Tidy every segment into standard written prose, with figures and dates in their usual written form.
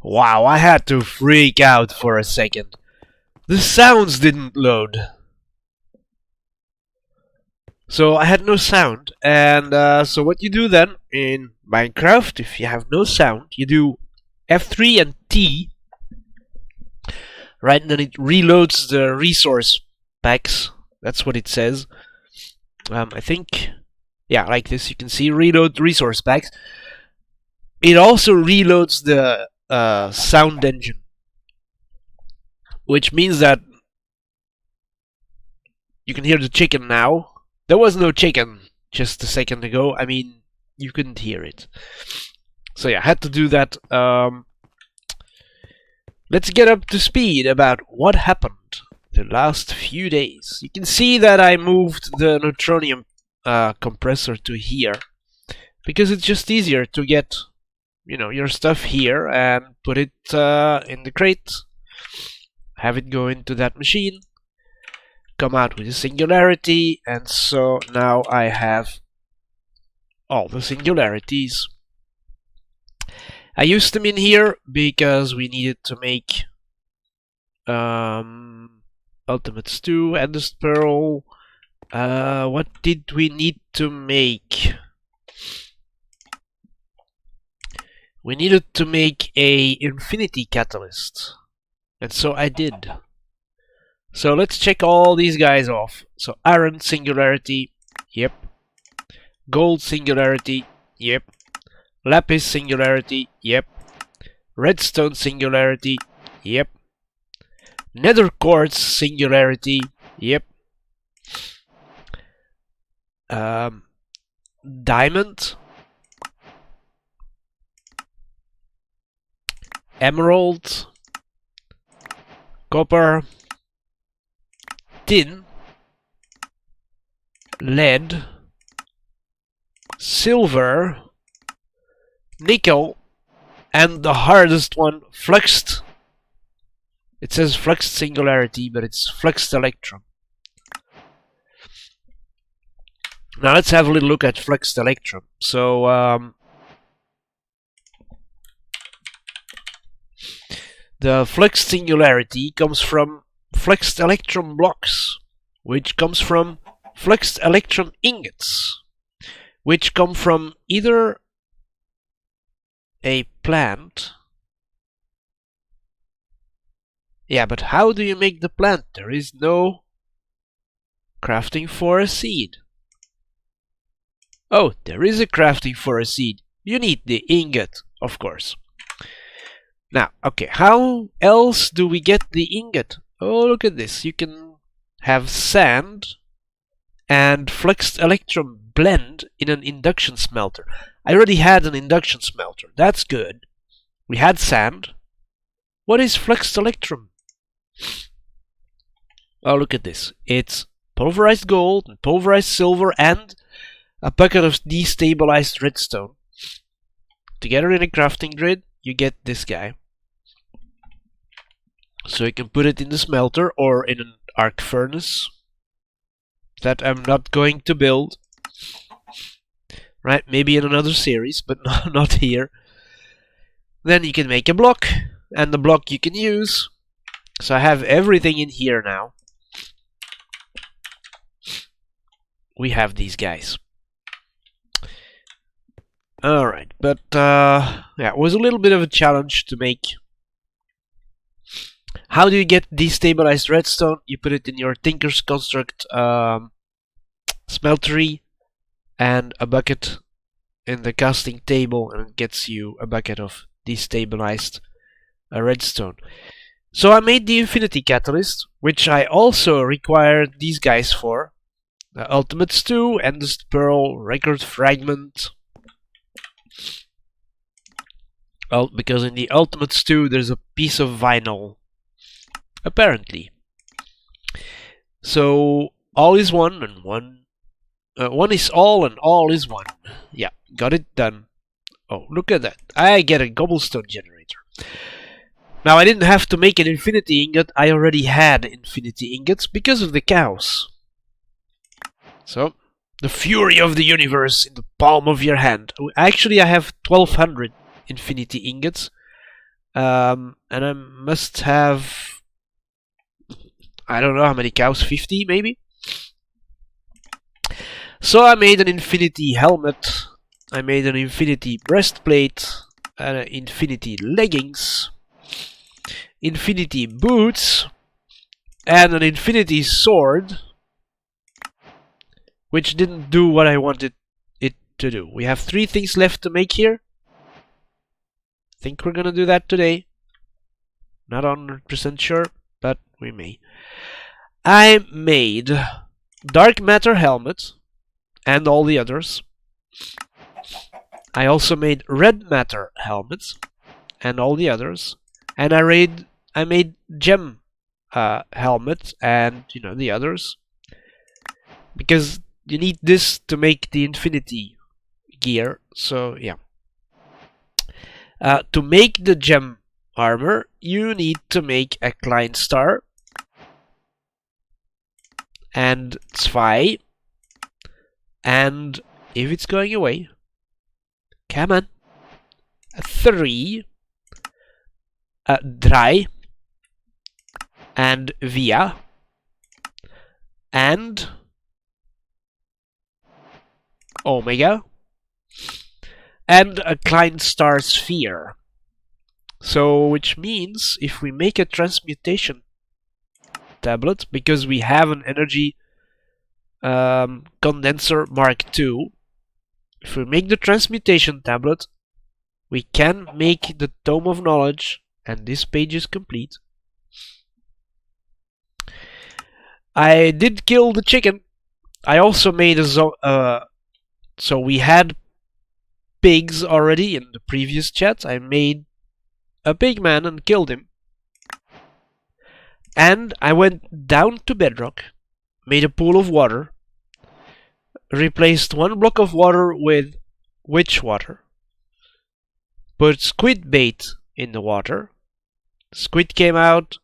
Wow, I had to freak out for a second. The sounds didn't load. So I had no sound, and so what you do then in Minecraft, if you have no sound, you do F3 and T, right? And then it reloads the resource packs. That's what it says. I think, yeah, like this. You can see reload resource packs. It also reloads the sound engine, which means that you can hear the chicken now. There was no chicken just a second ago. I mean, you couldn't hear it. So yeah, I had to do that. Let's get up to speed about what happened the last few days. You can see that I moved the neutronium compressor to here because it's just easier to get, you know, your stuff here and put it in the crate, have it go into that machine, come out with a singularity, and so now I have all the singularities. I used them in here because we needed to make Ultimate Stew, Endless Pearl. What did we need to make? We needed to make a infinity catalyst, and so I did. So let's check all these guys off. So iron singularity, yep. Gold singularity, yep. Lapis singularity, yep. Redstone singularity, yep. Nether quartz singularity, yep. Diamond, emerald, copper, tin, lead, silver, nickel, and the hardest one, fluxed. It says fluxed singularity, but it's fluxed electron. Now let's have a little look at fluxed electron. So the fluxed singularity comes from fluxed electron blocks, which comes from fluxed electron ingots, which come from either a plant. Yeah, but how do you make the plant? There is no crafting for a seed. Oh, there is a crafting for a seed. You need the ingot, of course. Now, okay, how else do we get the ingot? Oh, look at this. You can have sand and fluxed electron blend in an induction smelter. I already had an induction smelter. That's good. We had sand. What is fluxed electron? Oh, look at this. It's pulverized gold and pulverized silver and a bucket of destabilized redstone. Together in a crafting grid, you get this guy. So you can put it in the smelter or in an arc furnace that I'm not going to build. Right, maybe in another series, but not here. Then you can make a block, and the block you can use. So I have everything in here now. We have these guys. Alright, but yeah, it was a little bit of a challenge to make. How do you get destabilized redstone? You put it in your Tinker's Construct smeltery and a bucket in the casting table, and it gets you a bucket of destabilized redstone. So I made the infinity catalyst, which I also required these guys for. The ultimate stew, endless pearl, record fragment. Well, because in the ultimate stew there's a piece of vinyl. Apparently. So all is one and one is all and all is one. Yeah, got it done. Oh, look at that. I get a cobblestone generator. Now I didn't have to make an infinity ingot. I already had infinity ingots because of the cows. So, the fury of the universe in the palm of your hand. Actually, I have 1200 infinity ingots. And I must have, I don't know how many cows, 50 maybe? So I made an infinity helmet, I made an infinity breastplate, an infinity leggings, infinity boots, and an infinity sword, which didn't do what I wanted it to do. We have 3 things left to make here. Think we're gonna do that today. Not 100% sure, but we may. I made dark matter helmet and all the others. I also made red matter helmets and all the others. And I made gem helmet and the others, because you need this to make the infinity gear. So yeah. To make the gem armor, you need to make a Klein star and 2, and if it's going away, come on, 3, 3, and via, and omega, and a Klein star sphere. So, which means if we make a transmutation tablet, because we have an energy condenser Mark II, if we make the transmutation tablet, we can make the Tome of Knowledge, and this page is complete. I did kill the chicken. I also made a so we had pigs already in the previous chat. I made a pig man and killed him. And I went down to bedrock, made a pool of water, replaced 1 block of water with witch water, put squid bait in the water. Squid came out,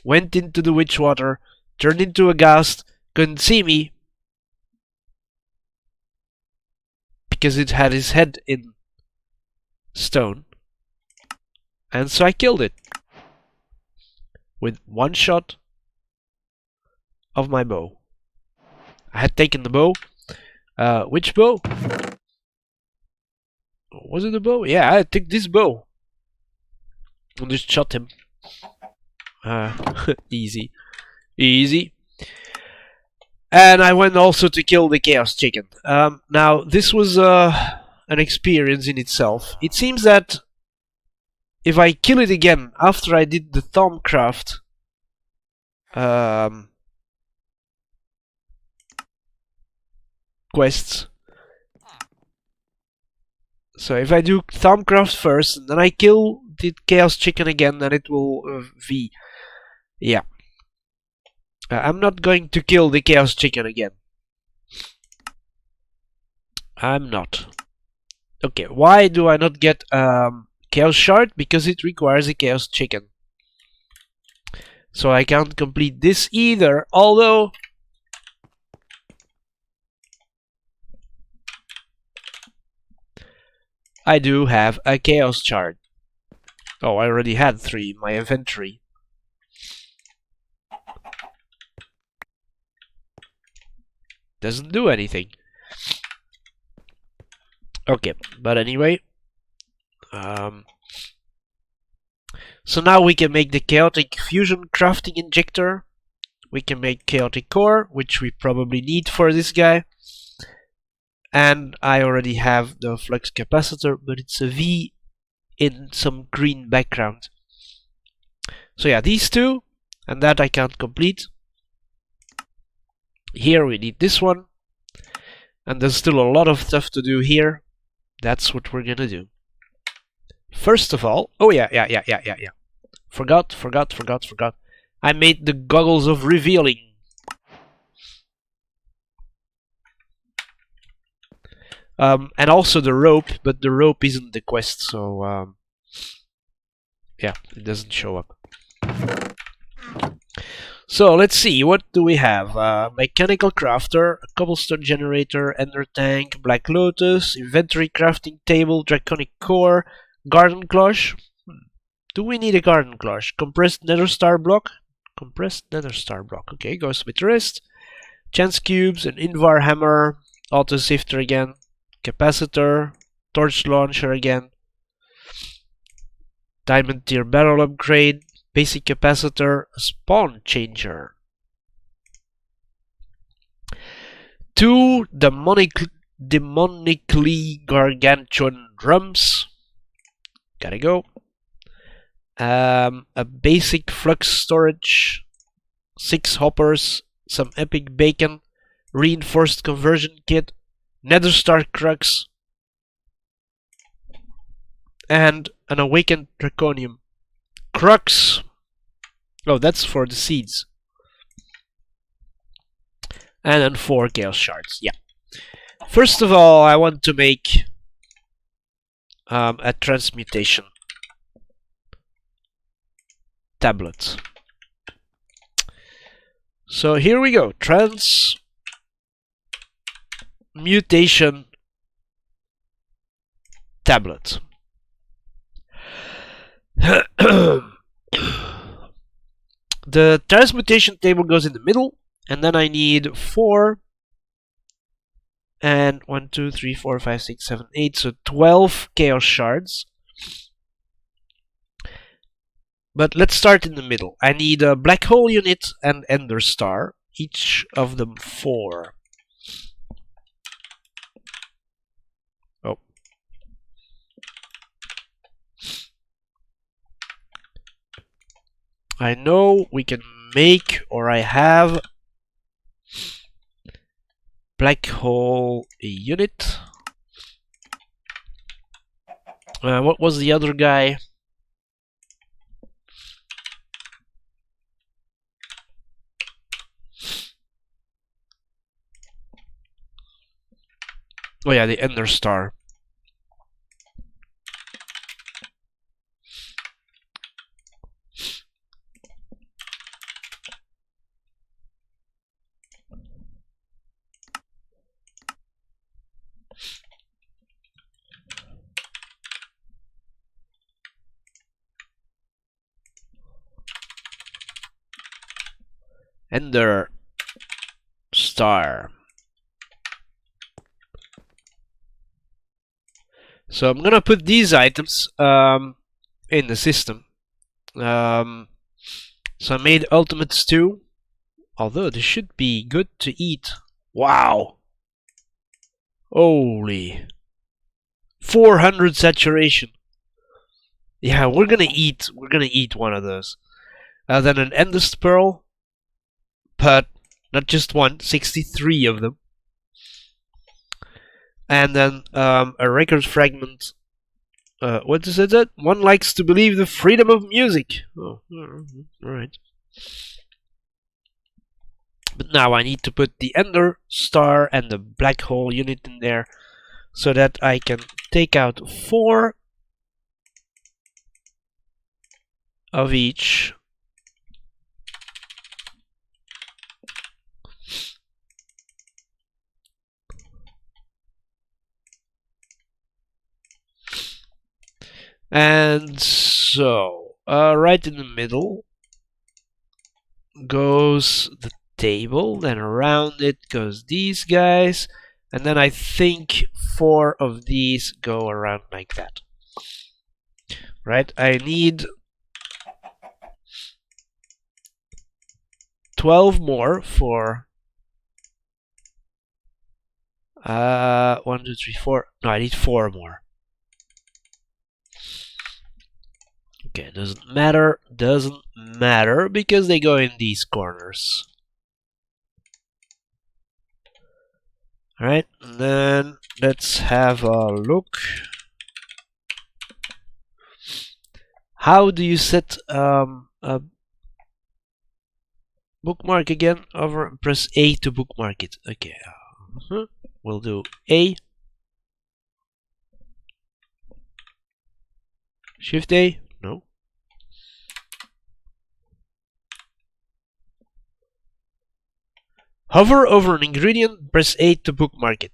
went into the witch water, turned into a ghast, couldn't see me because it had his head in stone, and so I killed it with 1 shot of my bow. I had taken the bow. Which bow? Was it a bow? Yeah, I took this bow and just shot him. Easy. Easy. And I went also to kill the Chaos Chicken. Now, this was an experience in itself. It seems that if I kill it again after I did the Thaumcraft quests, so if I do Thaumcraft first and then I kill the Chaos Chicken again, then it will V. Yeah. I'm not going to kill the Chaos Chicken again. I'm not. Okay, why do I not get Chaos Shard? Because it requires a Chaos Chicken. So I can't complete this either, although I do have a Chaos Shard. Oh, I already had 3 in my inventory. Doesn't do anything. Okay, but anyway. So now we can make the Chaotic Fusion Crafting Injector. We can make Chaotic Core, which we probably need for this guy. And I already have the Flux Capacitor, but it's a V in some green background. So yeah, these 2, and that I can't complete. Here we need this one, and there's still a lot of stuff to do here. That's what we're gonna do. First of all, oh yeah. Forgot. I made the Goggles of Revealing. And also the rope, but the rope isn't the quest, so yeah, it doesn't show up. So let's see, what do we have? Mechanical crafter, a cobblestone generator, ender tank, black lotus, inventory crafting table, draconic core, garden cloche. Do we need a garden clutch? Compressed nether star block? Compressed nether star block. Okay, goes with the rest. Chance cubes, an invar hammer, auto sifter again, capacitor, torch launcher again, diamond tier barrel upgrade, basic capacitor, a spawn changer. 2 demonically gargantuan drums. Gotta go. A basic flux storage, 6 hoppers, some epic bacon, reinforced conversion kit, nether star crux, and an awakened draconium. Crux. Oh, that's for the seeds. And then 4 chaos shards. Yeah. First of all, I want to make a transmutation tablet. So here we go. Transmutation tablet. The transmutation table goes in the middle, and then I need 4 and 1, 2, 3, 4, 5, 6, 7, 8, so 12 chaos shards. But let's start in the middle. I need a black hole unit and ender star, each of them 4. Oh. I know we can make, or I have, black hole unit. What was the other guy? Oh yeah, the ender star. Ender star. So I'm gonna put these items in the system. So I made ultimate stew, although this should be good to eat. Wow! Holy! 400 saturation. Yeah, we're gonna eat one of those. Then an endless pearl, but not just one, 63 of them. And then a record fragment. What is it? One likes to believe the freedom of music. Oh, alright. But now I need to put the ender star and the black hole unit in there, so that I can take out 4 of each. And so, right in the middle goes the table, then around it goes these guys, and then I think 4 of these go around like that. Right? I need 12 more for 1, 2, 3, 4. No, I need 4 more. Okay, doesn't matter because they go in these corners. Alright, and then let's have a look. How do you set a bookmark again? Over, press A to bookmark it. Okay, we'll do A. Shift A. No. Hover over an ingredient, press A to bookmark it.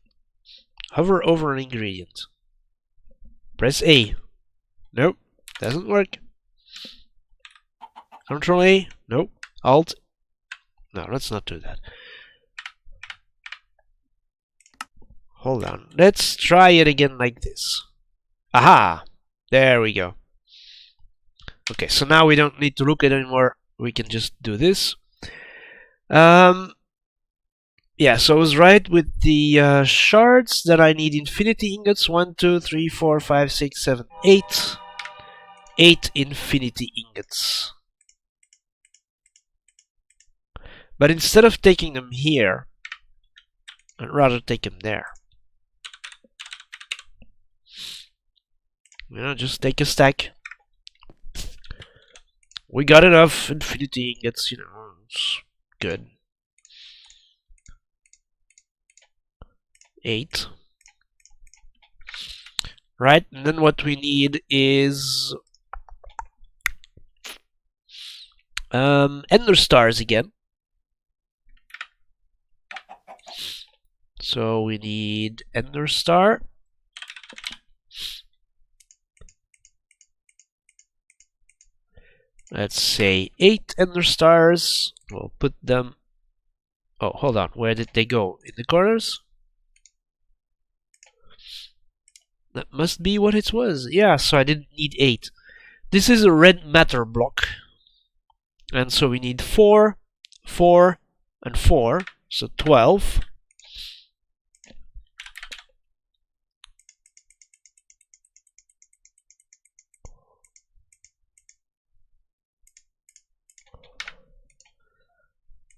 Hover over an ingredient. Press A. Nope, doesn't work. Control A? Nope. Alt? No, let's not do that. Hold on. Let's try it again like this. Aha! There we go. Okay, so now we don't need to look at it anymore. We can just do this. Yeah, so I was right with the shards that I need infinity ingots. 1, 2, 3, 4, 5, 6, 7, 8. 8 infinity ingots. But instead of taking them here, I'd rather take them there. You know, just take a stack. We got enough infinity ingots, you know, it's good. 8. Right, and then what we need is ender stars again. So we need ender star. Let's say 8 ender stars. We'll put them. Oh, hold on. Where did they go? In the corners? That must be what it was. Yeah, so I didn't need 8. This is a red matter block. And so we need 4, 4, and 4. So 12.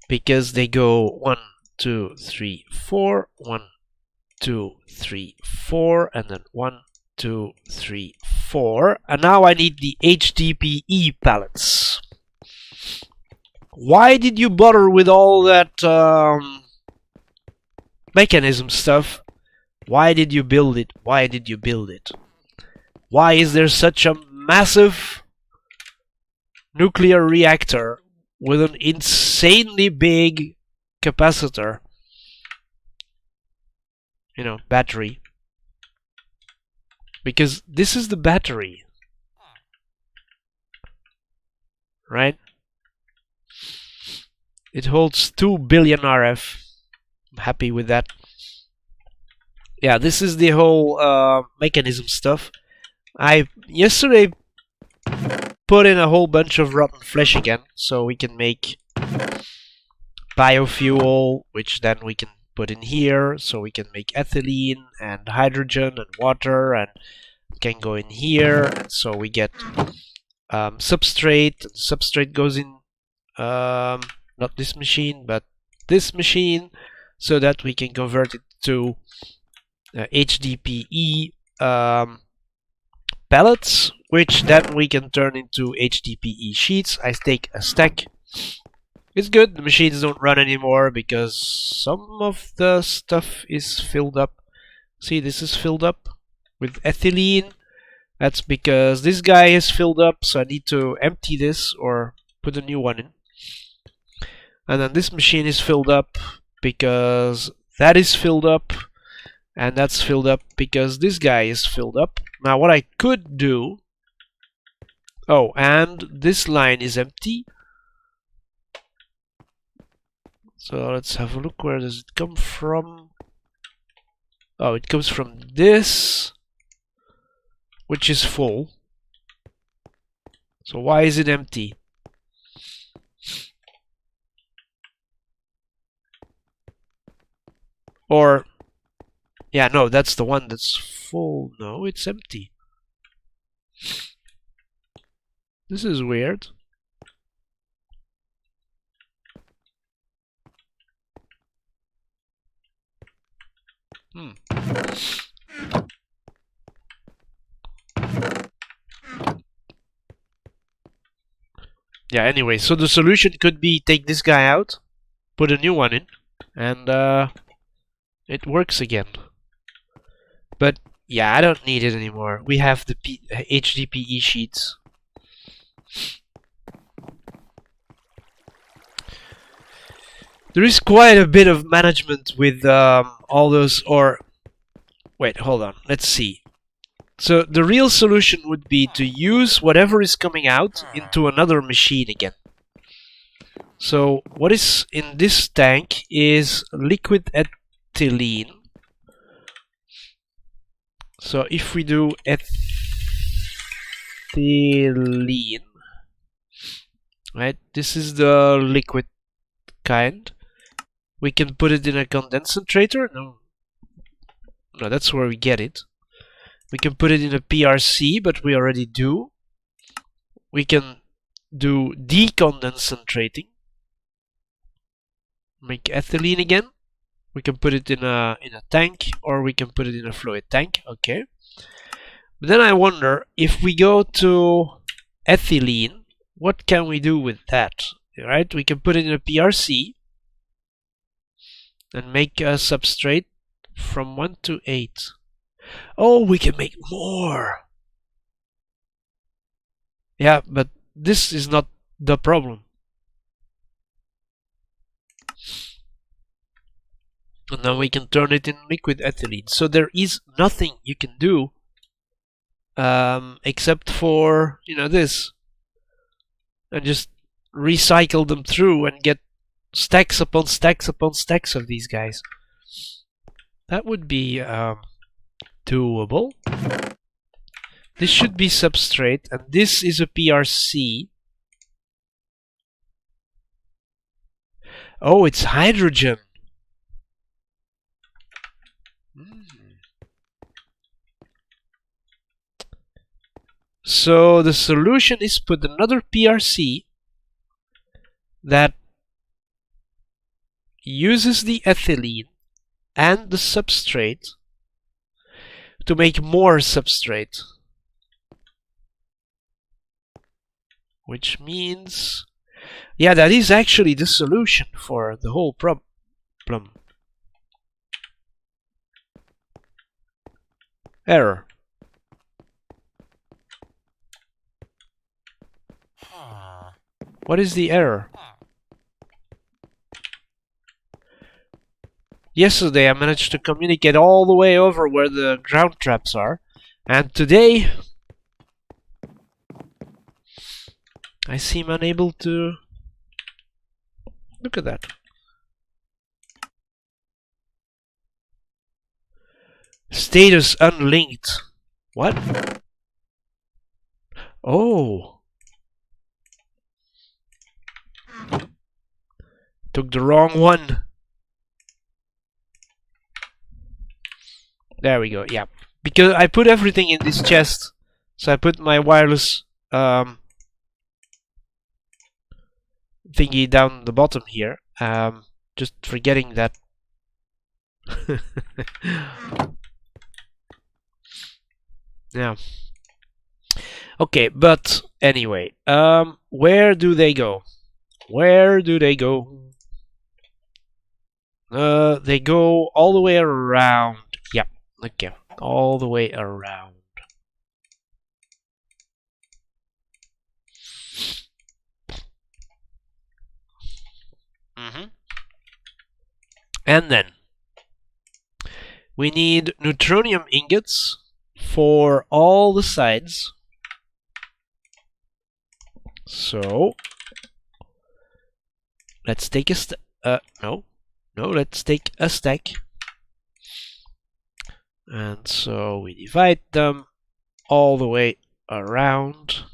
Because they go 1, 2, 3, 4, 1, 2, 3, 4, and then 1, 2, 3, 4. And now I need the HDPE pallets. Why did you bother with all that mechanism stuff? Why did you build it? Why did you build it? Why is there such a massive nuclear reactor with an insanely big capacitor? You know, battery. Because this is the battery. Right? It holds 2 billion RF. I'm happy with that. Yeah, this is the whole mechanism stuff. I yesterday put in a whole bunch of rotten flesh again, so we can make biofuel, which then we can put in here, so we can make ethylene and hydrogen and water, and can go in here, and so we get substrate. Substrate goes in not this machine, but this machine, so that we can convert it to HDPE pellets, which then we can turn into HDPE sheets. I take a stack. It's good, the machines don't run anymore because some of the stuff is filled up. See, this is filled up with ethylene. That's because this guy is filled up, so I need to empty this or put a new one in. And then this machine is filled up because that is filled up, and that's filled up because this guy is filled up. Now what I could do... Oh, and this line is empty. So let's have a look. Where does it come from? Oh, it comes from this, which is full. So why is it empty? Or, yeah, no, that's the one that's full. No, it's empty. This is weird. Yeah, anyway, so the solution could be take this guy out, put a new one in, and it works again. But yeah, I don't need it anymore. We have the HDPE sheets. There is quite a bit of management with all those, or... Wait, hold on, let's see. So the real solution would be to use whatever is coming out into another machine again. So what is in this tank is liquid ethylene. So if we do ethylene, right, this is the liquid kind. We can put it in a condensator. No, that's where we get it. We can put it in a PRC, but we already do. We can do decondensating. Make ethylene again. We can put it in a tank, or we can put it in a fluid tank. Okay. But then I wonder, if we go to ethylene, what can we do with that? Right? We can put it in a PRC and make a substrate from 1 to 8. Oh, we can make more! Yeah, but this is not the problem. And now we can turn it in liquid ethylene. So there is nothing you can do except for, this. And just recycle them through and get stacks upon stacks upon stacks of these guys. That would be doable. This should be substrate, and this is a PRC. Oh, it's hydrogen. So the solution is put another PRC that uses the ethylene and the substrate to make more substrate. Which means, yeah, that is actually the solution for the whole problem. Error. What is the error? Yesterday I managed to communicate all the way over where the ground traps are, and today I seem unable to... Look at that. Status unlinked. What? Oh. Took the wrong one. There we go, yeah. Because I put everything in this chest. So I put my wireless thingy down the bottom here. Just forgetting that. Yeah. Okay, but anyway, where do they go? Where do they go? They go all the way around. Yeah, okay, all the way around. And then we need neutronium ingots for all the sides. So let's take a let's take a stack. And so we divide them all the way around.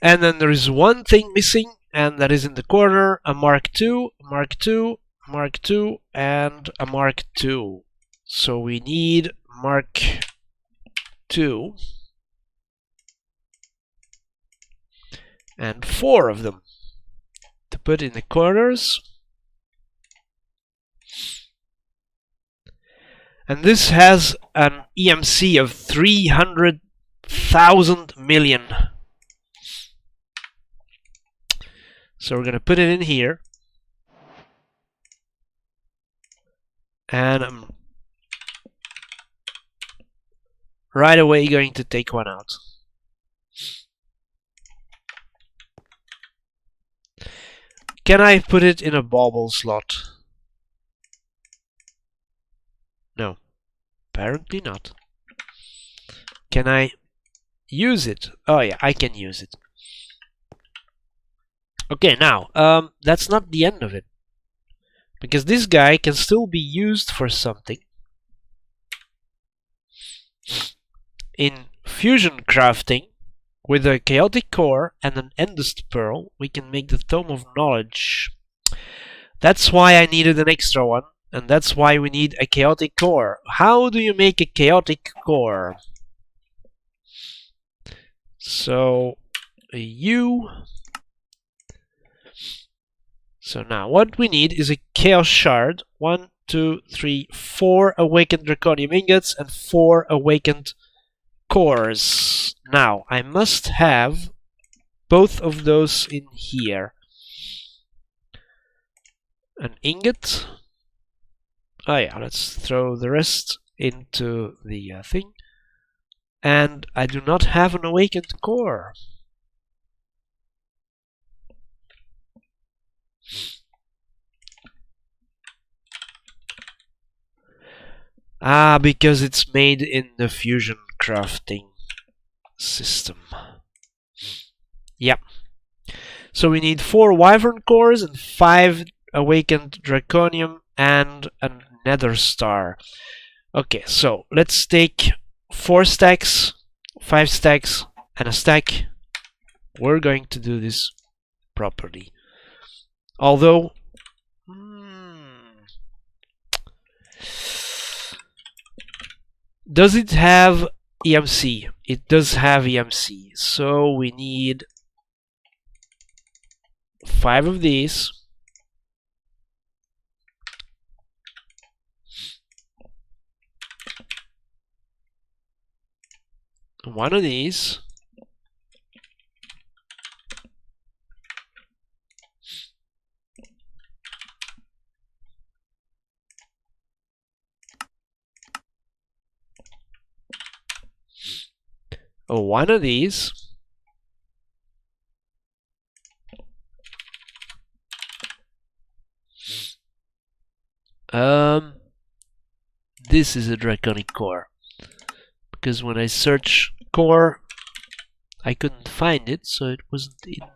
And then there is one thing missing, and that is in the corner, a Mark II, Mark II, Mark II, and a Mark II. So we need Mark II. And 4 of them to put in the corners. And this has an EMC of 300,000 million. So we're going to put it in here. And I'm right away going to take one out. Can I put it in a bauble slot? No. Apparently not. Can I use it? Oh yeah, I can use it. Okay, now, that's not the end of it. Because this guy can still be used for something. In fusion crafting, with a chaotic core and an endless pearl, we can make the Tome of Knowledge. That's why I needed an extra one, and that's why we need a chaotic core. How do you make a chaotic core? So, So now what we need is a chaos shard. 1, 2, 3, 4 awakened draconium ingots and 4 awakened cores. Now I must have both of those in here. An ingot. Oh yeah, let's throw the rest into the thing. And I do not have an awakened core. Ah, because it's made in the fusion crafting system. Yep. So we need 4 wyvern cores and 5 awakened draconium and a nether star. Okay, so let's take 4 stacks, 5 stacks, and a stack. We're going to do this properly. Although, does it have EMC? It does have EMC, so we need 5 of these. One of these. One of these. This is a draconic core. Because when I search core, I couldn't find it, so it wasn't in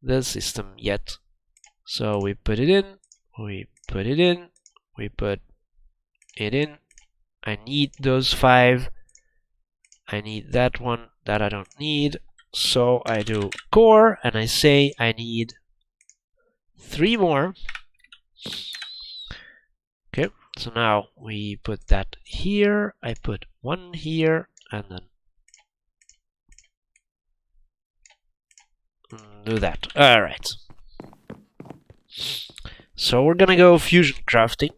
the system yet. So we put it in, we put it in, we put it in. I need those 5. I need that one that I don't need. So I do core and I say I need 3 more. Okay, so now we put that here. I put 1 here and then do that. Alright. So we're gonna go fusion crafting.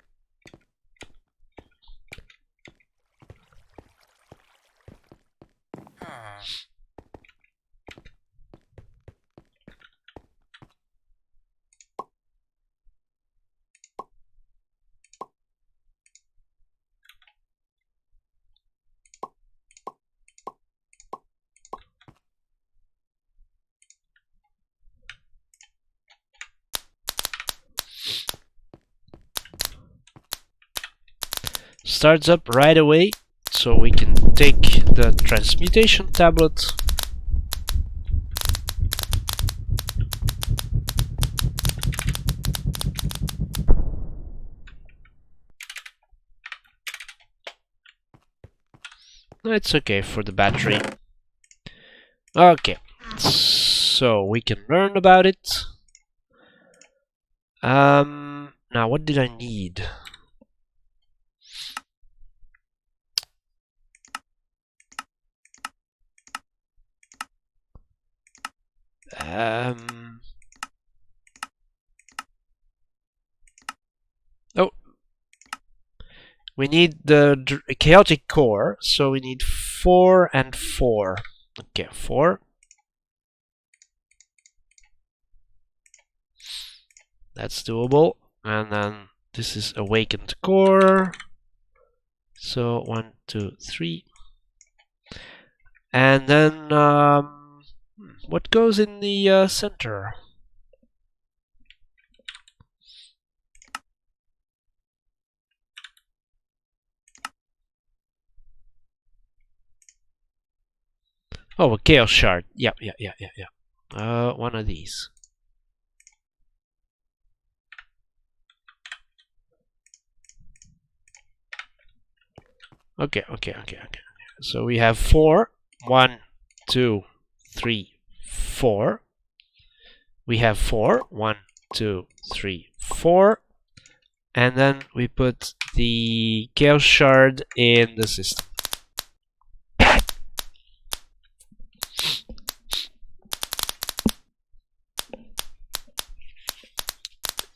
Starts up right away, so we can take the transmutation tablet. It's okay for the battery. Okay, so we can learn about it. Now what did I need? Oh, we need the chaotic core, so we need 4 and 4. Okay, 4. That's doable. And then this is awakened core. So 1, 2, 3. And then what goes in the center? Oh, a chaos shard. Yeah. One of these. Okay. So we have 4. 1, 2, 3, 4. We have 4. 1, 2, 3, 4. And then we put the chaos shard in the system.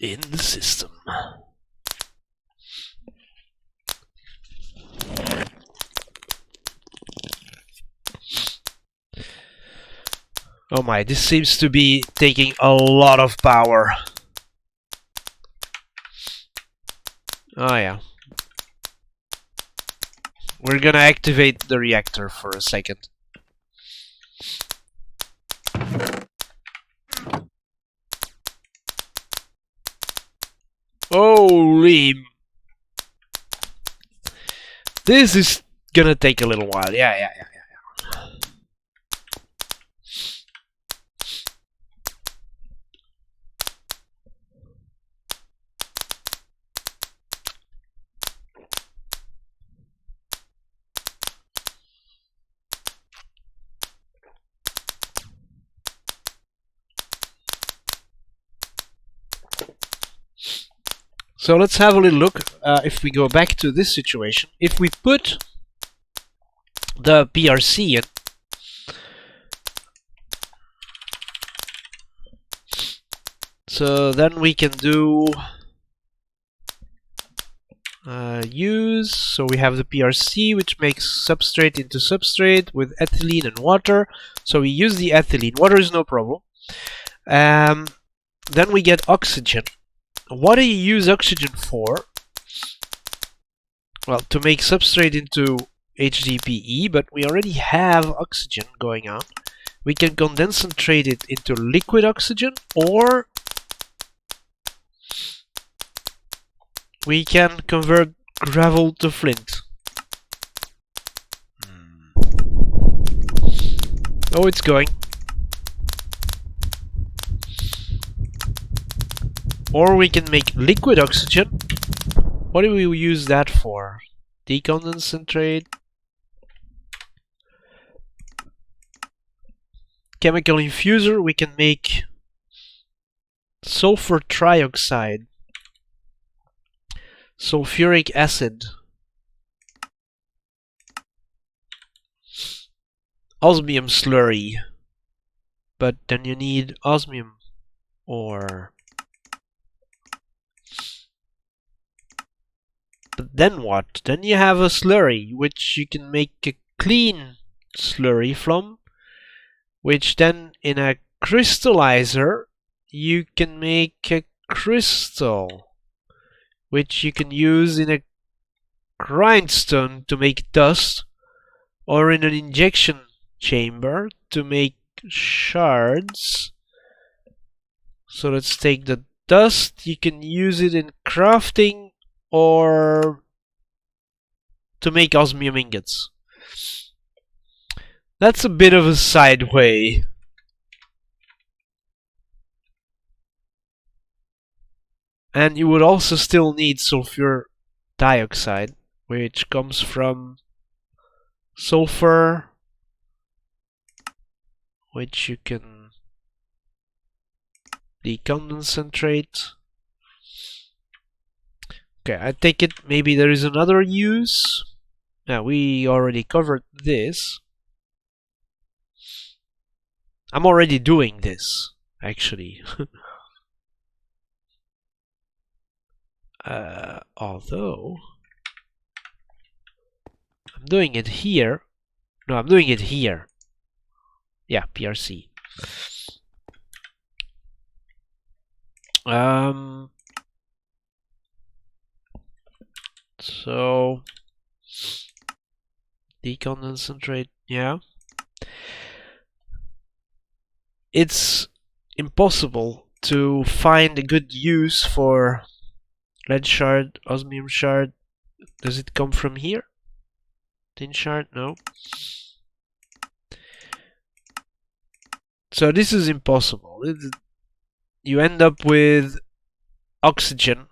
In the system. Oh my, this seems to be taking a lot of power. Oh yeah. We're gonna activate the reactor for a second. Holy... This is gonna take a little while. Yeah. So let's have a little look. If we go back to this situation, if we put the PRC in, so then we can do use. So we have the PRC, which makes substrate into substrate with ethylene and water. So we use the ethylene. Water is no problem. Then we get oxygen. What do you use oxygen for? Well, to make substrate into HDPE, but we already have oxygen going on. We can concentrate it into liquid oxygen, or we can convert gravel to flint. Oh, it's going. Or we can make liquid oxygen. What do we use that for? Deconcentrate. Chemical infuser, we can make sulfur trioxide. Sulfuric acid. Osmium slurry. But then you need osmium ore. But then what? Then you have a slurry, which you can make a clean slurry from, which then in a crystallizer you can make a crystal, which you can use in a grindstone to make dust, or in an injection chamber to make shards. So let's take the dust, you can use it in crafting or to make osmium ingots. That's a bit of a side way. And you would also still need sulfur dioxide, which comes from sulfur, which you can deconcentrate. Okay, I take it maybe there is another use. Now, we already covered this. I'm already doing this, actually. Although I'm doing it here. No, I'm doing it here. Yeah, PRC. So deconcentrate, yeah. It's impossible to find a good use for lead shard, osmium shard. Does it come from here? Tin shard? No. So this is impossible. You end up with oxygen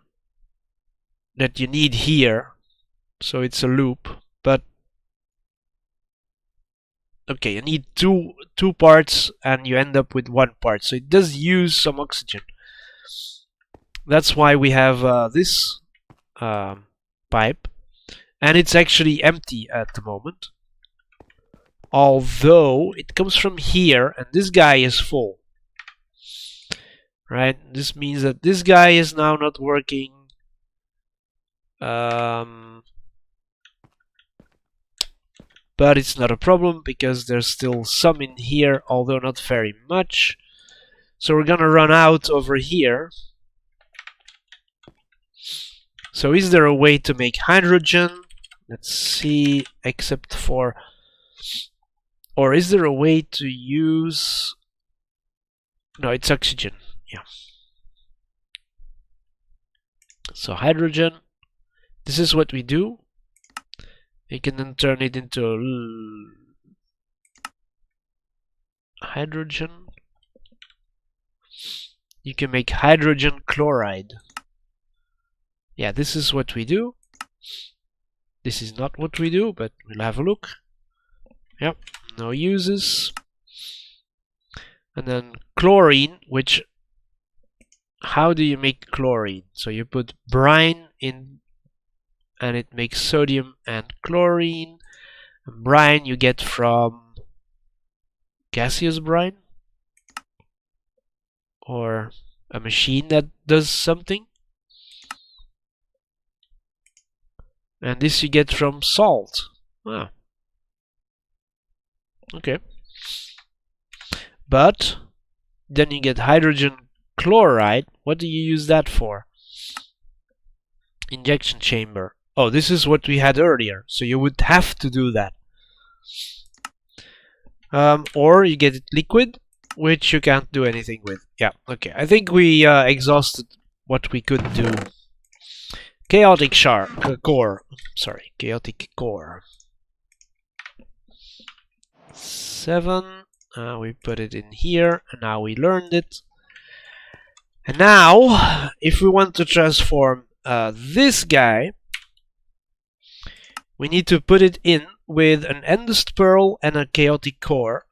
that you need here, so it's a loop. But okay, you need two parts, and you end up with one part. So it does use some oxygen. That's why we have this pipe, and it's actually empty at the moment. Although it comes from here, and this guy is full. Right? This means that this guy is now not working. But it's not a problem because there's still some in here, although not very much. So we're gonna run out over here. So is there a way to make hydrogen? Let's see, except for... Or is there a way to use... No, it's oxygen. Yeah. So hydrogen. This is what we do. You can then turn it into hydrogen. You can make hydrogen chloride. Yeah, this is what we do. This is not what we do, but we'll have a look. Yep, no uses. And then chlorine, which... How do you make chlorine? So you put brine in, and it makes sodium and chlorine. And brine you get from gaseous brine, or a machine that does something. And this you get from salt. Ah. Okay. But then you get hydrogen chloride. What do you use that for? Injection chamber. Oh, this is what we had earlier, so you would have to do that. Or you get it liquid, which you can't do anything with. Yeah, okay. I think we exhausted what we could do. Chaotic core. Sorry, chaotic core. 7. We put it in here, and now we learned it. And now, if we want to transform this guy, we need to put it in with an endless pearl and a chaotic core.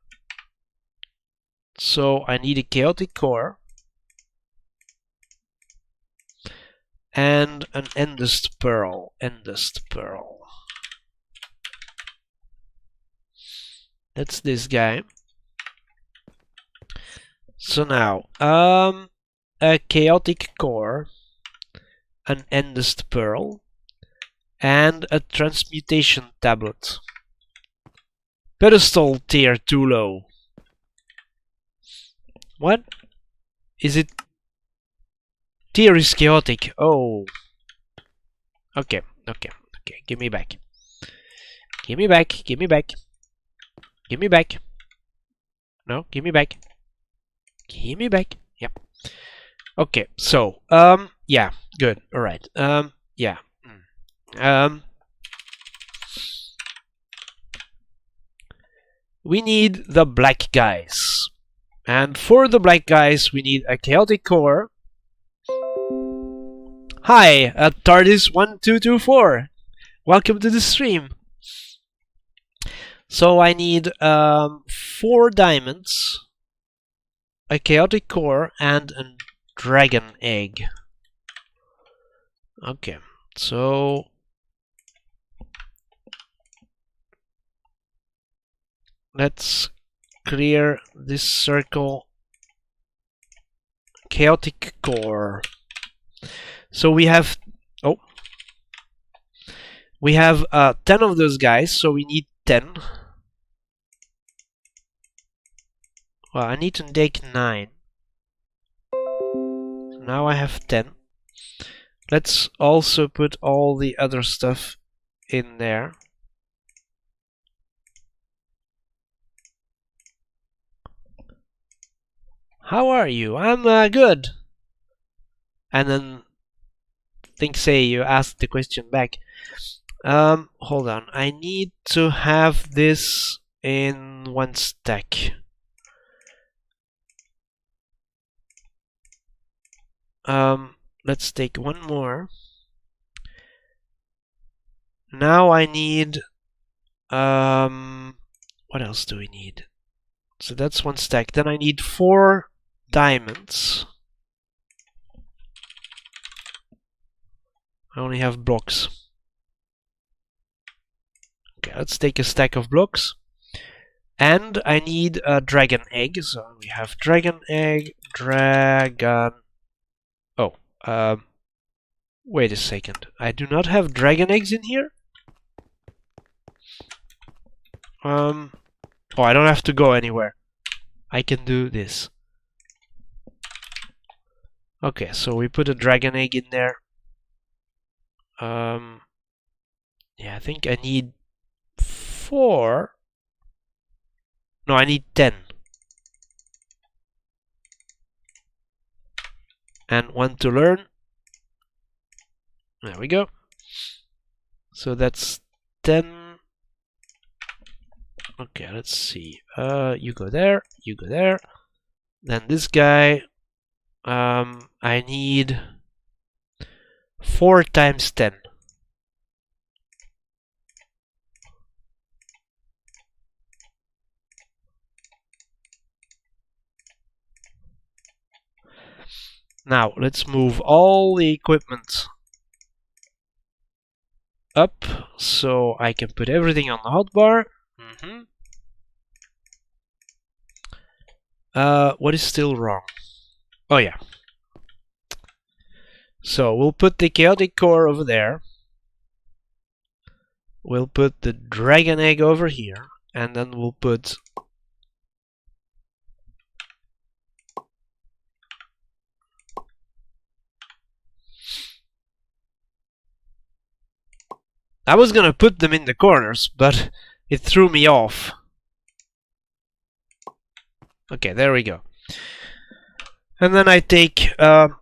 So I need a chaotic core and an endless pearl. That's this guy. So now, a chaotic core, an endless pearl, and a transmutation tablet. Pedestal tier too low. What? Is it? Tier is chaotic. Oh. Okay. Give me back. Give me back. No, give me back. Give me back. Yep. Okay, so, yeah, good. Alright. Yeah. We need the black guys. And for the black guys, we need a chaotic core. Hi, TARDIS1224. Welcome to the stream. So I need 4 diamonds, a chaotic core, and a dragon egg. Okay, so let's clear this circle. Chaotic core. So we have, oh, we have 10 of those guys, so we need 10. Well, I need to take 9. Now I have 10. Let's also put all the other stuff in there. How are you? I'm good. And then think say you ask the question back. Hold on. I need to have this in 1 stack. let's take one more. Now I need what else do we need? So that's one stack. Then I need 4 diamonds. I only have blocks. Okay, let's take a stack of blocks. And I need a dragon egg. So we have dragon egg, dragon. Oh, wait a second. I do not have dragon eggs in here? Oh, I don't have to go anywhere. I can do this. Okay, so we put a dragon egg in there. Yeah, I think I need 4. No, I need 10. And 1 to learn. There we go. So that's 10. Okay, let's see. You go there, you go there. Then this guy, I need 4 times 10. Now, let's move all the equipment up so I can put everything on the hotbar. What is still wrong? Oh yeah. So we'll put the chaotic core over there. We'll put the dragon egg over here, and then we'll put I was gonna put them in the corners, but it threw me off. Okay, there we go. And then I take and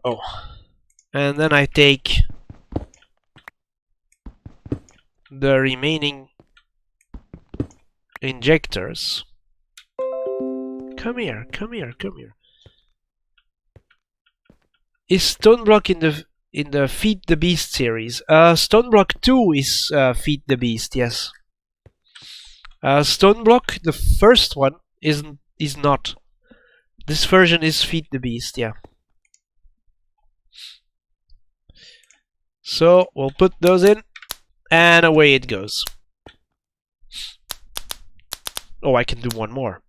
then I take the remaining injectors. Come here, come here, come here. Is Stoneblock in the Feed the Beast series? Stoneblock 2 is Feed the Beast, yes. Stoneblock, the first one, is not. This version is Feed the Beast, yeah. So we'll put those in, and away it goes. Oh, I can do one more.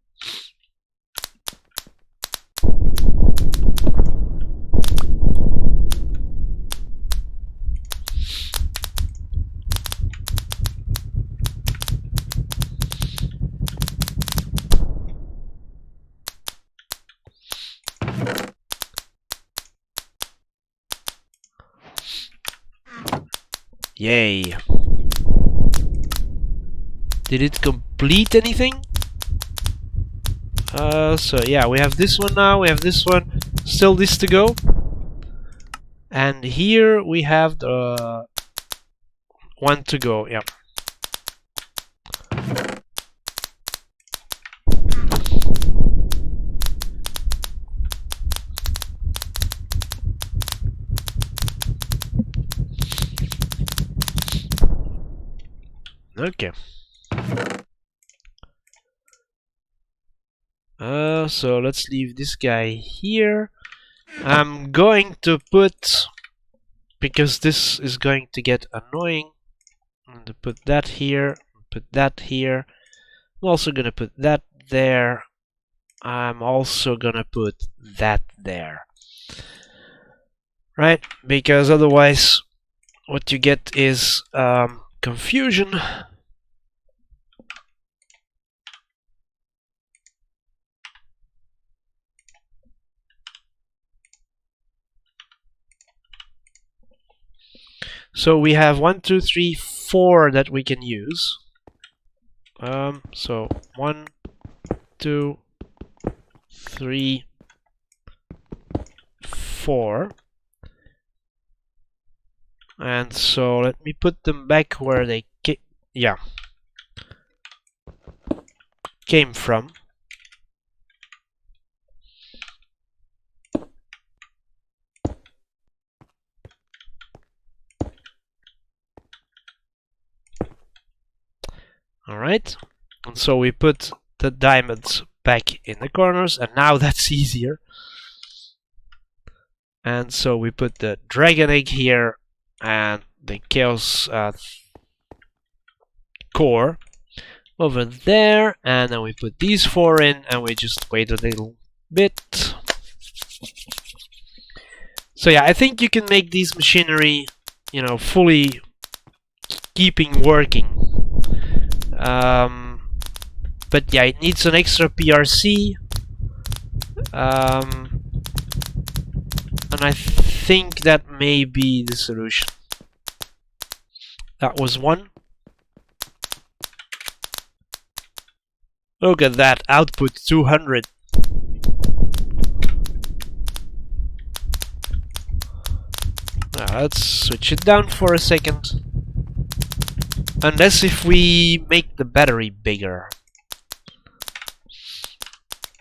Yay. Did it complete anything? So yeah, we have this one now, we have this one, still this to go. And here we have the one to go, yeah. Okay. So let's leave this guy here. I'm going to put, because this is going to get annoying, I'm going to put that here, put that here. I'm also going to put that there. I'm also going to put that there. Right? Because otherwise what you get is confusion. So we have 1, 2, 3, 4 that we can use. So 1, 2, 3, 4. And so let me put them back where they came from. Alright, and so we put the diamonds back in the corners, and now that's easier. And so we put the dragon egg here and the chaos core over there, and then we put these 4 in, and we just wait a little bit. So yeah, I think you can make these machinery, you know, fully keeping working. But yeah, it needs an extra PRC. And I think that may be the solution. That was one. Look at that, output 200. Now let's switch it down for a second. Unless if we make the battery bigger.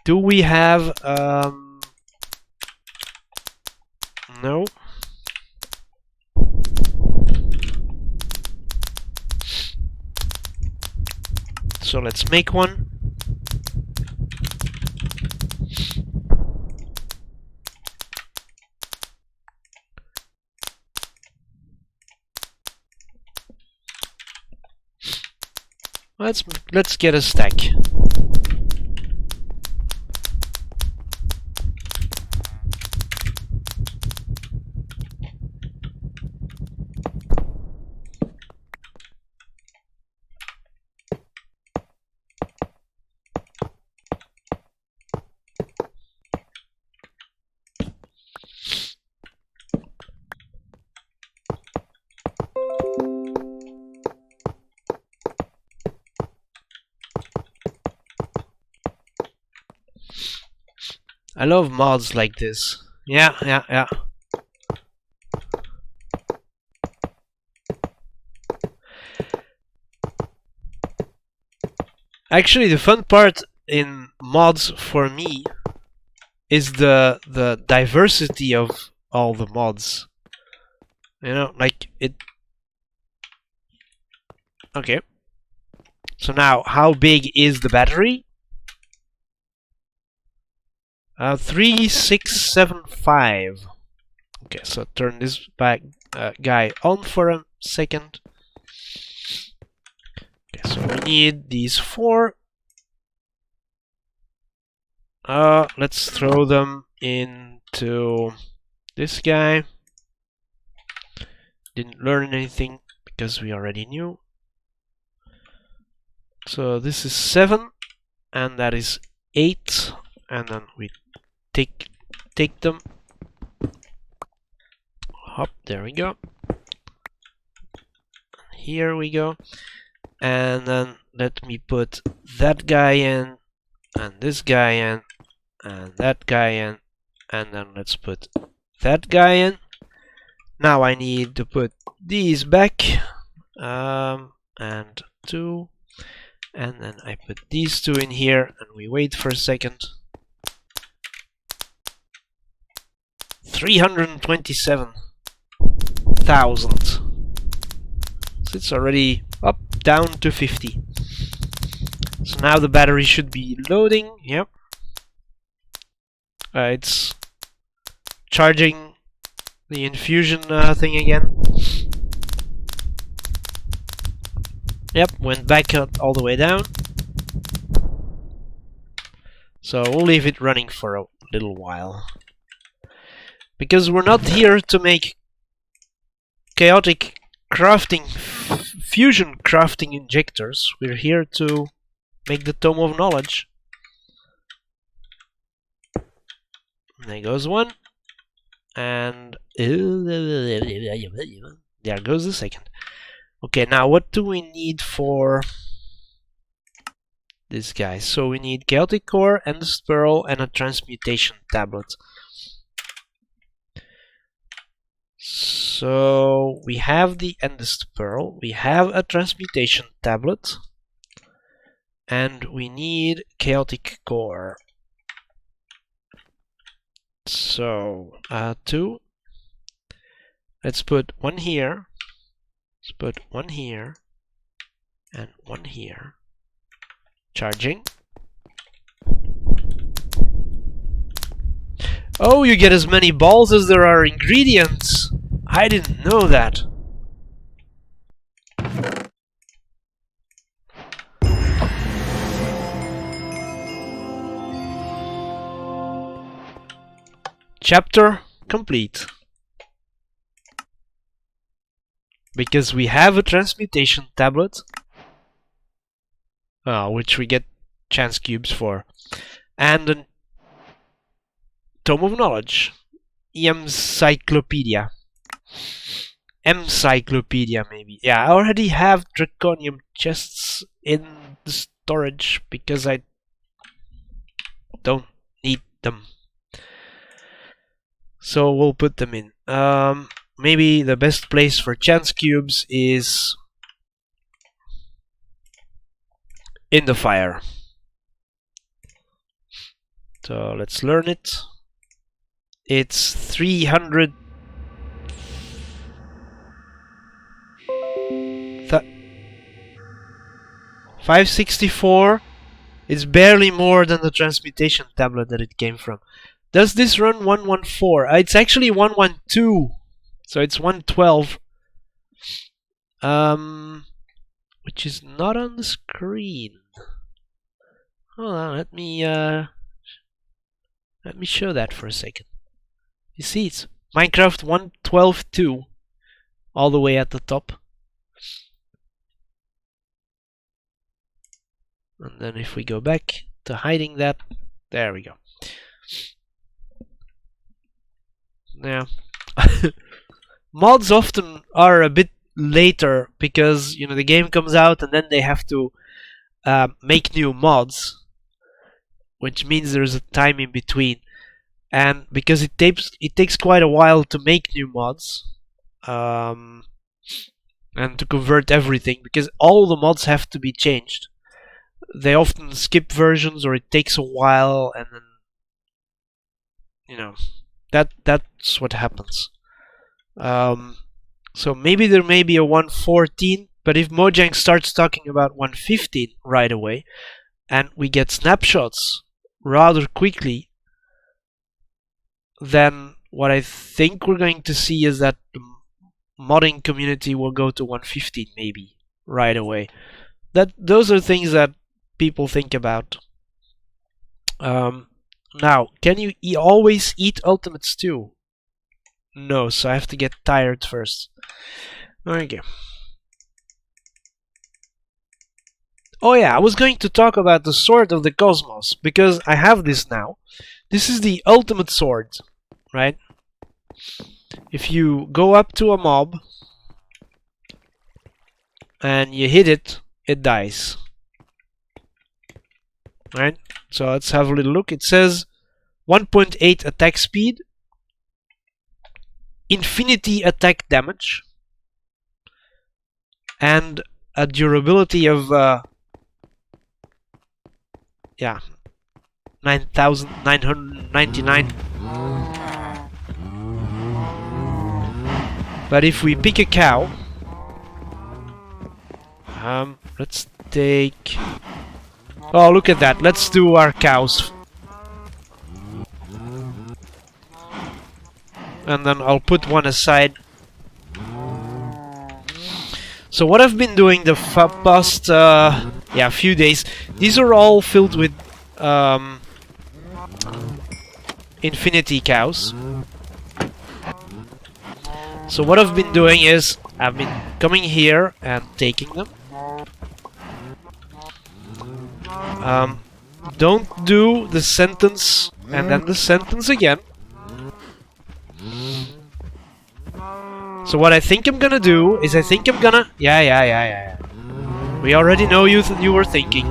Do we have no. So let's make one. Let's get a stack. I love mods like this. Yeah. Actually, the fun part in mods for me is the diversity of all the mods. You know, like it. Okay. So now, how big is the battery? 3675. Okay, so turn this guy on for a second. Okay, so we need these 4. Let's throw them into this guy. Didn't learn anything because we already knew. So this is 7, and that is 8, and then we take them. Hop, there we go. Here we go. And then let me put that guy in, and this guy in, and that guy in, and then let's put that guy in. Now I need to put these back, and 2, and then I put these 2 in here, and we wait for a second. 327,000. So it's already up, down to 50. So now the battery should be loading. Yep. It's charging the infusion thing again. Yep, went back all the way down. So we'll leave it running for a little while. Because we're not here to make chaotic crafting, fusion crafting injectors. We're here to make the Tome of Knowledge. There goes one. And there goes the second. Okay, now what do we need for this guy? So we need Chaotic Core and the Pearl and a Transmutation Tablet. So we have the Endless Pearl, we have a Transmutation Tablet, and we need Chaotic Core. So 2. Let's put one here. Let's put one here, And one here. Charging. Oh, you get as many balls as there are ingredients. I didn't know that. Chapter complete. Because we have a transmutation tablet, which we get chance cubes for, and a tome of knowledge, encyclopedia, maybe. Yeah, I already have draconium chests in the storage because I don't need them. So we'll put them in. Maybe the best place for chance cubes is in the fire. So let's learn it. It's 300. 564. It's barely more than the transmutation tablet that it came from. Does this run 114? It's actually 112. So it's 112. Which is not on the screen. Hold on, let me show that for a second. You see, it's Minecraft 112.2 all the way at the top. And then if we go back to hiding that, there we go. Now, mods often are a bit later because, you know, the game comes out and then they have to make new mods, which means there's a time in between. And because it takes quite a while to make new mods, and to convert everything, because all the mods have to be changed. They often skip versions, or it takes a while, and then, you know, that's what happens. So maybe there may be a 114, but if Mojang starts talking about 115 right away, and we get snapshots rather quickly, then what I think we're going to see is that the modding community will go to 115 maybe right away. Those are things that people think about. Now, can you always eat ultimate stew? No, so I have to get tired first. Okay. Oh yeah, I was going to talk about the Sword of the Cosmos, because I have this now. This is the ultimate sword, right? If you go up to a mob and you hit it, it dies. Right? So let's have a little look. It says 1.8 attack speed, infinity attack damage, and a durability of 9,999. But if we pick a cow, let's take... Oh, look at that. Let's do our cows. And then I'll put one aside. So what I've been doing the past few days, these are all filled with infinity cows. So what I've been doing is I've been coming here and taking them. Don't do the sentence and then the sentence again. So what I think I'm gonna do is I think I'm gonna... Yeah. We already know you were thinking.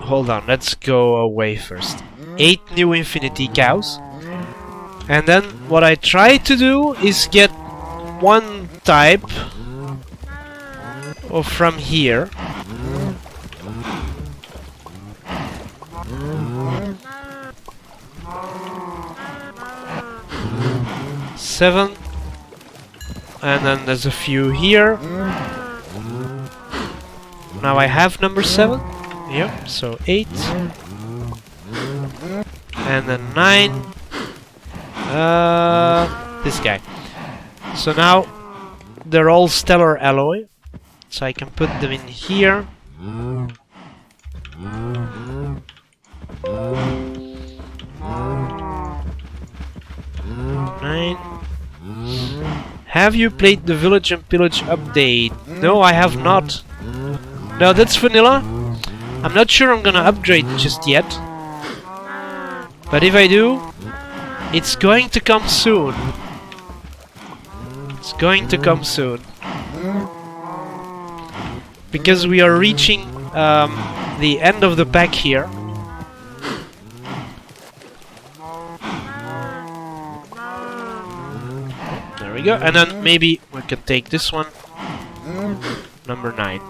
Hold on, let's go away first. 8 new infinity cows. And then what I try to do is get one type or from here. Seven, and then there's a few here. Now I have number 7. Yep, so 8. And then 9. This guy. So now they're all stellar alloy. So I can put them in here. 9. Have you played the Village and Pillage update? No, I have not. No, that's vanilla. I'm not sure I'm gonna upgrade just yet. But if I do, it's going to come soon. It's going to come soon. Because we are reaching the end of the pack here. There we go. And then maybe we can take this one. Number 9.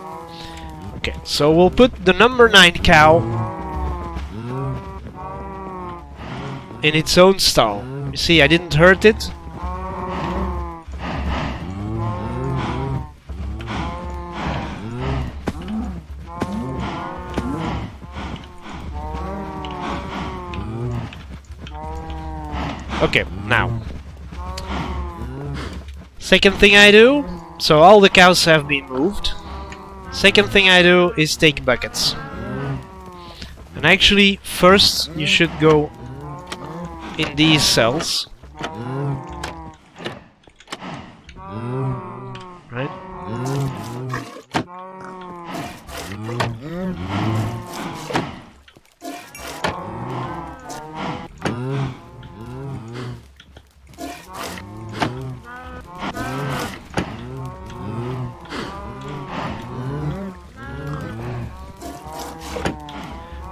Okay, so we'll put the number 9 cow in its own stall. You see, I didn't hurt it. Okay, now. Second thing I do, so all the cows have been moved. Second thing I do is take buckets. And actually, first you should go in these cells. Right?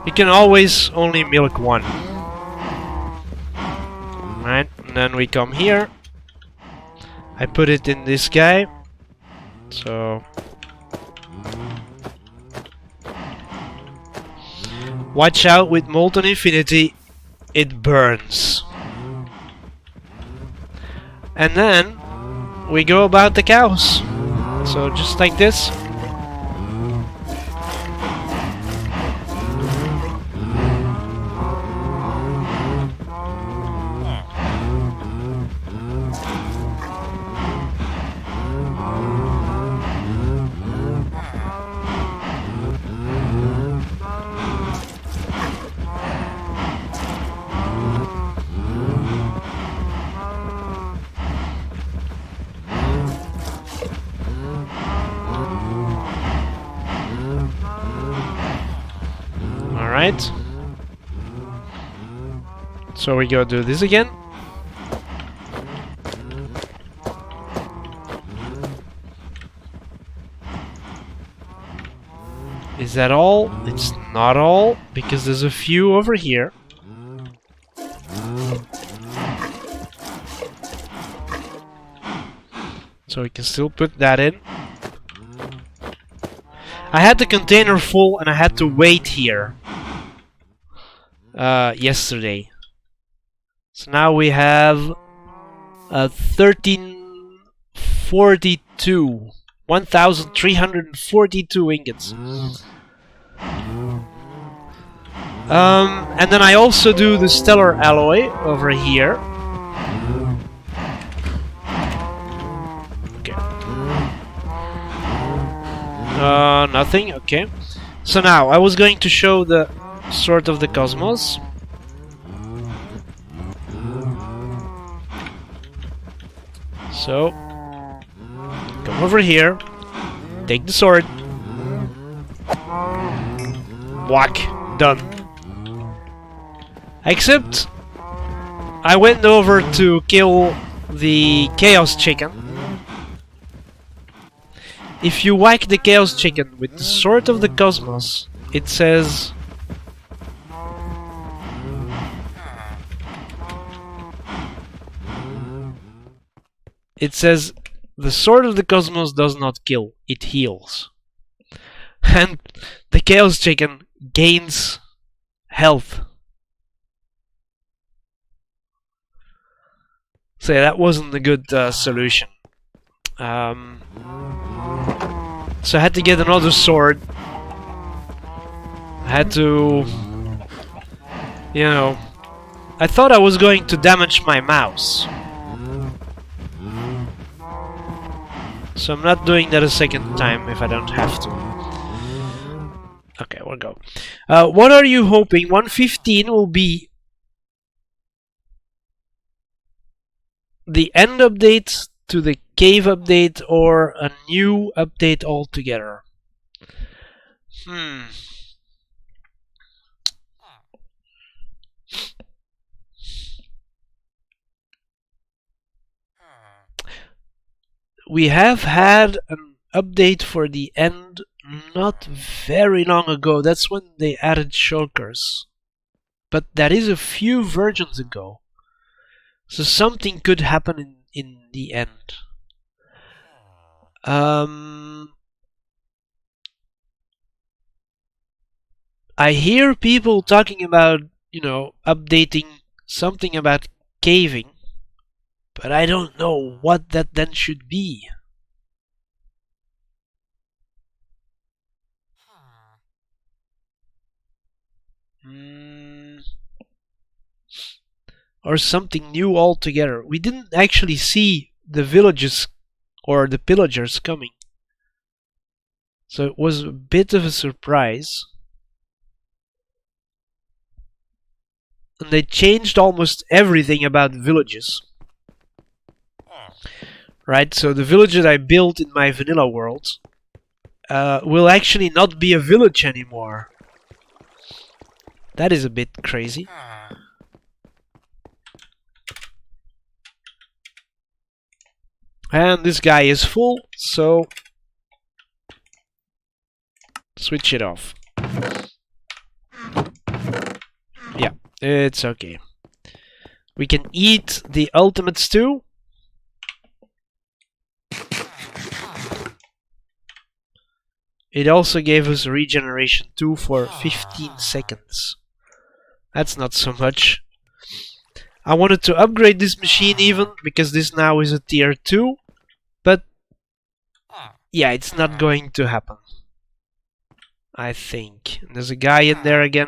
You can always only milk one. Right, and then we come here. I put it in this guy. So watch out with Molten Infinity, it burns. And then we go about the cows. So just like this. Alright. So we go do this again. Is that all? It's not all, because there's a few over here. So we can still put that in. I had the container full and I had to wait here. Yesterday. So now we have 1342. 1342 ingots. And then I also do the stellar alloy over here. Okay. Nothing, okay. So now I was going to show the Sword of the Cosmos. So come over here, take the sword, whack, done. Except I went over to kill the Chaos Chicken. If you whack the Chaos Chicken with the Sword of the Cosmos, it says The Sword of the Cosmos does not kill, it heals. And the Chaos Chicken gains health. So yeah, that wasn't a good solution. So I had to get another sword. I had to... You know... I thought I was going to damage my mouse. So I'm not doing that a second time if I don't have to. Okay, we'll go. What are you hoping? 115 will be the end update to the cave update or a new update altogether? We have had an update for the end not very long ago. That's when they added shulkers. But that is a few versions ago. So something could happen in the end. I hear people talking about, you know, updating something about caving. But I don't know what that then should be. Or something new altogether. We didn't actually see the villages or the pillagers coming. So it was a bit of a surprise. And they changed almost everything about villages. Right, so the village that I built in my vanilla world will actually not be a village anymore. That is a bit crazy. And this guy is full, so switch it off. Yeah, it's okay. We can eat the ultimate stew. It also gave us regeneration 2 for 15 seconds. That's not so much. I wanted to upgrade this machine even, because this now is a tier 2. But yeah, it's not going to happen. I think. There's a guy in there again.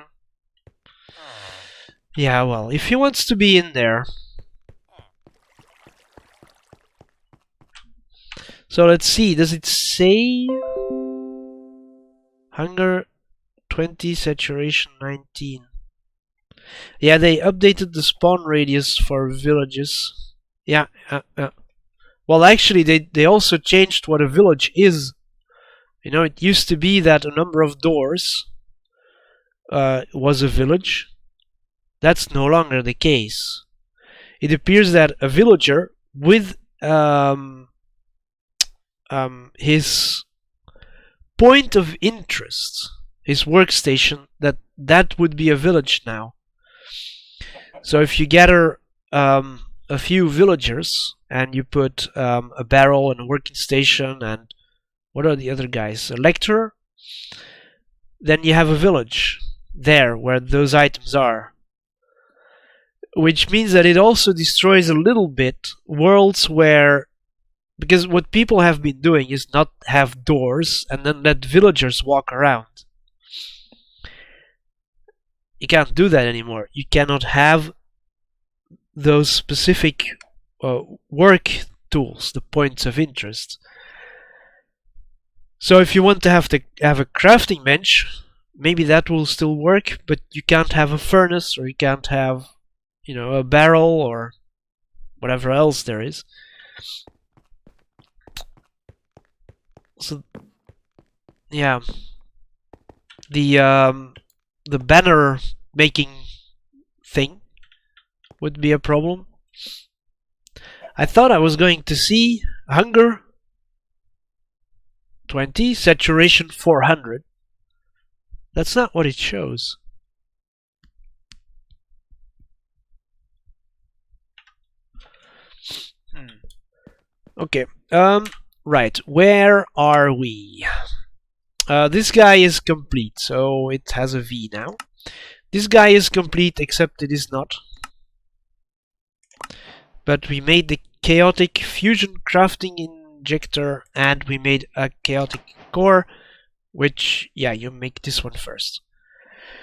Yeah, well, if he wants to be in there. So let's see, does it say... Hunger 20, saturation 19. Yeah, they updated the spawn radius for villages. Yeah, well, actually, they also changed what a village is. You know, it used to be that a number of doors was a village. That's no longer the case. It appears that a villager with his point of interest, his workstation, that would be a village now. So if you gather a few villagers and you put a barrel and a working station and what are the other guys? A lecturer? Then you have a village there where those items are. Which means that it also destroys a little bit worlds where... Because what people have been doing is not have doors and then let villagers walk around. You can't do that anymore. You cannot have those specific work tools, the points of interest. So if you want to have a crafting bench, maybe that will still work, but you can't have a furnace, or you can't have, you know, a barrel or whatever else there is. So yeah, the banner making thing would be a problem. I thought I was going to see hunger 20, saturation 400. That's not what it shows. Okay. Right. Where are we? This guy is complete, so it has a V now. This guy is complete, except it is not. But we made the chaotic fusion crafting injector, and we made a chaotic core, which, yeah, you make this one first.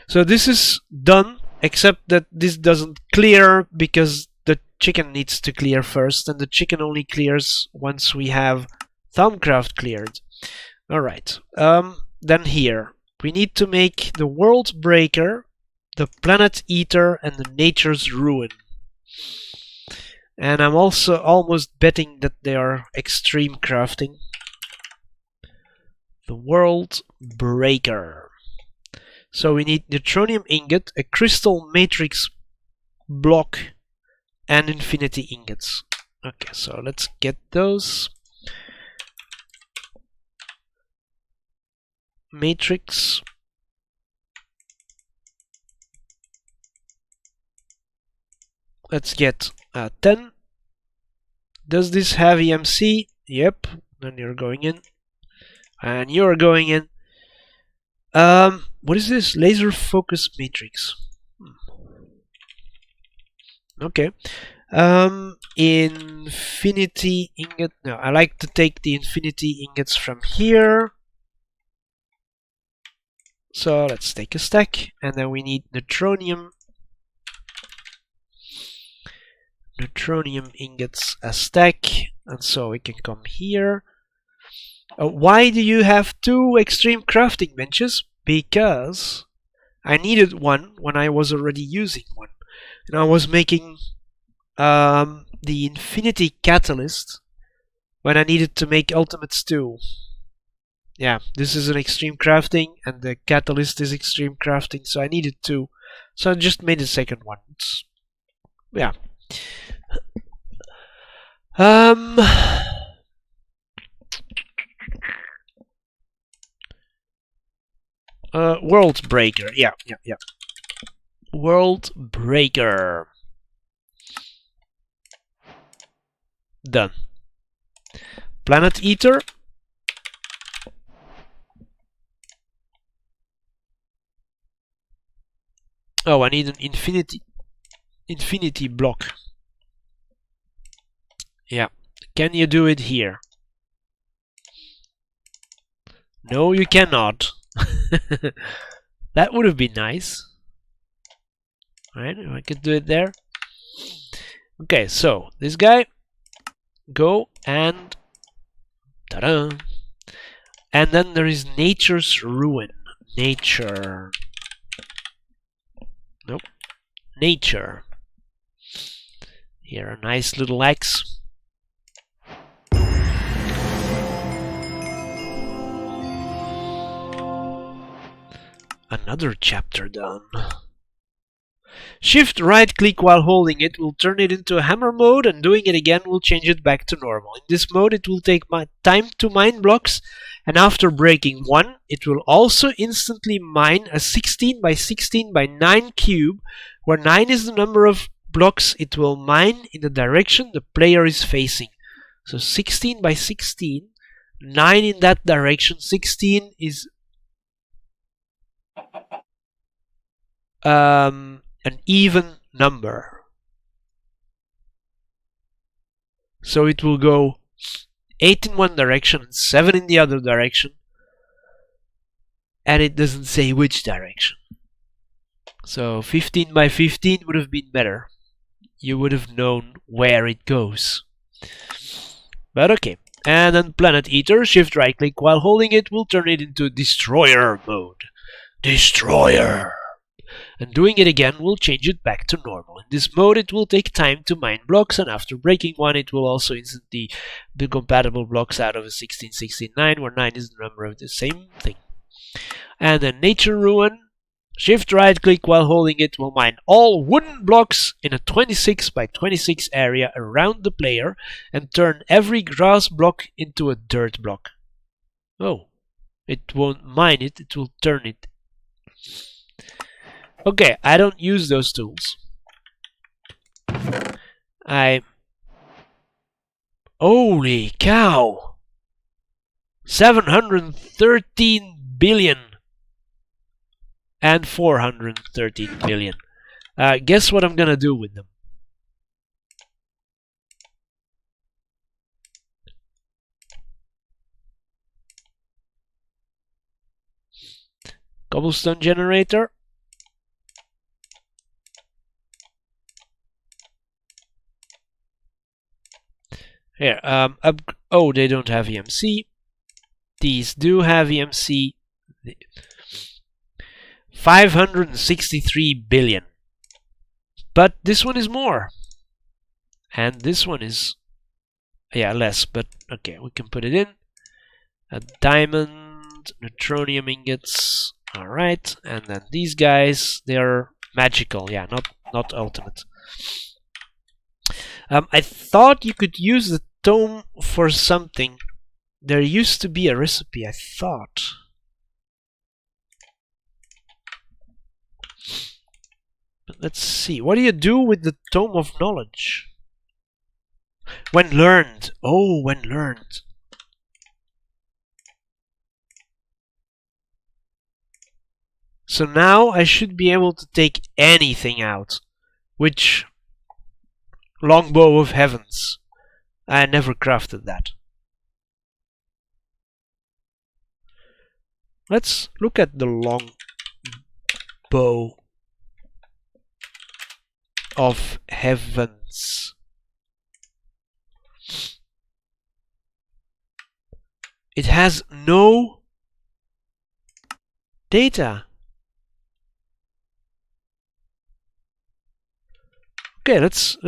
So this is done, except that this doesn't clear because the chicken needs to clear first, and the chicken only clears once we have Thaumcraft cleared. Alright, then here, we need to make the World Breaker, the Planet Eater, and the Nature's Ruin. And I'm also almost betting that they are extreme crafting. The World Breaker. So we need neutronium ingot, a crystal matrix block, and infinity ingots. Okay, so let's get those. Matrix. Let's get 10. Does this have EMC? Yep. Then you're going in. And you're going in. What is this? Laser focus matrix. Okay. Infinity ingot. No, I like to take the infinity ingots from here. So let's take a stack, and then we need neutronium. Neutronium ingots a stack, and so we can come here. Why do you have 2 extreme crafting benches? Because I needed one when I was already using one, and I was making the infinity catalyst when I needed to make ultimates too. Yeah, this is an extreme crafting, and the catalyst is extreme crafting, so I needed 2. So I just made a second one. Yeah. World Breaker. Yeah. World Breaker. Done. Planet Eater. Oh, I need an infinity block. Yeah. Can you do it here? No, you cannot. That would have been nice. Alright, I could do it there. Okay, so this guy, go and ta-da! And then there is Nature's Ruin. Nature. Nope. Nature. Here, a nice little axe. Another chapter done. Shift right click while holding it will turn it into a hammer mode, and doing it again will change it back to normal. In this mode it will take time to mine blocks, and after breaking one it will also instantly mine a 16 by 16 by 9 cube, where 9 is the number of blocks it will mine in the direction the player is facing. So 16 by 16, 9 in that direction, 16 is an even number. So it will go 8 in one direction and 7 in the other direction, and it doesn't say which direction. So 15 by 15 would have been better. You would have known where it goes. But okay. And then Planet Eater, shift right click while holding it will turn it into Destroyer mode. Destroyer! And doing it again will change it back to normal. In this mode it will take time to mine blocks, and after breaking one it will also instantly be compatible blocks out of a 16, 16, 9, where 9 is the number of the same thing. And then Nature Ruin, shift right click while holding it will mine all wooden blocks in a 26 by 26 area around the player and turn every grass block into a dirt block. Oh, it won't mine it, it will turn it. Okay, I don't use those tools. I Holy cow! 713 billion and 413 billion. Guess what I'm gonna do with them? Cobblestone generator. Here, oh, they don't have EMC. These do have EMC. 563 billion. But this one is more. And this one is, yeah, less, but okay, we can put it in. A diamond, neutronium ingots. Alright, and then these guys, they are magical, yeah, not ultimate. I thought you could use the tome for something. There used to be a recipe, I thought. But let's see. What do you do with the Tome of Knowledge? When learned. Oh, when learned. So now I should be able to take anything out. Which... Longbow of Heavens. I never crafted that. Let's look at the Longbow of Heavens. It has no data. Okay, let's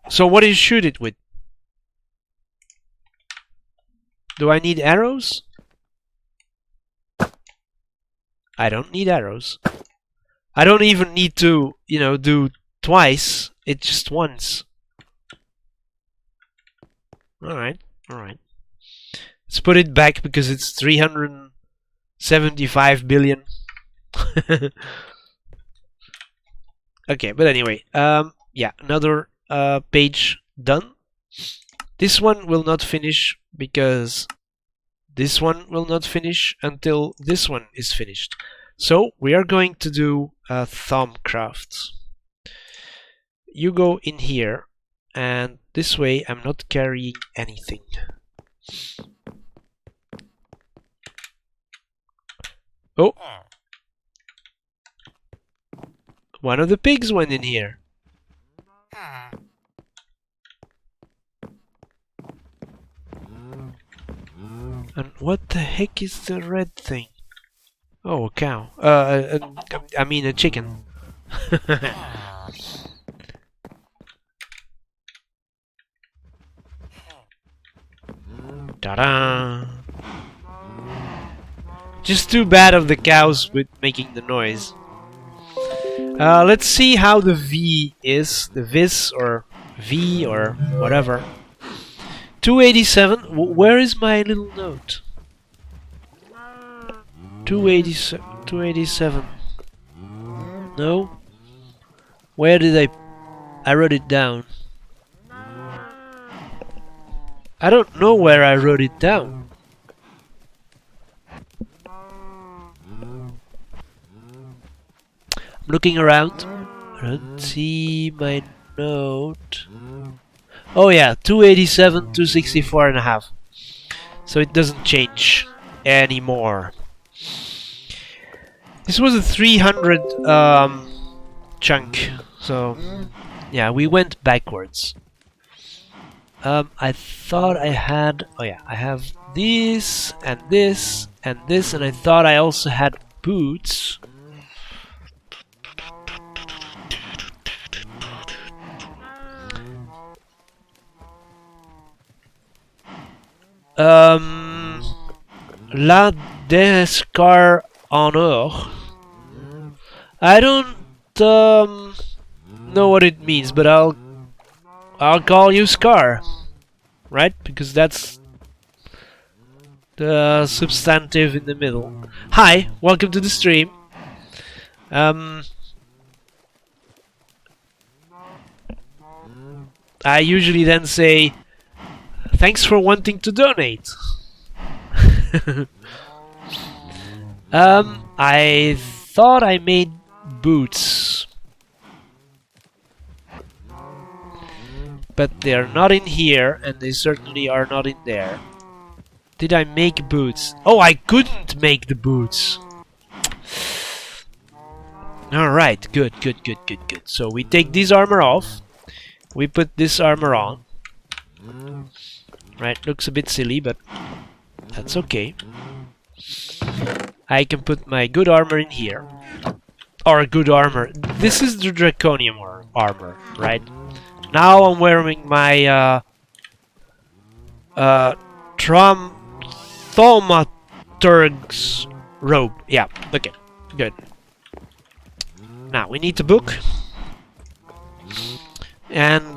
so what do you shoot it with? Do I need arrows? I don't need arrows. I don't even need to, you know, do twice. It's just once. Alright, alright. Let's put it back because it's 375 billion. Okay, but anyway, yeah, another page done. This one will not finish because this one will not finish until this one is finished. So we are going to do Thumbcraft. You go in here, and this way I'm not carrying anything. Oh! One of the pigs went in here. And what the heck is the red thing? Oh, a cow. I mean a chicken. Ta-da! Just too bad of the cows with making the noise. Let's see how the V is. The Vis or V or whatever. 287. Where is my little note? 287. No? Where did I wrote it down. I don't know where I wrote it down. I'm looking around. I don't see my note. Oh yeah, 287, 264 and a half. So it doesn't change anymore. This was a 300 chunk. So yeah, we went backwards. I thought I had... Oh yeah, I have this and this and this, and I thought I also had boots. La Descar en or. I don't know what it means, but I'll call you Scar, right? Because that's the substantive in the middle. Hi, welcome to the stream. I usually then say Thanks for wanting to donate. I thought I made boots, but they're not in here, and they certainly are not in there. Did I make boots? Oh, I couldn't make the boots. Alright, good. So we take this armor off. We put this armor on. Right, looks a bit silly, but that's okay. I can put my good armor in here. Or good armor. This is the draconium armor, right? Now I'm wearing my thaumaturg's robe. Yeah, okay, good. Now we need the book. And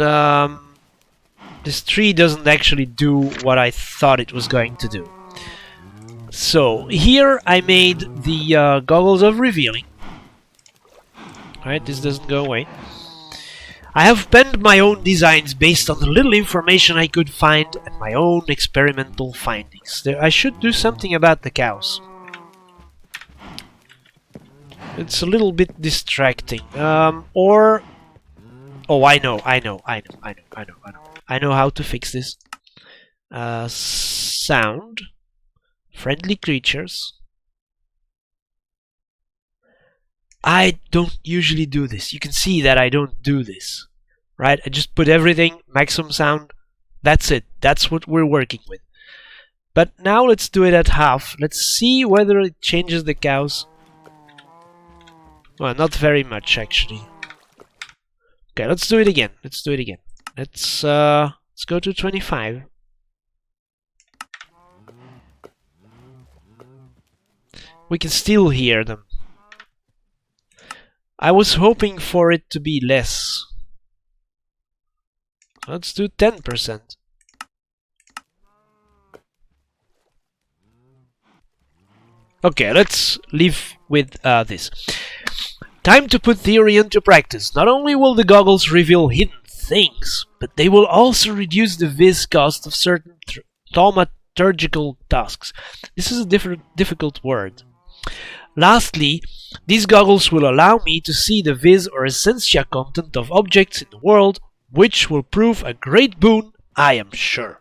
this tree doesn't actually do what I thought it was going to do. So here I made the goggles of revealing. Alright, this doesn't go away. I have penned my own designs based on the little information I could find and my own experimental findings. I should do something about the cows. It's a little bit distracting. Or... Oh, I know how to fix this. Sound. Friendly creatures. I don't usually do this. You can see that I don't do this. Right? I just put everything, maximum sound. That's it. That's what we're working with. But now let's do it at half. Let's see whether it changes the cows. Well, not very much actually. Okay, let's do it again. Let's go to 25. We can still hear them. I was hoping for it to be less. Let's do 10%. Okay, let's live with this. Time to put theory into practice. Not only will the goggles reveal hidden things, but they will also reduce the viz cost of certain thaumaturgical tasks. This is a difficult word. Lastly, these goggles will allow me to see the viz or essentia content of objects in the world, which will prove a great boon, I am sure.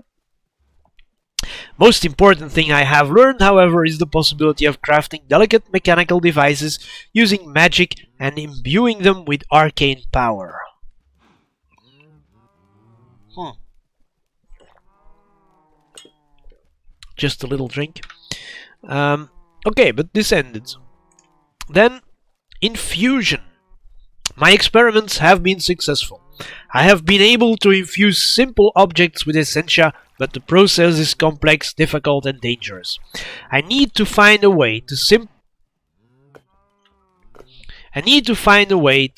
Most important thing I have learned, however, is the possibility of crafting delicate mechanical devices using magic and imbuing them with arcane power. Just a little drink. Okay, but this ended. Then, infusion. My experiments have been successful. I have been able to infuse simple objects with essentia, but the process is complex, difficult, and dangerous. I need to find a way to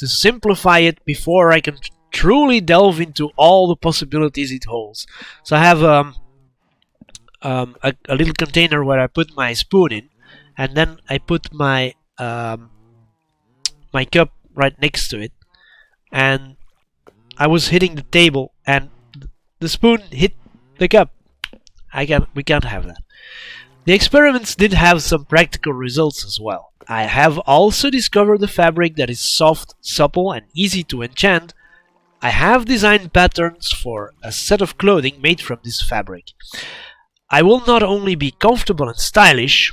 simplify it before I can truly delve into all the possibilities it holds. So I have a little container where I put my spoon in, and then I put my my cup right next to it, and I was hitting the table, and the spoon hit the cup. We can't have that. The experiments did have some practical results as well. I have also discovered a fabric that is soft, supple, and easy to enchant. I have designed patterns for a set of clothing made from this fabric. I will not only be comfortable and stylish,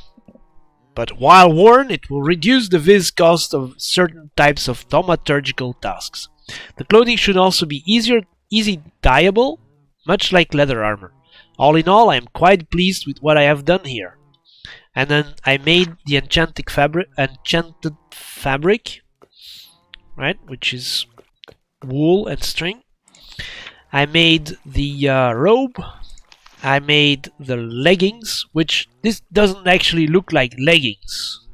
but while worn, it will reduce the viz cost of certain types of thaumaturgical tasks. The clothing should also be easy dyeable, much like leather armor. All in all, I am quite pleased with what I have done here. And then I made the enchanted fabric, right, which is wool and string. I made the robe. I made the leggings, which this doesn't actually look like leggings.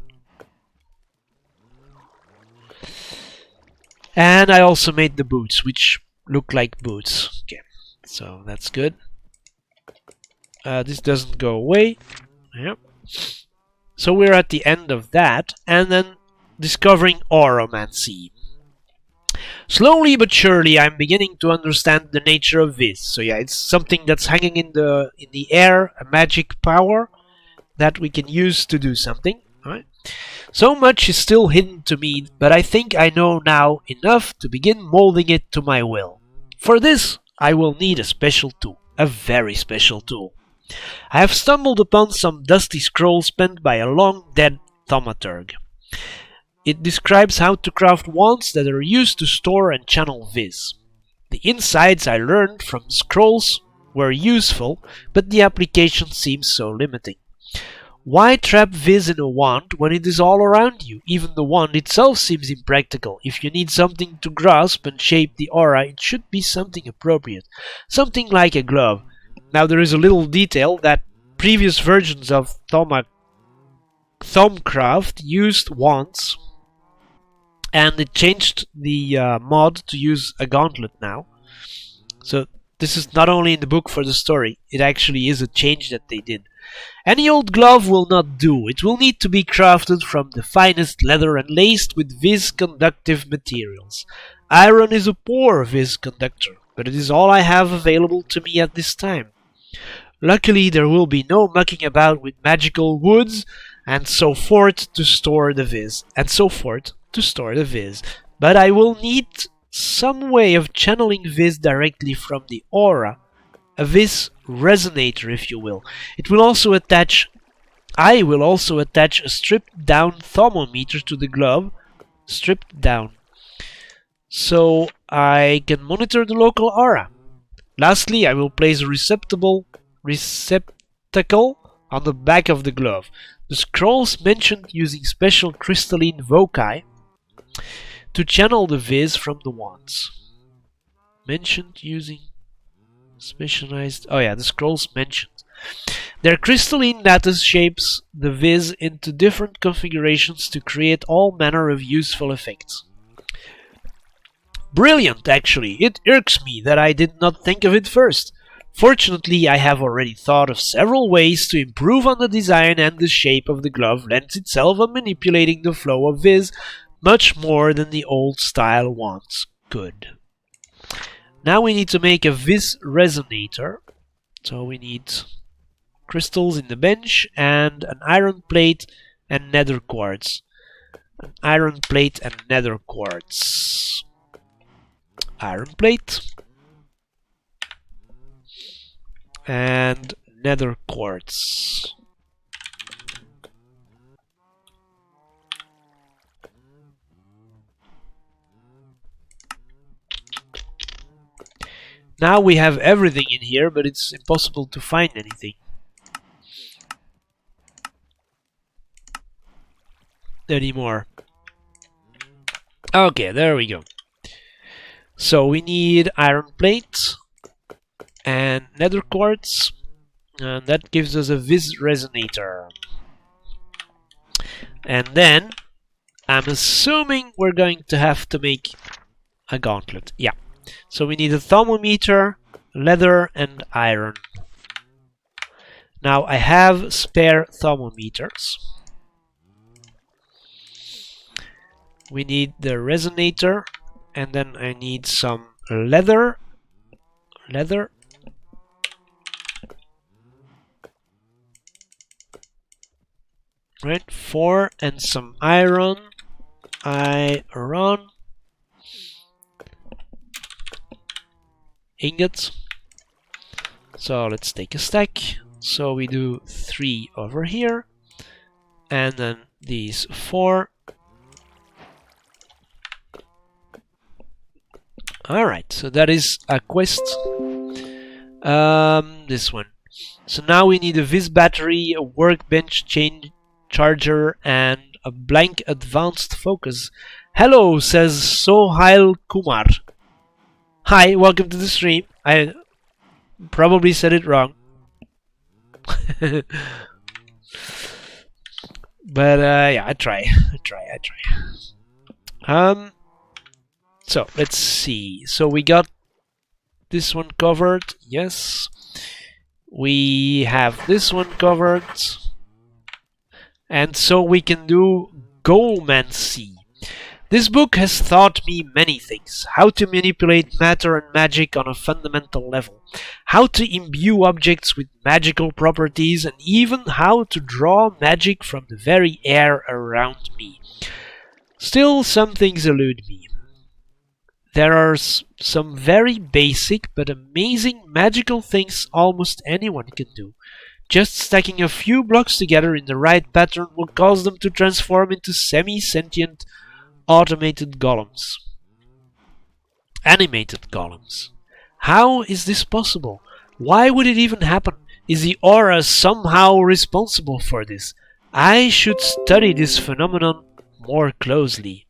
And I also made the boots, which look like boots. Okay, so that's good. This doesn't go away. Yep. So we're at the end of that, and then discovering oromancy. Slowly but surely, I'm beginning to understand the nature of this. So yeah, it's something that's hanging in the air, a magic power that we can use to do something. Right? So much is still hidden to me, but I think I know now enough to begin molding it to my will. For this, I will need a special tool, a very special tool. I have stumbled upon some dusty scrolls penned by a long-dead thaumaturg. It describes how to craft wands that are used to store and channel Viz. The insights I learned from the scrolls were useful, but the application seems so limiting. Why trap Viz in a wand when it is all around you? Even the wand itself seems impractical. If you need something to grasp and shape the aura, it should be something appropriate. Something like a glove. Now there is a little detail that previous versions of Thaumcraft used wands, and it changed the mod to use a gauntlet now. So this is not only in the book for the story, it actually is a change that they did. Any old glove will not do. It will need to be crafted from the finest leather and laced with vis-conductive materials. Iron is a poor vis-conductor, but it is all I have available to me at this time. Luckily, there will be no mucking about with magical woods and so forth to store the Viz, but I will need some way of channeling Viz directly from the aura, a Viz resonator, if you will. I will also attach a stripped down thermometer to the glove, stripped down, so I can monitor the local aura. Lastly, I will place a receptacle on the back of the glove. The scrolls mentioned using special crystalline voci to channel the Viz from the wands. Mentioned using specialized... Oh yeah, the scrolls mentioned. Their crystalline lattice shapes the Viz into different configurations to create all manner of useful effects. Brilliant, actually. It irks me that I did not think of it first. Fortunately, I have already thought of several ways to improve on the design, and the shape of the glove lends itself to manipulating the flow of Viz much more than the old style wands could. Now we need to make a Viz resonator. So we need crystals in the bench and an iron plate and nether quartz. An iron plate and nether quartz. Iron plate and nether quartz. Now we have everything in here, but it's impossible to find anything anymore. Okay, there we go. So we need iron plate and nether quartz, and that gives us a Viz resonator. And then I'm assuming we're going to have to make a gauntlet. Yeah. So we need a thermometer, leather, and iron. Now I have spare thermometers. We need the resonator, and then I need some leather. Right, 4, and some iron. Ingots. So let's take a stack. So we do 3 over here, and then these 4. Alright, so that is a quest. This one. So now we need a Viz battery, a workbench charger, and a blank advanced focus. Hello, says Sohail Kumar. Hi, welcome to the stream. I probably said it wrong. But yeah, I try. So let's see. So we got this one covered. Yes. We have this one covered. And so we can do Golemancy. This book has taught me many things. How to manipulate matter and magic on a fundamental level. How to imbue objects with magical properties, and even how to draw magic from the very air around me. Still, some things elude me. There are some very basic but amazing magical things almost anyone can do. Just stacking a few blocks together in the right pattern will cause them to transform into semi-sentient automated golems. Animated golems. How is this possible? Why would it even happen? Is the aura somehow responsible for this? I should study this phenomenon more closely.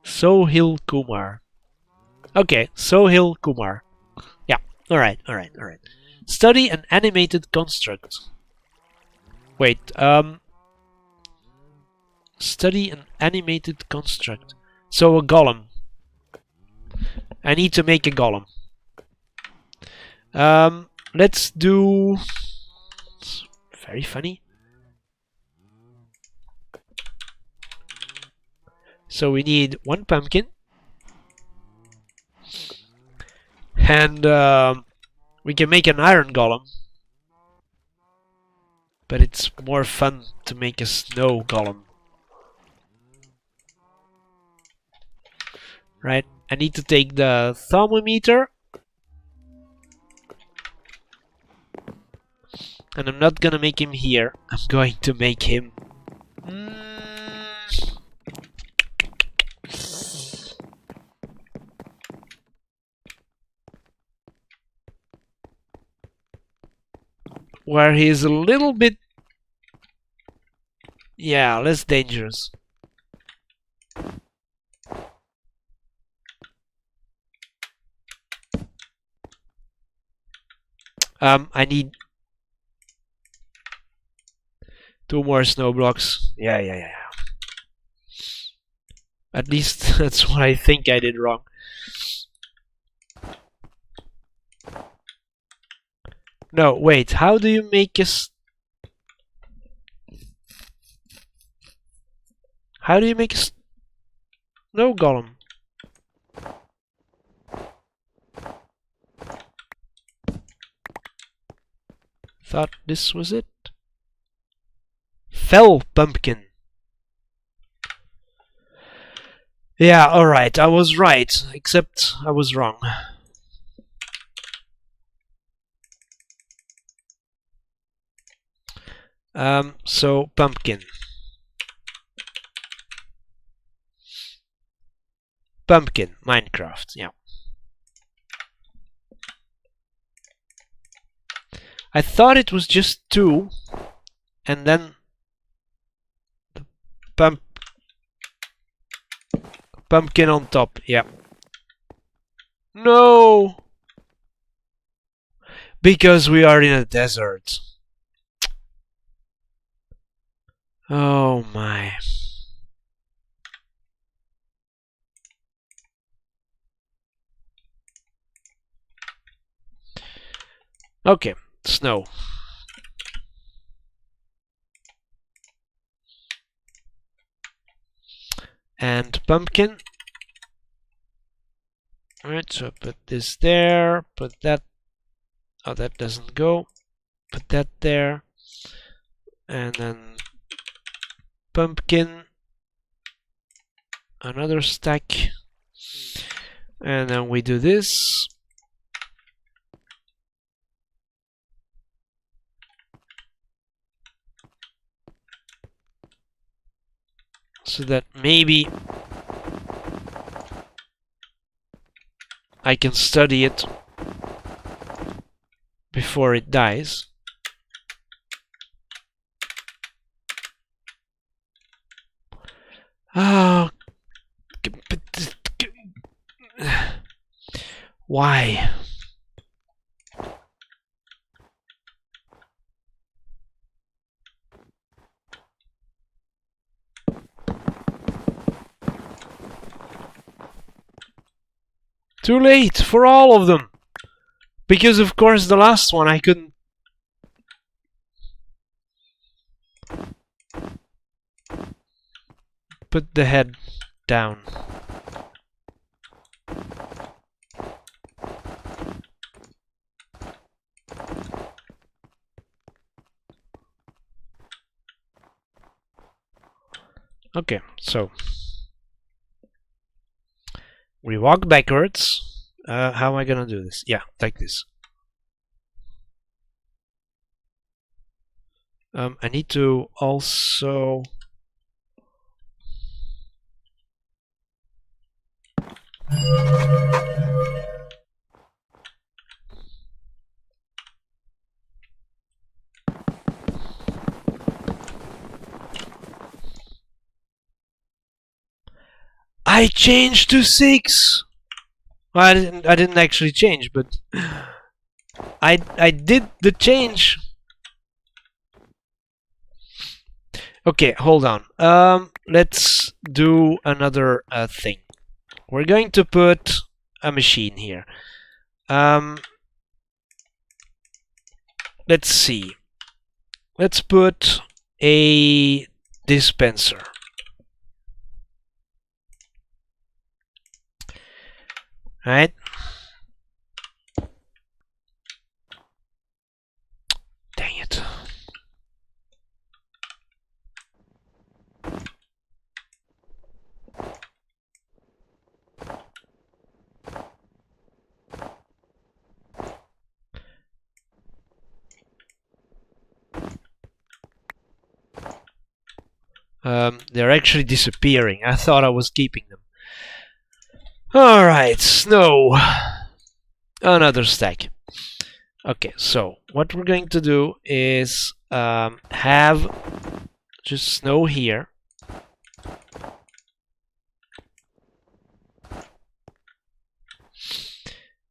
Sohil Kumar. Okay, Sohil Kumar. Yeah, alright. Study an animated construct. Wait, study an animated construct. So a golem. I need to make a golem. Let's do... It's very funny. So we need one pumpkin. And we can make an iron golem. But it's more fun to make a snow golem. Right, I need to take the thermometer. And I'm not gonna make him here. I'm going to make him... where he is a little bit... yeah, less dangerous. I need 2 more snow blocks. Yeah. At least that's what I think I did wrong. No, wait, how do you make a... How do you make a snow golem? Thought this was it. Fell pumpkin. Yeah, alright, I was right, except I was wrong. So pumpkin. Pumpkin, Minecraft, yeah. I thought it was just 2, and then the pumpkin on top, yeah. No! Because we are in a desert. Oh my. Okay, snow. And pumpkin. Alright, so put this there, put that... oh, that doesn't go. Put that there. And then pumpkin. Another stack. And then we do this. So that maybe I can study it before it dies. Oh, why? Too late for all of them. Because of course the last one I couldn't. put the head down. Okay, so we walk backwards. How am I gonna do this? Yeah, like this. I need to also I changed to 6. Well, I didn't actually change, but I did the change. Okay, hold on. Let's do another thing. We're going to put a machine here. Let's see. Let's put a dispenser. Right? Dang it. They're actually disappearing. I thought I was keeping them. Alright, snow. Another stack. Okay, so what we're going to do is have just snow here.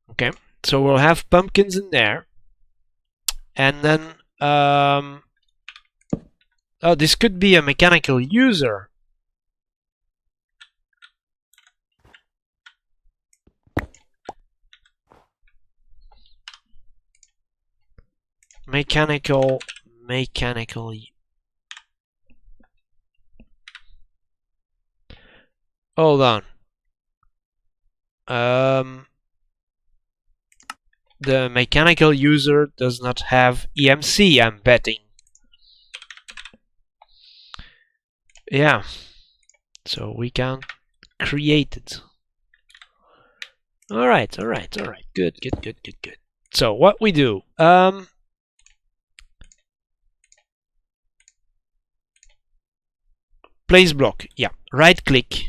Okay, so we'll have pumpkins in there. And then, oh, this could be a mechanical user. Mechanical. Hold on. The mechanical user does not have EMC, I'm betting. Yeah. So we can create it. Alright. Good. So what we do, place block, yeah, right click,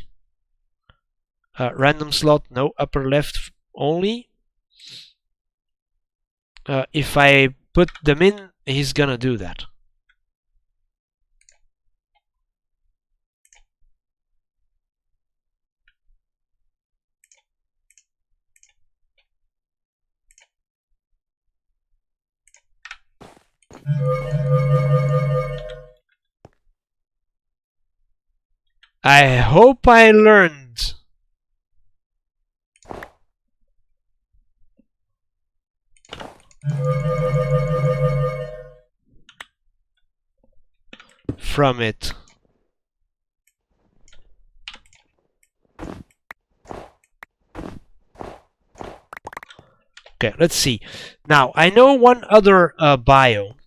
random slot, no, upper left only. If I put them in, he's gonna do that. I hope I learned. From it. Okay, let's see. Now, I know one other bio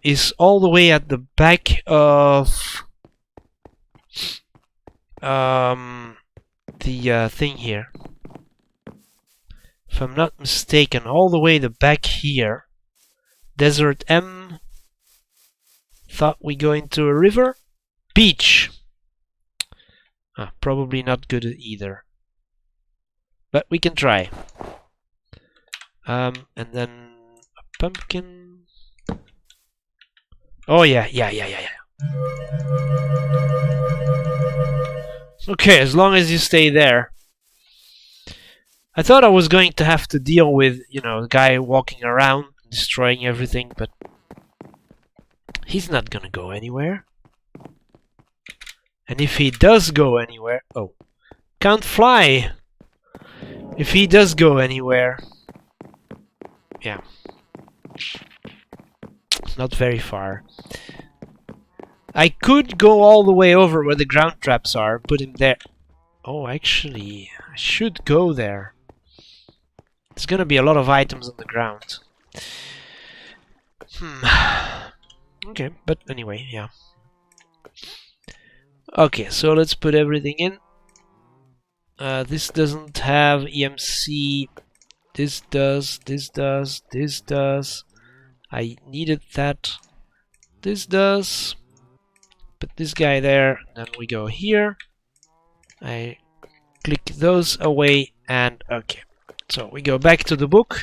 is all the way at the back of the thing here. If I'm not mistaken, all the way the back here. Desert M. Thought we go into a river. Beach. Probably not good either. But we can try. And then a pumpkin. Oh yeah. Okay, as long as you stay there. I thought I was going to have to deal with, you know, the guy walking around, destroying everything, but he's not gonna go anywhere. And if he does go anywhere... Oh. Can't fly! If he does go anywhere... Yeah. Not very far. I could go all the way over where the ground traps are, put him there. Oh, actually, I should go there. There's gonna be a lot of items on the ground. Okay, but anyway, yeah. Okay, so let's put everything in. This doesn't have EMC. This does, this does, this does. I needed that. This does. Put this guy there, then we go here. I click those away, and okay. So we go back to the book.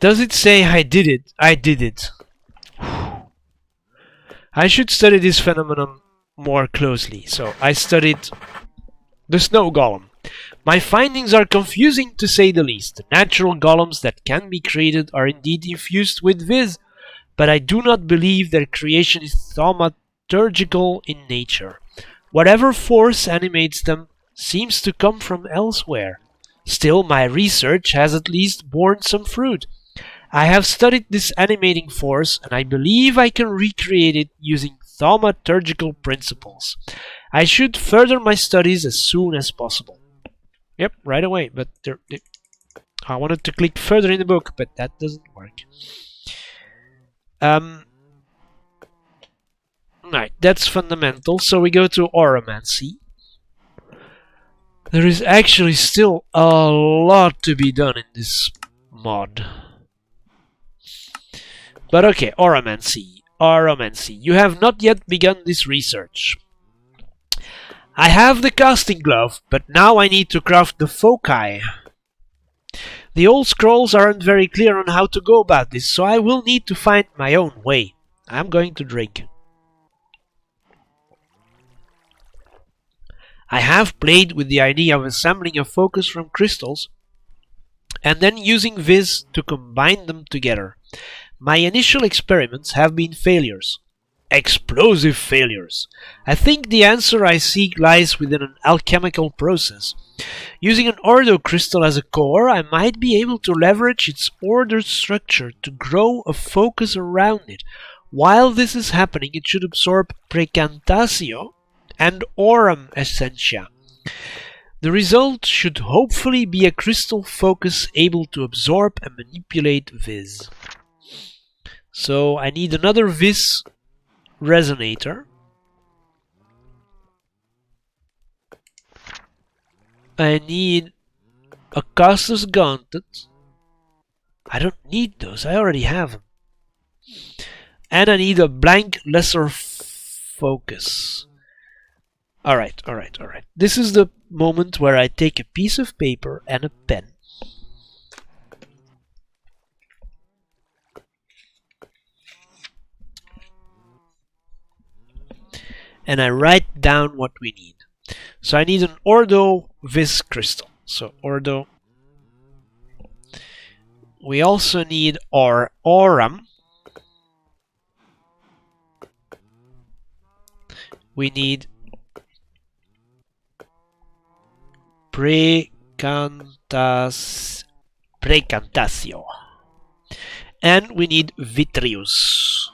Does it say I did it? I did it. I should study this phenomenon more closely. So I studied the snow golem. My findings are confusing to say the least. The natural golems that can be created are indeed infused with Viz, but I do not believe their creation is thaumaturgical in nature. Whatever force animates them seems to come from elsewhere. Still, my research has at least borne some fruit. I have studied this animating force, and I believe I can recreate it using thaumaturgical principles. I should further my studies as soon as possible. Yep, right away, but I wanted to click further in the book, but that doesn't work. Right, that's fundamental. So we go to Oromancy. There is actually still a lot to be done in this mod. But okay, Oromancy. Oromancy. You have not yet begun this research. I have the casting glove, but now I need to craft the foci. The old scrolls aren't very clear on how to go about this, so I will need to find my own way. I'm going to drink. I have played with the idea of assembling a focus from crystals and then using Viz to combine them together. My initial experiments have been failures. Explosive failures. I think the answer I seek lies within an alchemical process. Using an ordo crystal as a core, I might be able to leverage its ordered structure to grow a focus around it. While this is happening, it should absorb Precantatio and Aurum Essentia. The result should hopefully be a crystal focus able to absorb and manipulate Viz. So I need another Viz resonator. I need a caster's gauntlet. I don't need those, I already have them. And I need a blank lesser focus. Alright. This is the moment where I take a piece of paper and a pen. And I write down what we need. So I need an Ordo Viz crystal. So Ordo. We also need our Aurum. We need Precantatio. And we need Vitreous.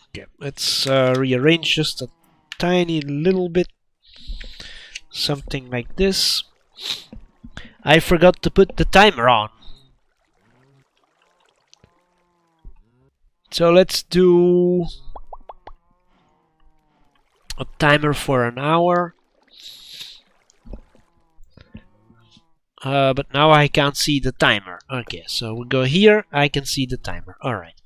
Okay, let's rearrange just a tiny little bit. Something like this. I forgot to put the timer on. So let's do a timer for an hour. But now I can't see the timer. Okay, so we go here, I can see the timer. Alright.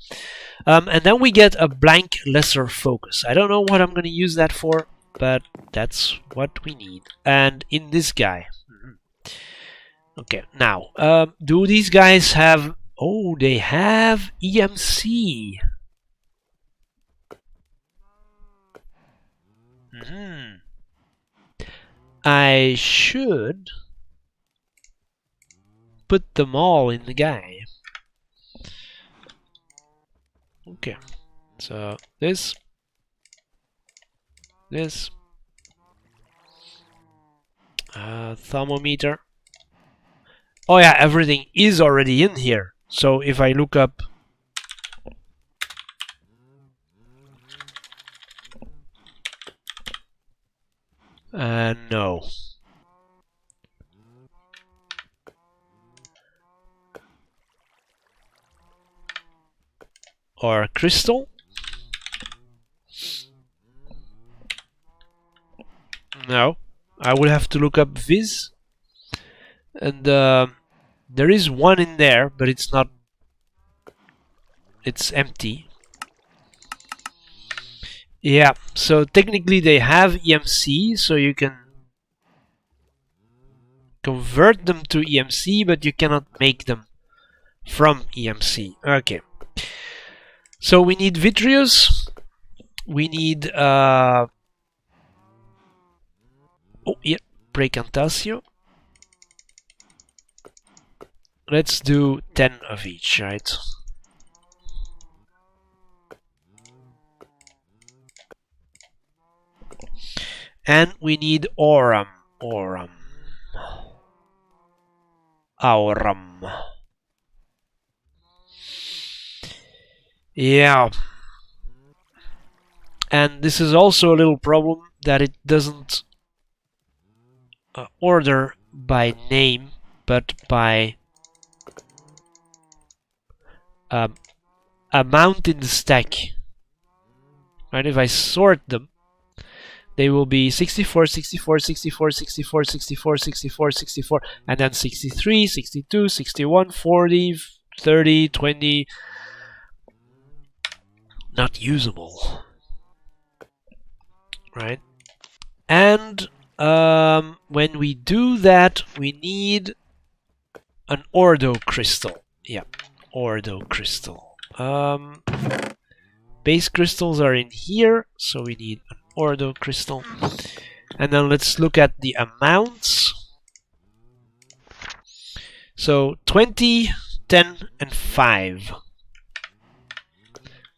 And then we get a blank lesser focus. I don't know what I'm going to use that for, but that's what we need. And in this guy. Okay, now, do these guys have... Oh, they have EMC. I should put them all in the guy. Okay, so this, thermometer. Oh yeah, everything is already in here. So if I look up No. Or crystal? No. I would have to look up Viz. And there is one in there, but it's not. It's empty. Yeah, so technically they have EMC, so you can convert them to EMC, but you cannot make them from EMC. Okay. So we need Vitreous. We need oh yeah, Fantasia. Let's do 10 of each, right? And we need Aurum. Yeah. And this is also a little problem that it doesn't order by name, but by amount in the stack. Right? If I sort them, they will be 64, 64, 64, 64, 64, 64, 64, and then 63, 62, 61, 40, 30, 20. Not usable. Right? And when we do that, we need an Ordo crystal. Yeah, Ordo crystal. Base crystals are in here, so we need an Ordo crystal. And then let's look at the amounts. So 20, 10, and 5.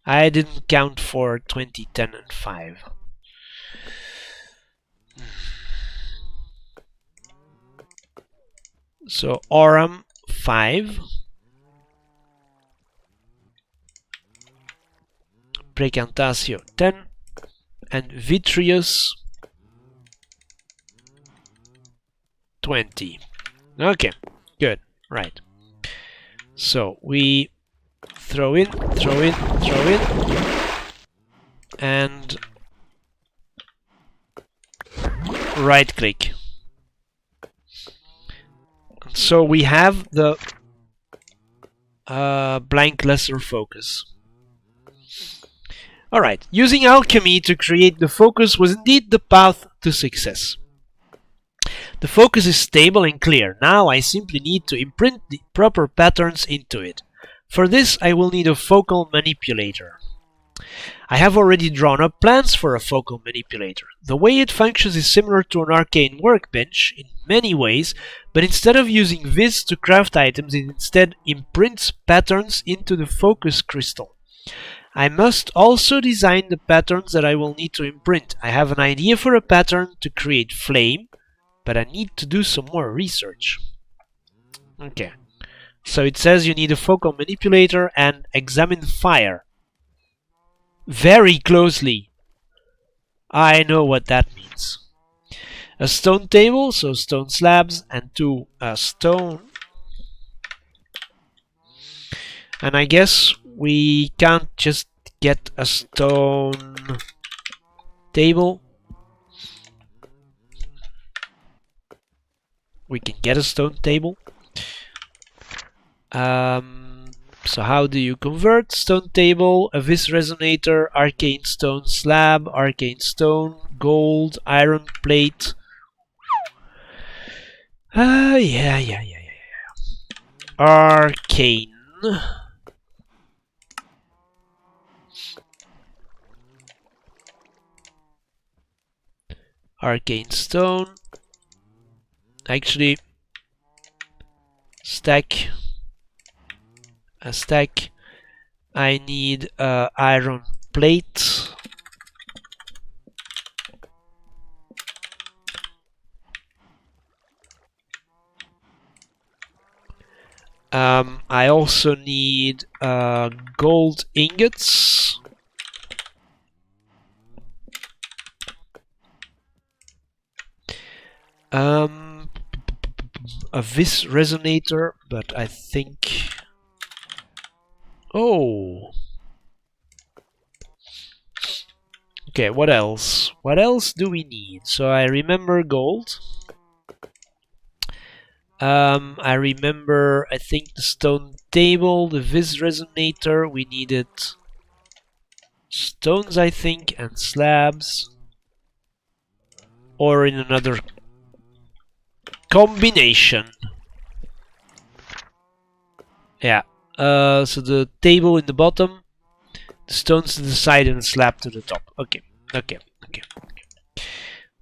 I didn't count for 20, 10, and 5. So Aurum 5. Precantatio 10. And Vitreous 20. Okay, good, right. So we throw in, and right click. So we have the blank lesser focus. Alright, using alchemy to create the focus was indeed the path to success. The focus is stable and clear. Now I simply need to imprint the proper patterns into it. For this I will need a focal manipulator. I have already drawn up plans for a focal manipulator. The way it functions is similar to an arcane workbench in many ways, but instead of using Viz to craft items, it instead imprints patterns into the focus crystal. I must also design the patterns that I will need to imprint. I have an idea for a pattern to create flame, but I need to do some more research. Okay, so it says you need a focal manipulator and examine fire. Very closely. I know what that means. A stone table, so stone slabs, and 2 stone. And I guess we can't just get a stone table. We can get a stone table. So how do you convert? Stone table, a Vis resonator, arcane stone slab, arcane stone, gold, iron plate. Yeah. Arcane. Arcane stone. Actually, stack. A stack. I need iron plate. I also need gold ingots. A vis resonator, but I think... Oh! Okay, what else? What else do we need? So I remember gold. I remember, I think, the stone table, the vis resonator. We needed stones, I think, and slabs. Or in another combination. Yeah. So the table in the bottom, the stones to the side, and the slab to the top. Okay. Okay. Okay. Okay.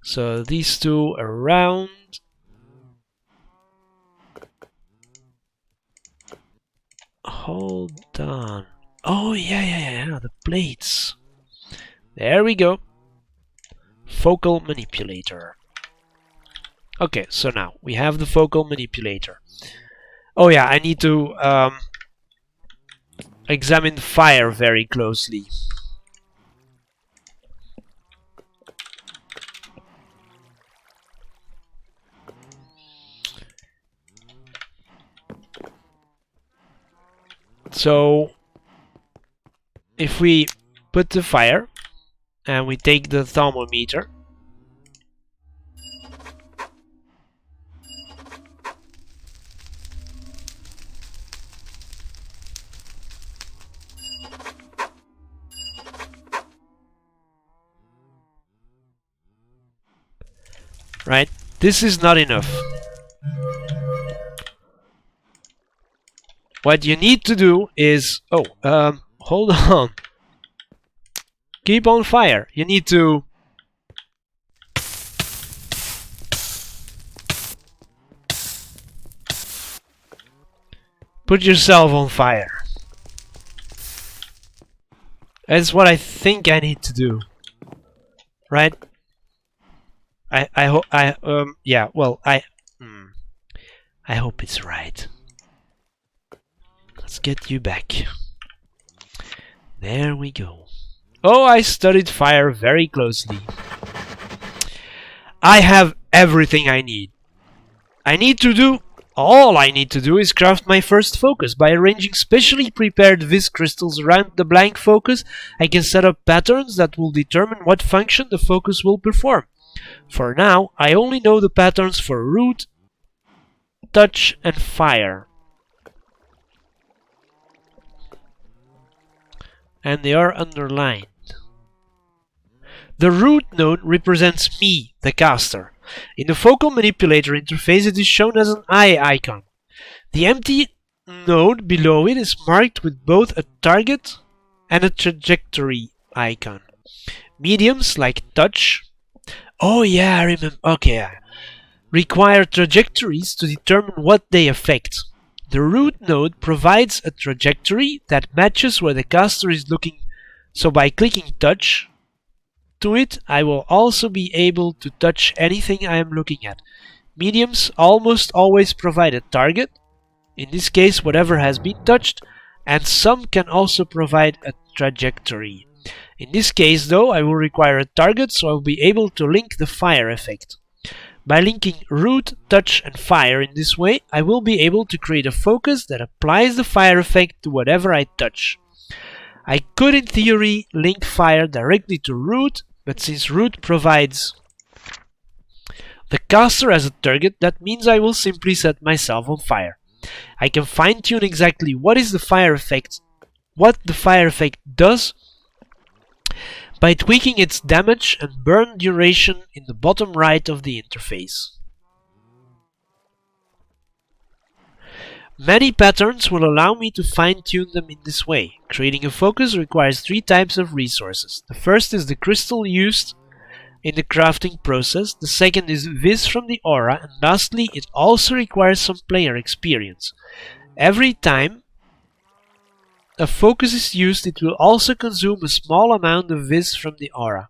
So these two around. Hold on. Oh yeah, the plates. There we go. Focal manipulator. Okay, so now we have the focal manipulator. Oh yeah, I need to examine the fire very closely. So if we put the fire and we take the thermometer, right? This is not enough. What you need to do is... Oh, hold on. Keep on fire. You need to... Put yourself on fire. That's what I think I need to do. Right? I hope... yeah, well, I hope it's right. Let's get you back. There we go. Oh, I studied fire very closely. I have everything I need. All I need to do is craft my first focus. By arranging specially prepared vis crystals around the blank focus, I can set up patterns that will determine what function the focus will perform. For now, I only know the patterns for root, touch, and fire. And they are underlined. The root node represents me, the caster. In the focal manipulator interface, it is shown as an eye icon. The empty node below it is marked with both a target and a trajectory icon. Mediums like touch, oh yeah, I remember, okay, require trajectories to determine what they affect. The root node provides a trajectory that matches where the caster is looking, so by clicking touch to it, I will also be able to touch anything I am looking at. Mediums almost always provide a target, in this case whatever has been touched, and some can also provide a trajectory. In this case though, I will require a target, so I will be able to link the fire effect. By linking root, touch, and fire in this way, I will be able to create a focus that applies the fire effect to whatever I touch. I could in theory link fire directly to root, but since root provides the caster as a target, that means I will simply set myself on fire. I can fine-tune exactly what the fire effect does by tweaking its damage and burn duration in the bottom right of the interface. Many patterns will allow me to fine-tune them in this way. Creating a focus requires 3 types of resources. The first is the crystal used in the crafting process, the second is vis from the aura, and lastly it also requires some player experience. Every time a focus is used, it will also consume a small amount of vis from the aura.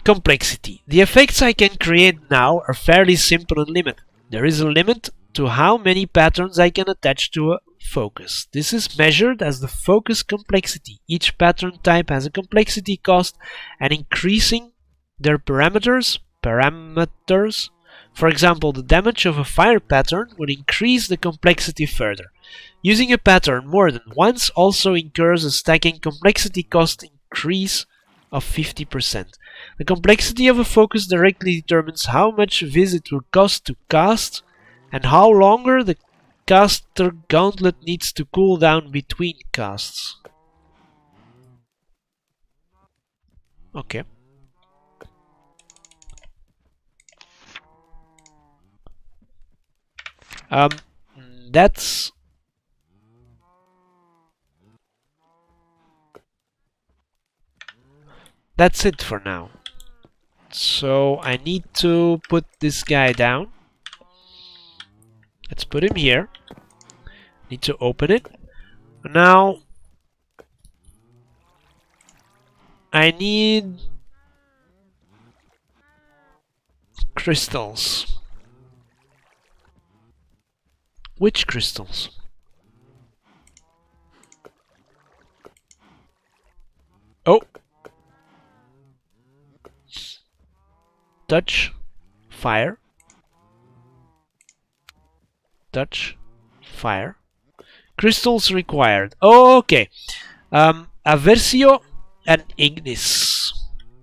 Complexity. The effects I can create now are fairly simple and limited. There is a limit to how many patterns I can attach to a focus. This is measured as the focus complexity. Each pattern type has a complexity cost, and increasing their parameters. For example, the damage of a fire pattern would increase the complexity further. Using a pattern more than once also incurs a stacking complexity cost increase of 50%. The complexity of a focus directly determines how much Viz it will cost to cast and how longer the caster gauntlet needs to cool down between casts. Okay. That's it for now. So I need to put this guy down. Let's put him here. Need to open it. Now I need crystals. Which crystals? Oh! Touch, fire. Touch, fire. Crystals required. Oh, okay. Aversio and Ignis.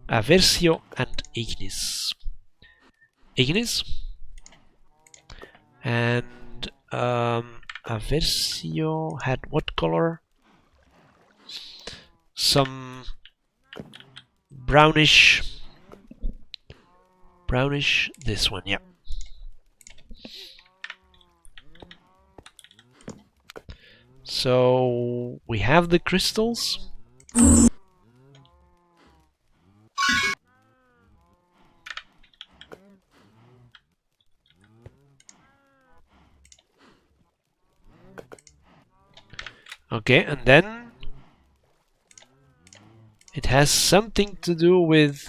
Aversio and Ignis. Ignis. And Aversio had what color? Some brownish. Brownish, this one, yeah. So we have the crystals. Okay, and then it has something to do with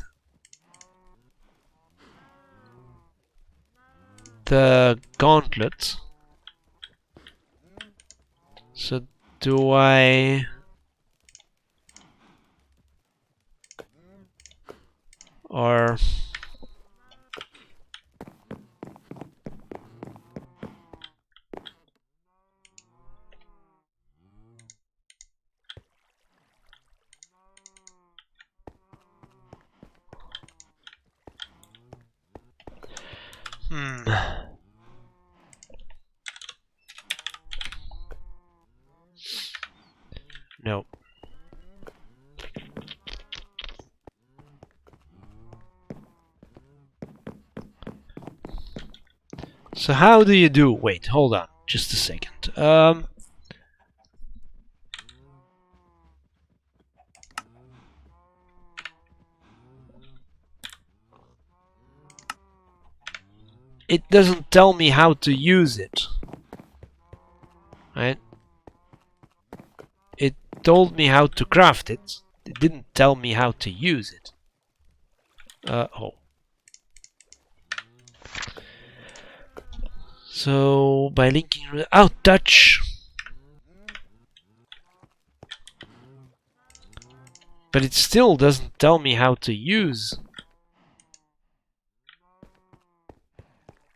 the gauntlet. So do I... or... No. So how do you do... Wait, hold on. Just a second. It doesn't tell me how to use it. Right? It told me how to craft it. It didn't tell me how to use it. Oh. So by linking... Oh, touch! But it still doesn't tell me how to use.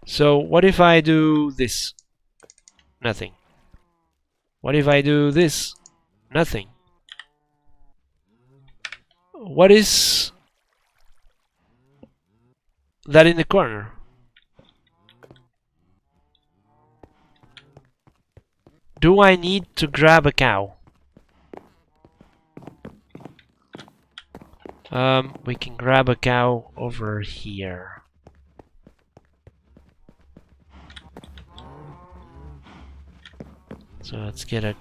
So what if I do this? Nothing. What if I do this? Nothing. What is that in the corner? Do I need to grab a cow? We can grab a cow over here. So let's get a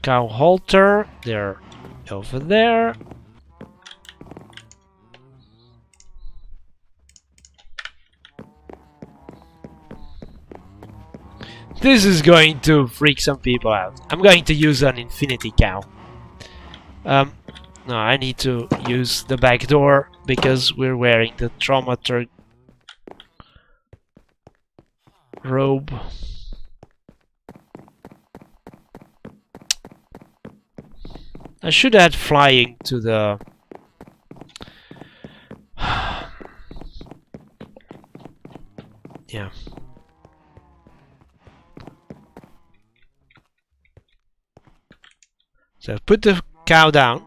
cow halter. They're over there. This is going to freak some people out. I'm going to use an infinity cow. No, I need to use the back door because we're wearing the Traumaturg robe. I should add flying to the... Yeah. So put the cow down.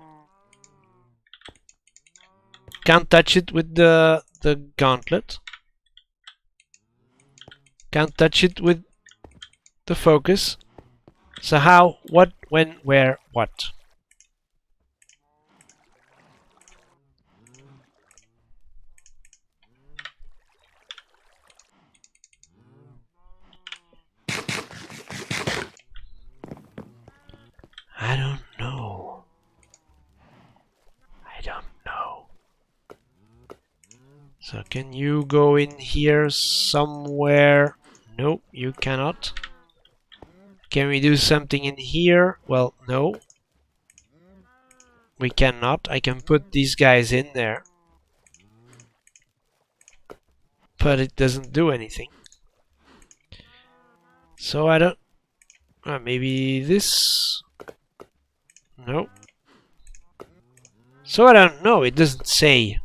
Can't touch it with the gauntlet. Can't touch it with the focus. So how, what, when, where, what? I don't know. I don't know. So can you go in here somewhere? Nope, you cannot. Can we do something in here? Well, no. We cannot. I can put these guys in there. But it doesn't do anything. So I don't... maybe this... No. So I don't know. It doesn't say.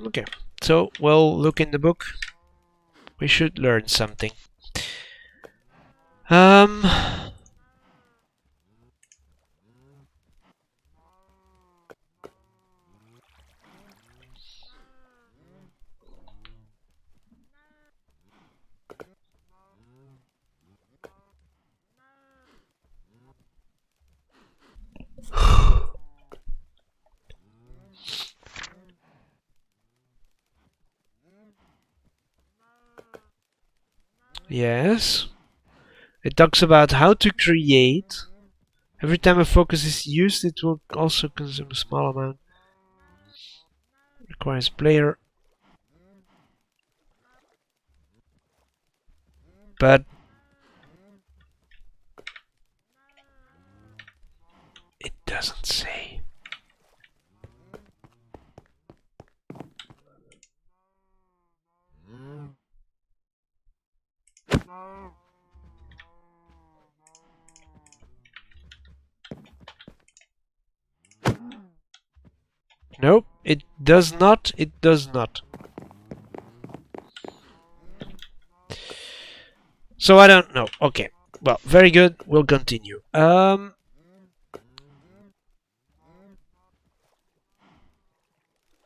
Okay. So we'll look in the book. We should learn something. Yes. It talks about how to create. Every time a focus is used, it will also consume a small amount. Requires player. But it doesn't say. Nope, it does not. It does not. So I don't know. Okay. Well, very good. We'll continue.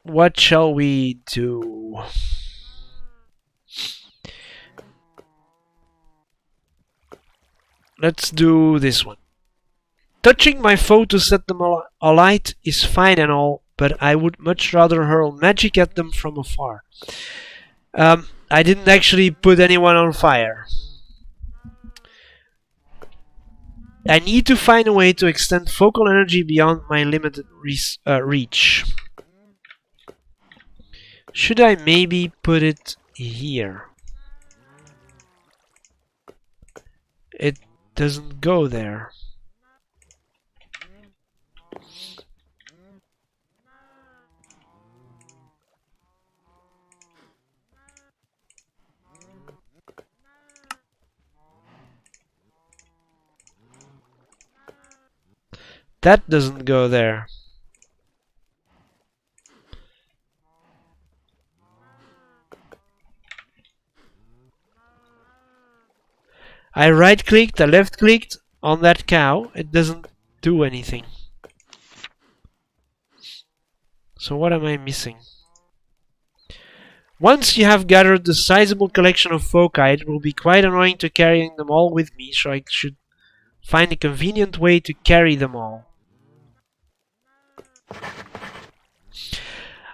What shall we do? Let's do this one. Touching my foe to set them alight is fine and all, but I would much rather hurl magic at them from afar. I didn't actually put anyone on fire. I need to find a way to extend focal energy beyond my limited reach. Should I maybe put it here? It doesn't go there. That doesn't go there. I right-clicked, I left-clicked on that cow. It doesn't do anything. So what am I missing? Once you have gathered a sizable collection of foci, it will be quite annoying to carry them all with me, so I should find a convenient way to carry them all.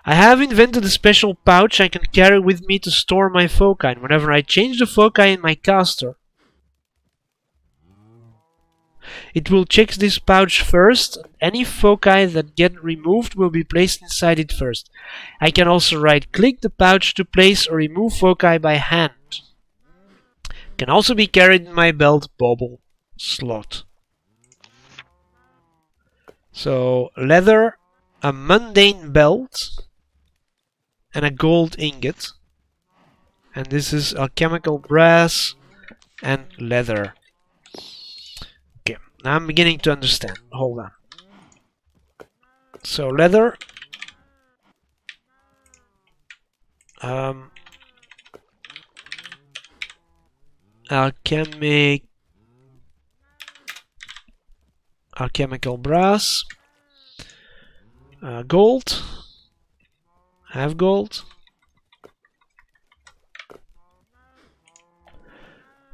I have invented a special pouch I can carry with me to store my foci, and whenever I change the foci in my caster, it will check this pouch first. Any foci that get removed will be placed inside it first. I can also right-click the pouch to place or remove foci by hand. It can also be carried in my belt bauble slot. So, leather, a mundane belt, and a gold ingot. And this is alchemical brass and leather. Okay, now I'm beginning to understand. Hold on. So leather. Alchemical brass. Gold. Have gold.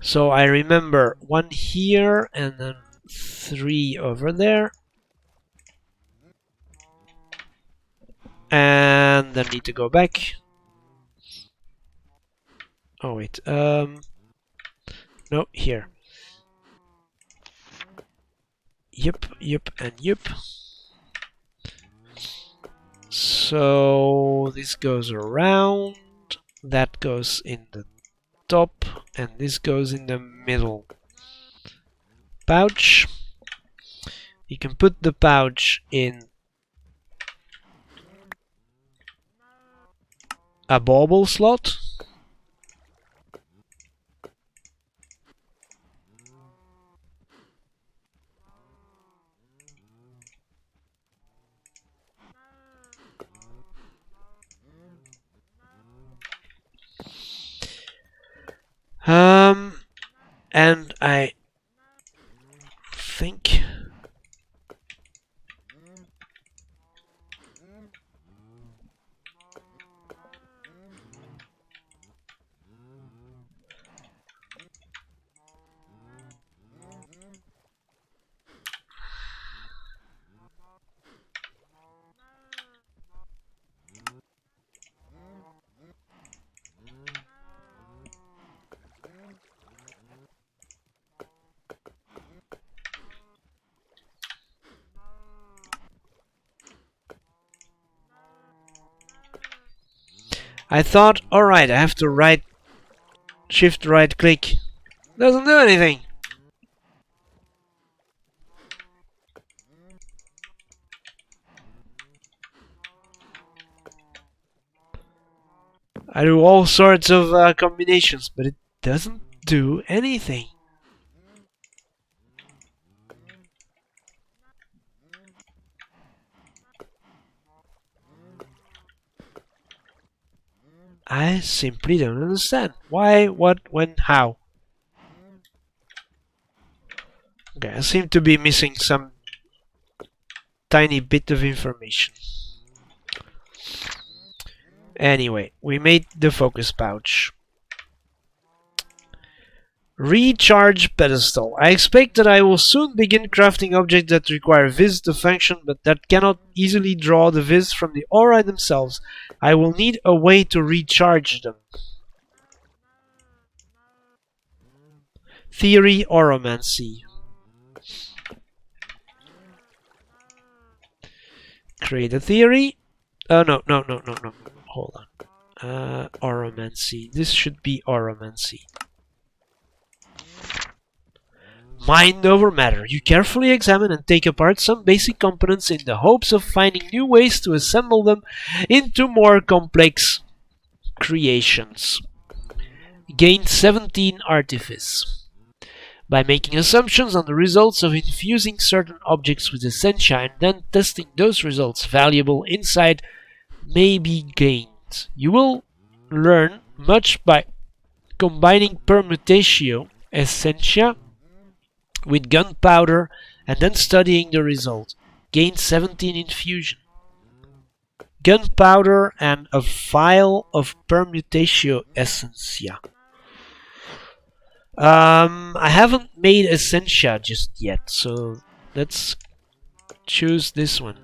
So I remember 1 here and then 3 over there. And then need to go back. Oh wait, no, here. Yep, and yep. So this goes around, that goes in the top, and this goes in the middle pouch. You can put the pouch in a bauble slot. And I think I thought, alright, I have to shift right click. Doesn't do anything. I do all sorts of combinations, but it doesn't do anything. I simply don't understand. Why, what, when, how? Okay, I seem to be missing some tiny bit of information. Anyway, we made the focus pouch. Recharge pedestal. I expect that I will soon begin crafting objects that require vis to function, but that cannot easily draw the vis from the aura themselves. I will need a way to recharge them. Theory Oromancy. Create a theory. Oh, no. Hold on. Oromancy. This should be Oromancy. Mind over matter. You carefully examine and take apart some basic components in the hopes of finding new ways to assemble them into more complex creations. Gain 17 artifice. By making assumptions on the results of infusing certain objects with essentia and then testing those results, valuable insight may be gained. You will learn much by combining permutatio essentia with gunpowder and then studying the result. Gain 17 infusion. Gunpowder and a vial of permutatio essentia. I haven't made essentia just yet, so let's choose this one.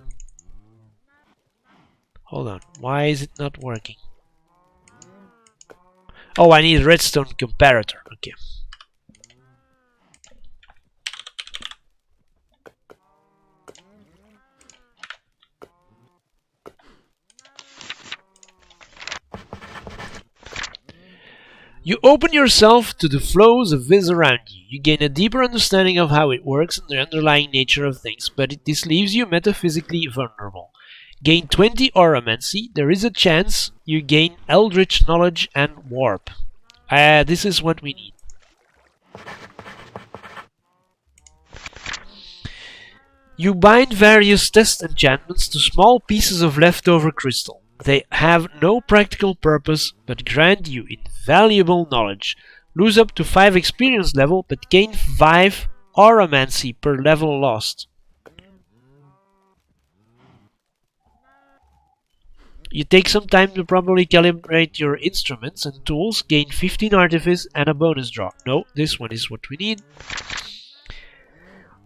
Hold on, why is it not working? Oh, I need redstone comparator. Okay. You open yourself to the flows of vis around you. You gain a deeper understanding of how it works and the underlying nature of things, but this leaves you metaphysically vulnerable. Gain 20 Oromancy. There is a chance you gain Eldritch Knowledge and Warp. This is what we need. You bind various test enchantments to small pieces of leftover crystal. They have no practical purpose, but grant you invaluable knowledge. Lose up to 5 experience level, but gain 5 auramancy per level lost. You take some time to properly calibrate your instruments and tools, gain 15 artifice and a bonus draw. No, this one is what we need.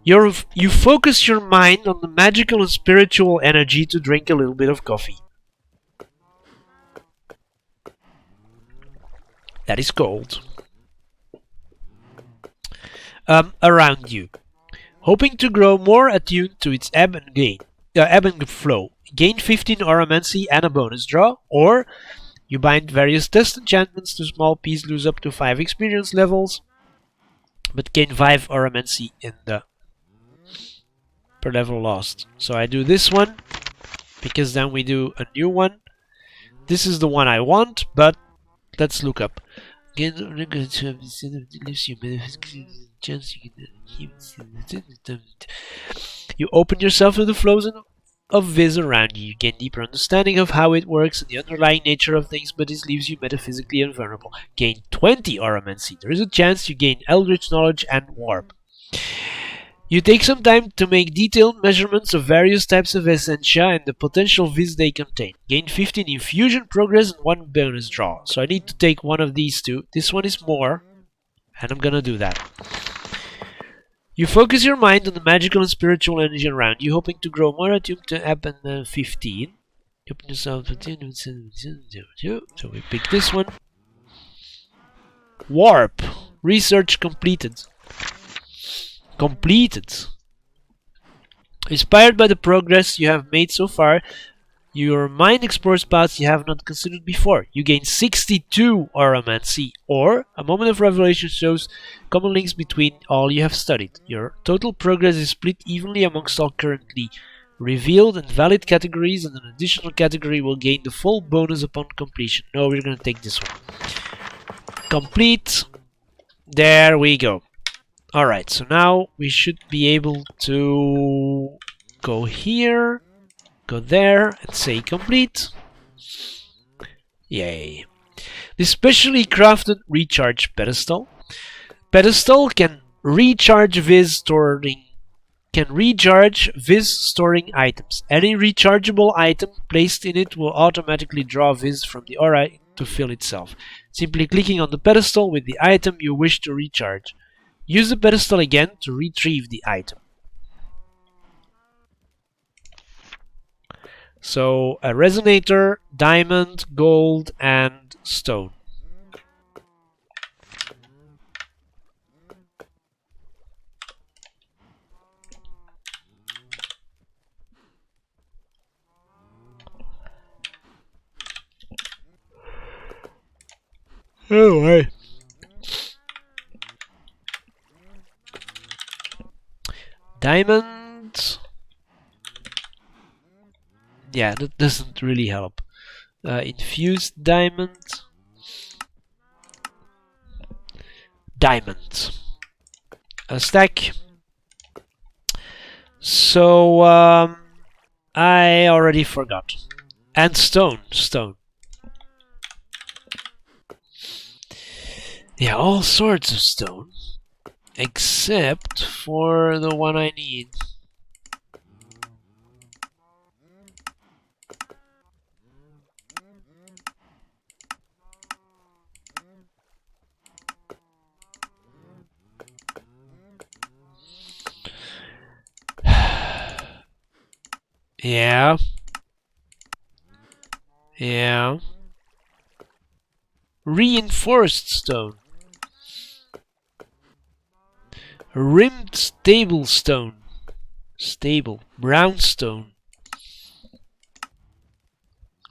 You focus your mind on the magical and spiritual energy to drink a little bit of coffee. That is cold. Around you. Hoping to grow more attuned to its ebb and flow. Gain 15 auramancy and a bonus draw, or you bind various test enchantments to small pieces, lose up to 5 experience levels, but gain 5 auramancy in the per level lost. So I do this one, because then we do a new one. This is the one I want, but let's look up. You open yourself to the flows of viz around you. You gain deeper understanding of how it works and the underlying nature of things, but this leaves you metaphysically invulnerable. Gain 20 auramancy. There is a chance you gain eldritch knowledge and warp. You take some time to make detailed measurements of various types of essentia and the potential viz they contain. Gain 15 infusion progress and 1 bonus draw. So I need to take one of these two. This one is more, and I'm gonna do that. You focus your mind on the magical and spiritual energy around you, hoping to grow more attuned to ebb and 15. You open yourself to so we pick this one. Warp. Research completed. Inspired by the progress you have made so far, your mind explores paths you have not considered before. You gain 62 auramancy, or a moment of revelation shows common links between all you have studied. Your total progress is split evenly amongst all currently revealed and valid categories, and an additional category will gain the full bonus upon completion. No, we're gonna take this one. Complete. There we go. Alright, so now we should be able to go here, go there, and say complete. Yay. The specially crafted recharge pedestal. Pedestal can recharge viz storing items. Any rechargeable item placed in it will automatically draw viz from the aura to fill itself. Simply clicking on the pedestal with the item you wish to recharge. Use the pedestal again to retrieve the item. So a resonator, diamond, gold, and stone. Oh, hey. Diamond. Yeah, that doesn't really help. Infused diamond. Diamond. A stack. So, I already forgot. And stone. Stone. Yeah, all sorts of stone. Except for the one I need. Yeah. Yeah. Reinforced stone. Rimmed stable stone. Stable. Brownstone.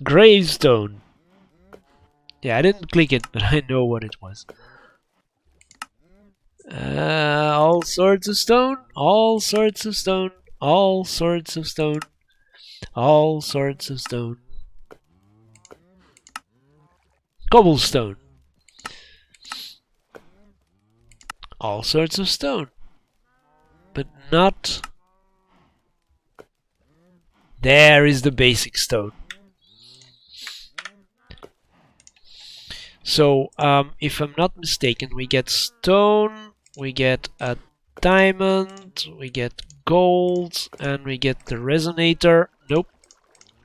Gravestone. Yeah, I didn't click it, but I know what it was. All sorts of stone. All sorts of stone. All sorts of stone. All sorts of stone. Cobblestone. All sorts of stone. But not There is the basic stone. So, if I'm not mistaken, we get stone, we get a diamond, we get gold, and we get the resonator. Nope.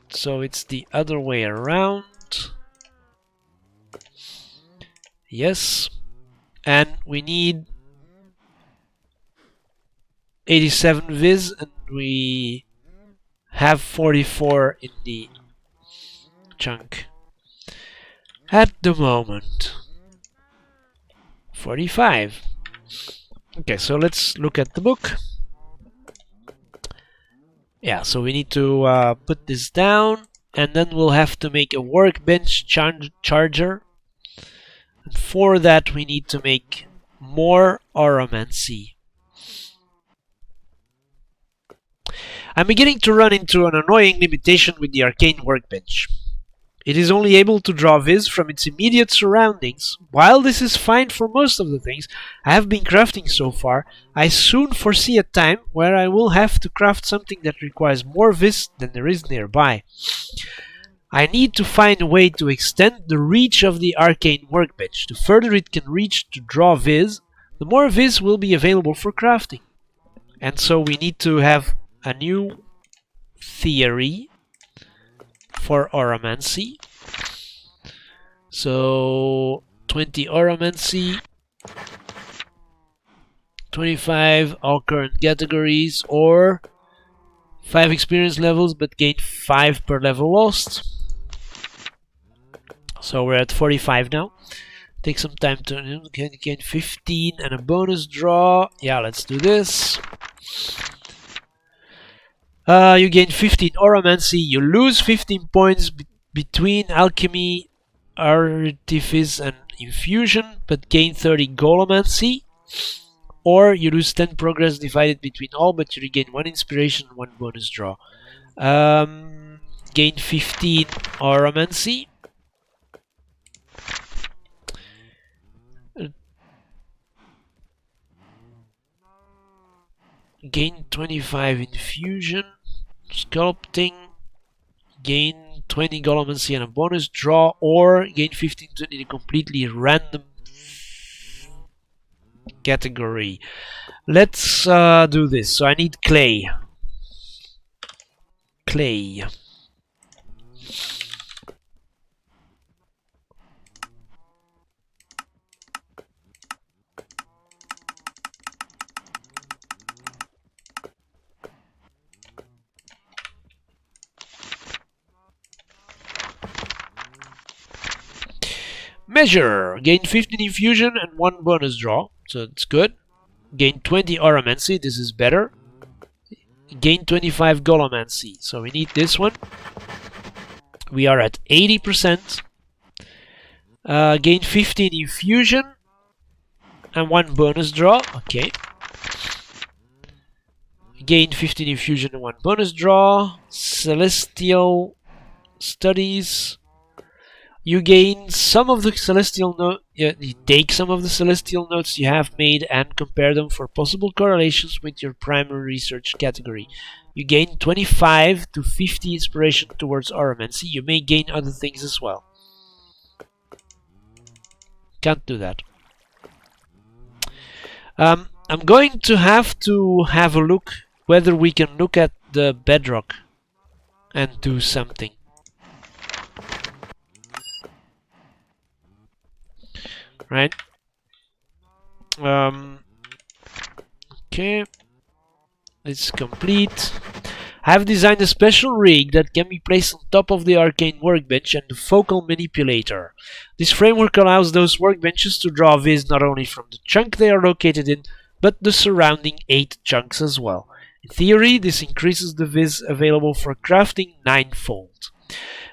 So it's the other way around. Yes. And we need 87 viz, and we have 44 in the chunk at the moment. 45. Okay, so let's look at the book. Yeah, so we need to put this down, and then we'll have to make a workbench charger. And for that we need to make more oromancy. I'm beginning to run into an annoying limitation with the arcane workbench. It is only able to draw viz from its immediate surroundings. While this is fine for most of the things I have been crafting so far, I soon foresee a time where I will have to craft something that requires more viz than there is nearby. I need to find a way to extend the reach of the arcane workbench. The further it can reach to draw viz, the more viz will be available for crafting. And so we need to have a new theory for oromancy. So 20 oromancy, 25 all current categories, or 5 experience levels but gain 5 per level lost. So we're at 45 now. Take some time to gain 15 and a bonus draw. Yeah, let's do this. You gain 15 oromancy, you lose 15 points between alchemy, artifice and infusion, but gain 30 golomancy. Or you lose 10 progress divided between all, but you regain 1 inspiration and 1 bonus draw. Gain 15 oromancy. Gain 25 infusion, sculpting, gain 20 golomancy and a bonus draw, or gain 15 in a completely random category. Let's do this. So I need clay. Clay. Measure. Gain 15 infusion and 1 bonus draw. So it's good. Gain 20 oromancy. This is better. Gain 25 golomancy. So we need this one. We are at 80%. Gain 15 infusion and 1 bonus draw. Okay. Gain 15 infusion and 1 bonus draw. Celestial studies. You gain some of the celestial notes. You take some of the celestial notes you have made and compare them for possible correlations with your primary research category. You gain 25 to 50 inspiration towards oromancy. You may gain other things as well. Can't do that. I'm going to have a look whether we can look at the bedrock and do something. Right? Okay. It's complete. I have designed a special rig that can be placed on top of the arcane workbench and the focal manipulator. This framework allows those workbenches to draw viz not only from the chunk they are located in, but the surrounding 8 chunks as well. In theory, this increases the viz available for crafting 9-fold.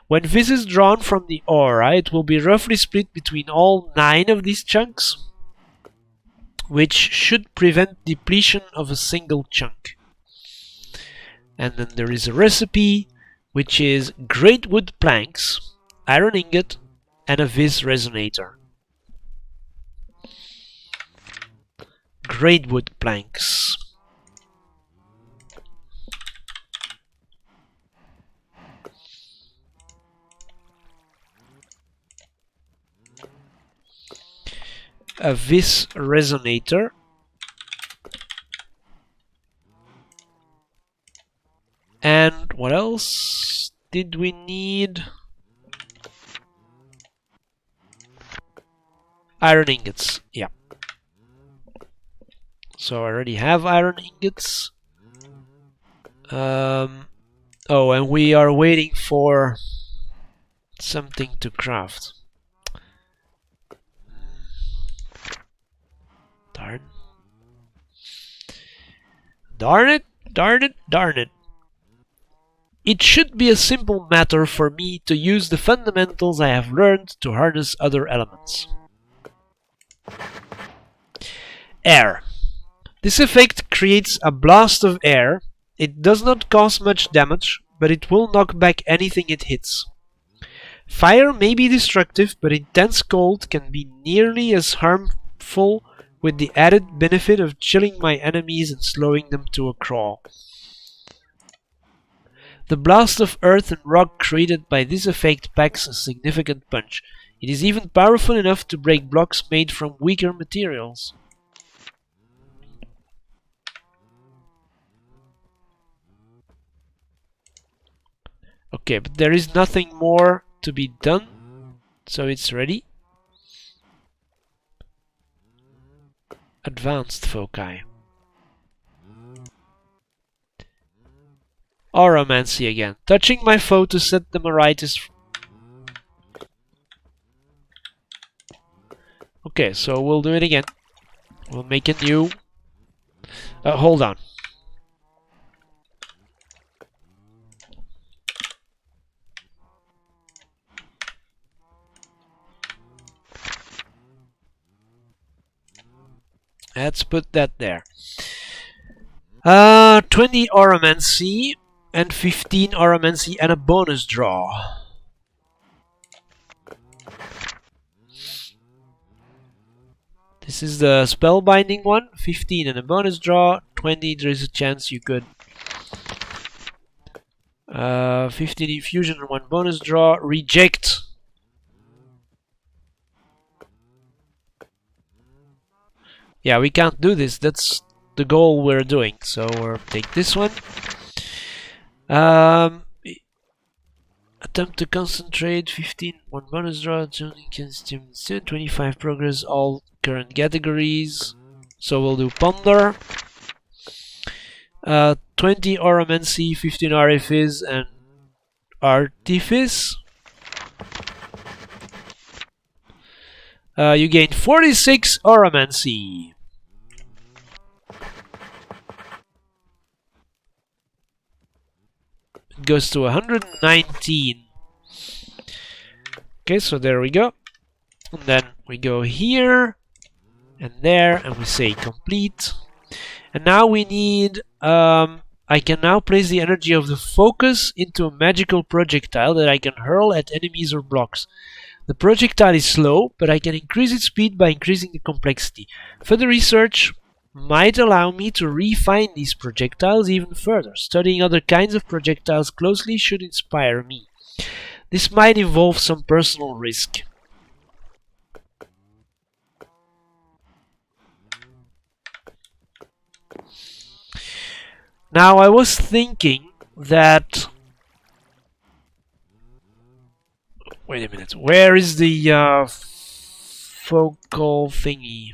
When viz is drawn from the aura, it will be roughly split between all 9 of these chunks, which should prevent depletion of a single chunk. And then there is a recipe, which is great wood planks, iron ingot, and a viz resonator. Great wood planks. a vis resonator. And what else did we need? Iron ingots, yeah. So I already have iron ingots. Oh, and we are waiting for something to craft. Darn. Darn it, darn it, darn it. It should be a simple matter for me to use the fundamentals I have learned to harness other elements. Air. This effect creates a blast of air. It does not cause much damage, but it will knock back anything it hits. Fire may be destructive, but intense cold can be nearly as harmful, with the added benefit of chilling my enemies and slowing them to a crawl. The blast of earth and rock created by this effect packs a significant punch. It is even powerful enough to break blocks made from weaker materials. Okay, but there is nothing more to be done, so it's ready. Advanced foci. Auramancy again. Touching my foe to set them aright is... Okay, so we'll do it again. We'll make a new... hold on. Let's put that there. 20 Auramancy and 15 Auramancy and a bonus draw. This is the spellbinding one. 15 and a bonus draw. 20, there is a chance you could... 15 infusion and 1 bonus draw. Reject. Yeah, we can't do this. That's the goal we're doing. So we'll take this one. Attempt to concentrate. 15, 1 bonus draw. 25 progress. All current categories. So we'll do Ponder. 20 Auramancy, 15 Artifice, and Artifice. You gain 46 Auramancy. It goes to 119. Okay, so there we go. And then we go here and there, and we say complete. And now we need... I can now place the energy of the focus into a magical projectile that I can hurl at enemies or blocks. The projectile is slow, but I can increase its speed by increasing the complexity. Further research might allow me to refine these projectiles even further. Studying other kinds of projectiles closely should inspire me. This might involve some personal risk. Now, I was thinking that... Wait a minute, where is the focal thingy?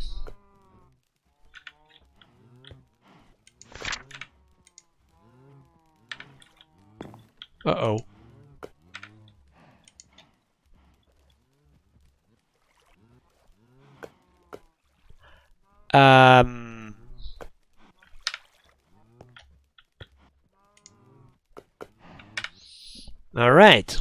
Uh-oh. All right.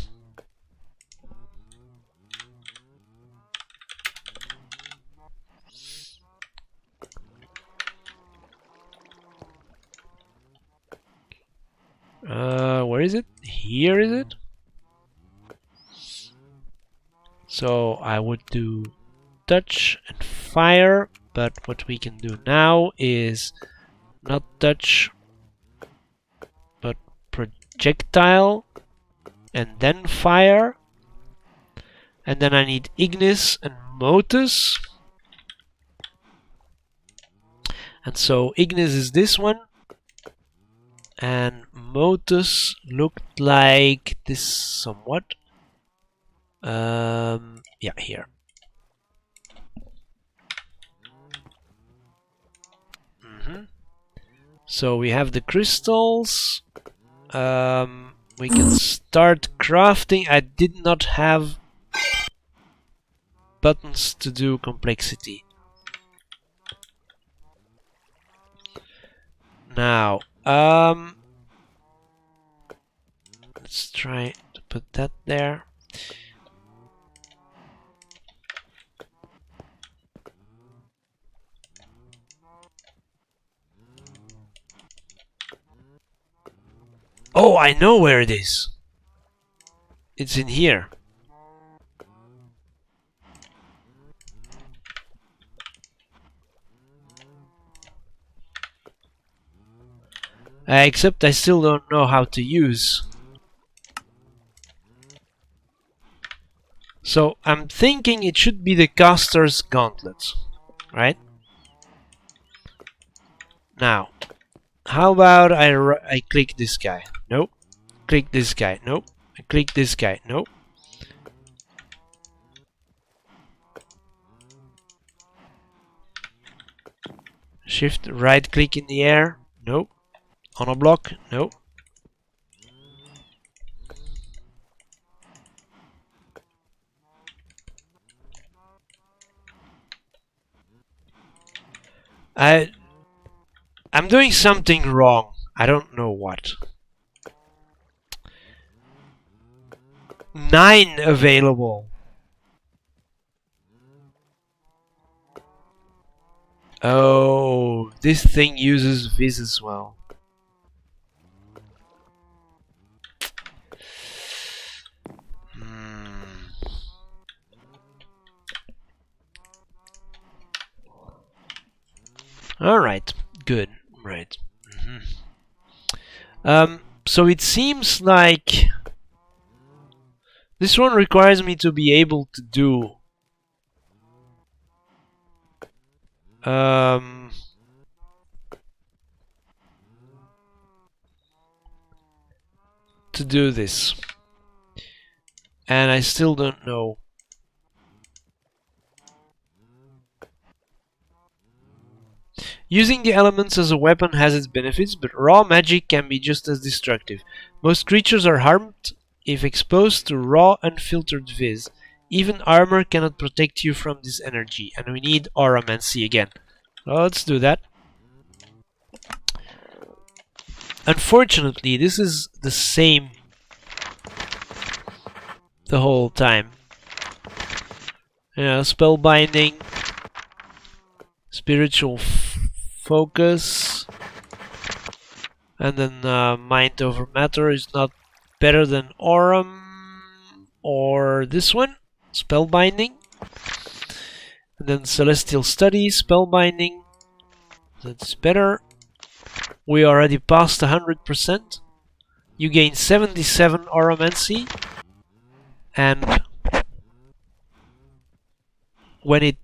Where is it? Here is it? So I would do touch and fire, but what we can do now is not touch, but projectile, and then fire, and then I need Ignis and Motus. And so Ignis is this one, and Motus looked like this somewhat. Yeah, here. So we have the crystals. We can start crafting. I did not have buttons to do complexity. Now, let's try to put that there. Oh, I know where it is. It's in here. Except I still don't know how to use. So I'm thinking it should be the caster's gauntlet, right? Now, how about I click this guy? Nope. Click this guy? Nope. I click this guy? Nope. Shift right click in the air? Nope. On a block? Nope. I'm doing something wrong. I don't know what. 9 available. Oh, this thing uses Viz as well. Alright, good. Right. So it seems like this one requires me to be able to do this. And I still don't know. Using the elements as a weapon has its benefits, but raw magic can be just as destructive. Most creatures are harmed if exposed to raw, unfiltered Viz. Even armor cannot protect you from this energy, and we need Auramancy again. Well, let's do that. Unfortunately, this is the same the whole time. Spellbinding, spiritual focus, and then mind over matter is not better than Aurum or this one, spellbinding. And then celestial study, spellbinding, that's better. We already passed 100%. You gain 77 Auramancy, and when it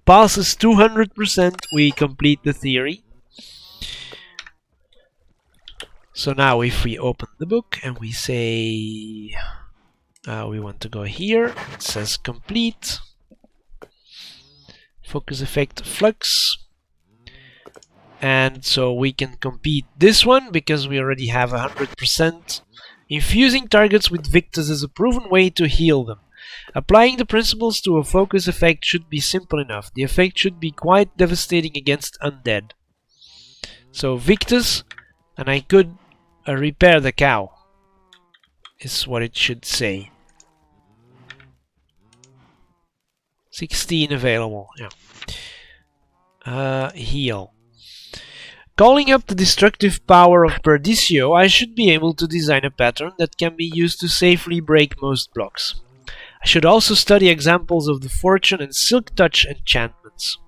passes 200%, we complete the theory. So now if we open the book and we say we want to go here, it says complete. Focus effect flux. And so we can complete this one because we already have 100%. Infusing targets with Victus is a proven way to heal them. Applying the principles to a focus effect should be simple enough. The effect should be quite devastating against undead. So Victus, and I could repair the cow, is what it should say. 16 available, yeah. Heal. Calling up the destructive power of Perdicio, I should be able to design a pattern that can be used to safely break most blocks. I should also study examples of the Fortune and Silk Touch enchantments.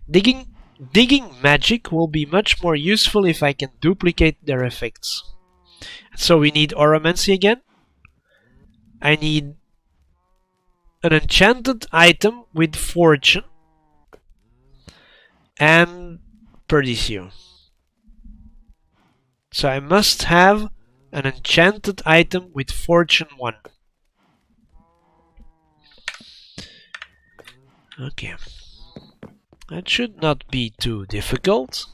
Digging magic will be much more useful if I can duplicate their effects. So we need Auramancy again. I need an enchanted item with Fortune. and Perdicio. So I must have an enchanted item with Fortune 1. Okay. That should not be too difficult.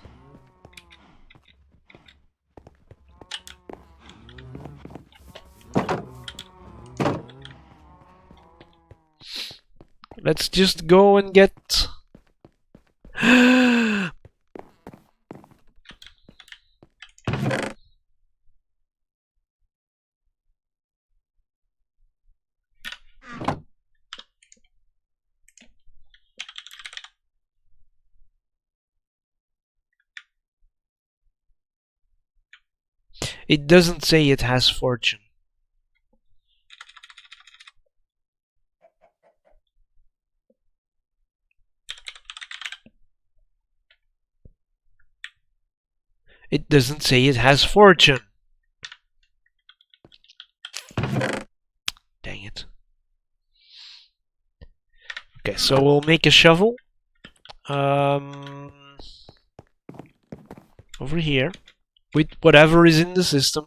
Let's just go and get... It doesn't say it has fortune. It doesn't say it has fortune. Dang it. Okay, so we'll make a shovel. Over here. With whatever is in the system.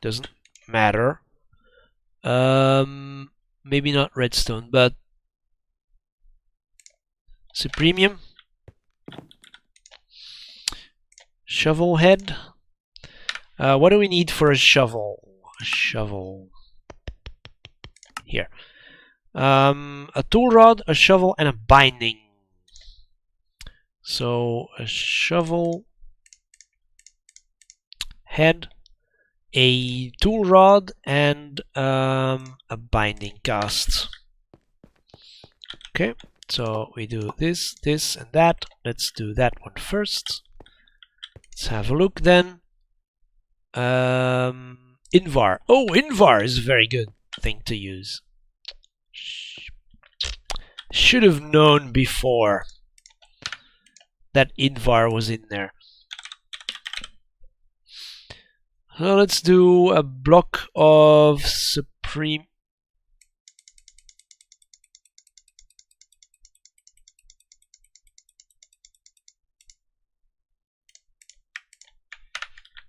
Doesn't matter. Maybe not redstone, but Supremium. Shovel head. What do we need for a shovel? A shovel. Here. A tool rod, a shovel, and a binding. So a shovel head, a tool rod, and a binding cast. Okay, so we do this, this, and that. Let's do that one first. Let's have a look then. Invar. Oh, Invar is a very good thing to use. Should have known before that Invar was in there. So let's do a block of Supreme.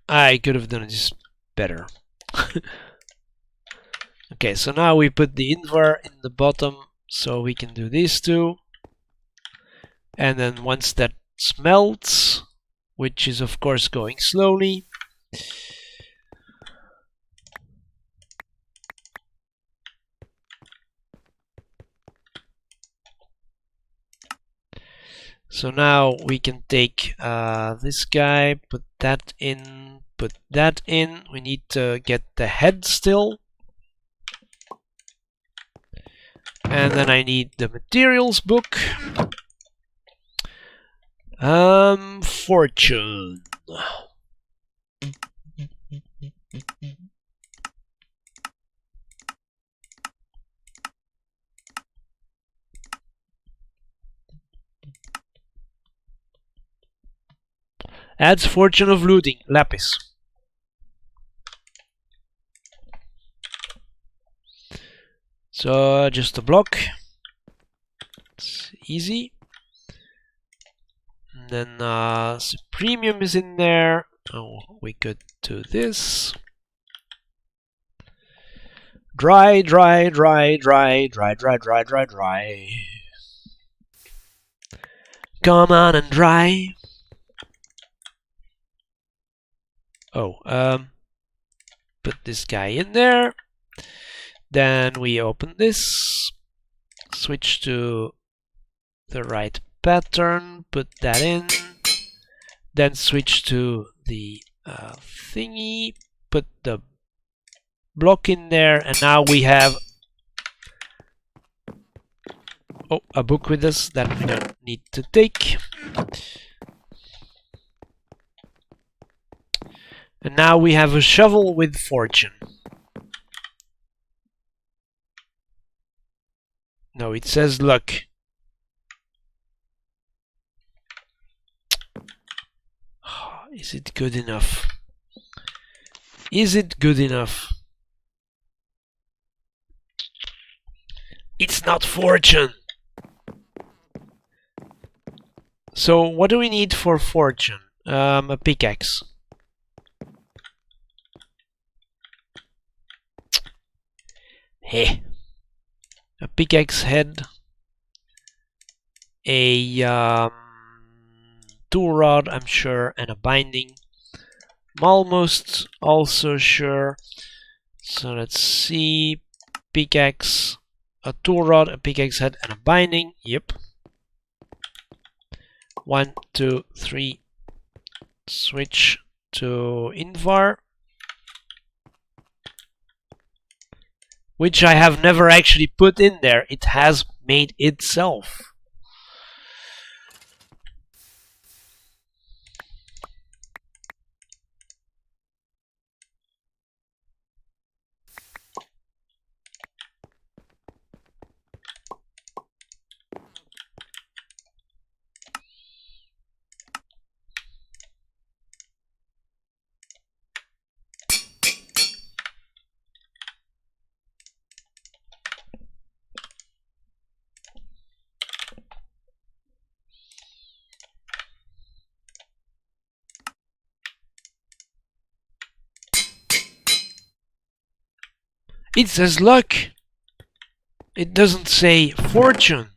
I could have done this better. Okay, so now we put the Invar in the bottom so we can do these two. And then once that smelts, which is of course going slowly, so now we can take this guy, put that in, put that in. We need to get the head still. And then I need the materials book. Fortune. Adds fortune of looting. Lapis. So just a block. It's easy. And then Supremium is in there. Oh, we could do this. Dry, dry, dry, dry, dry, dry, dry, dry, dry. Come on and dry. Oh, put this guy in there. Then we open this, switch to the right pattern, put that in, then switch to the thingy, put the block in there, and now we have a book with us that we don't need to take. And now we have a shovel with fortune. No, it says luck. Is it good enough? Is it good enough? It's not fortune. So what do we need for fortune? A pickaxe. Hey. A pickaxe head. A tool rod, I'm sure, and a binding. I'm almost also sure. So let's see. Pickaxe, a tool rod, a pickaxe head, and a binding. Yep. 1, 2, 3. Switch to Invar. Which I have never actually put in there. It has made itself. It says luck. It doesn't say fortune.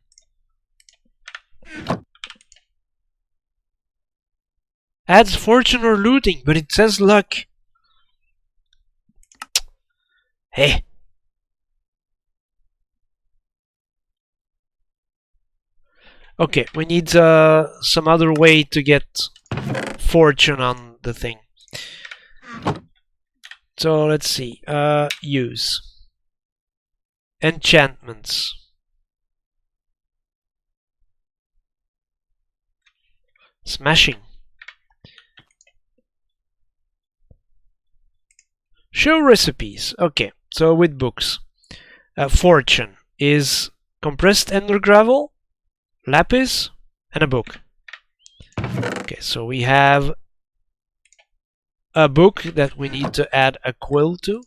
Adds fortune or looting, but it says luck. Hey. Okay, we need some other way to get fortune on the thing. So let's see. Use enchantments. Smashing. Show recipes. Okay, so with books. Fortune is compressed ender gravel, lapis, and a book. Okay, so we have a book that we need to add a quill to.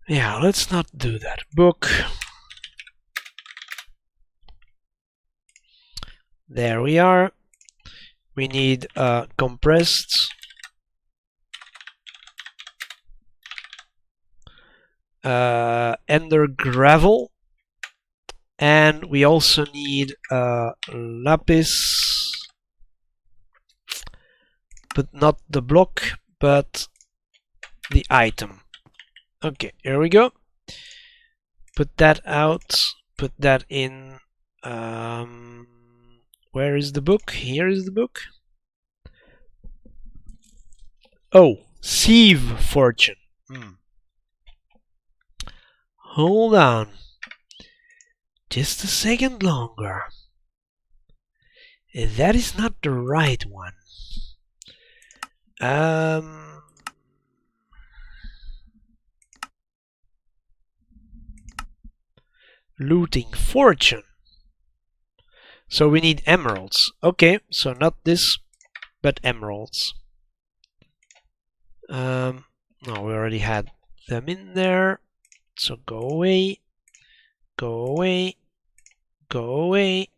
Yeah, let's not do that. Book. There we are. We need compressed ender gravel, and we also need lapis, but not the block, but the item. Okay, here we go. Put that out, put that in. Where is the book? Here is the book. Oh, sieve fortune. Hold on. Just a second longer. That is not the right one. Looting fortune. So we need emeralds. Okay, so not this, but emeralds. No, we already had them in there. So go away, go away, go away,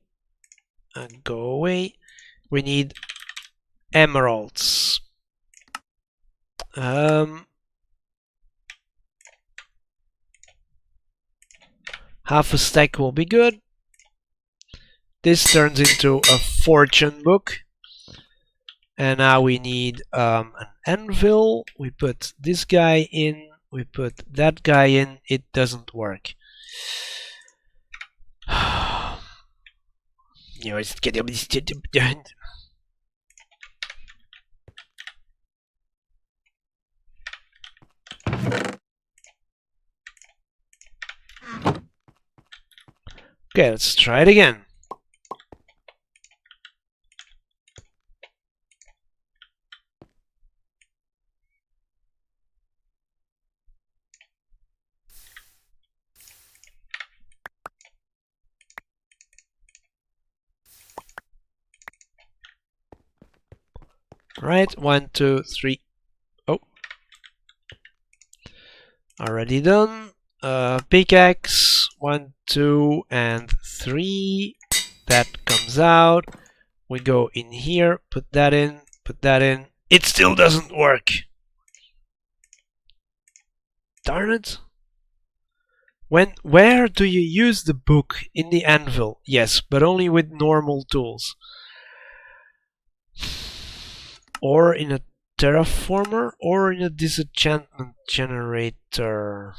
and go away. We need emeralds. Half a stack will be good. This turns into a fortune book. And now we need an anvil. We put this guy in. We put that guy in. It doesn't work. Okay, let's try it again. Right, 1, 2, 3. Oh, already done. pickaxe. 1, 2, and 3. That comes out. We go in here, put that in, put that in. It still doesn't work. Darn it. Where do you use the book? In the anvil? Yes, but only with normal tools. Or in a terraformer, or in a disenchantment generator.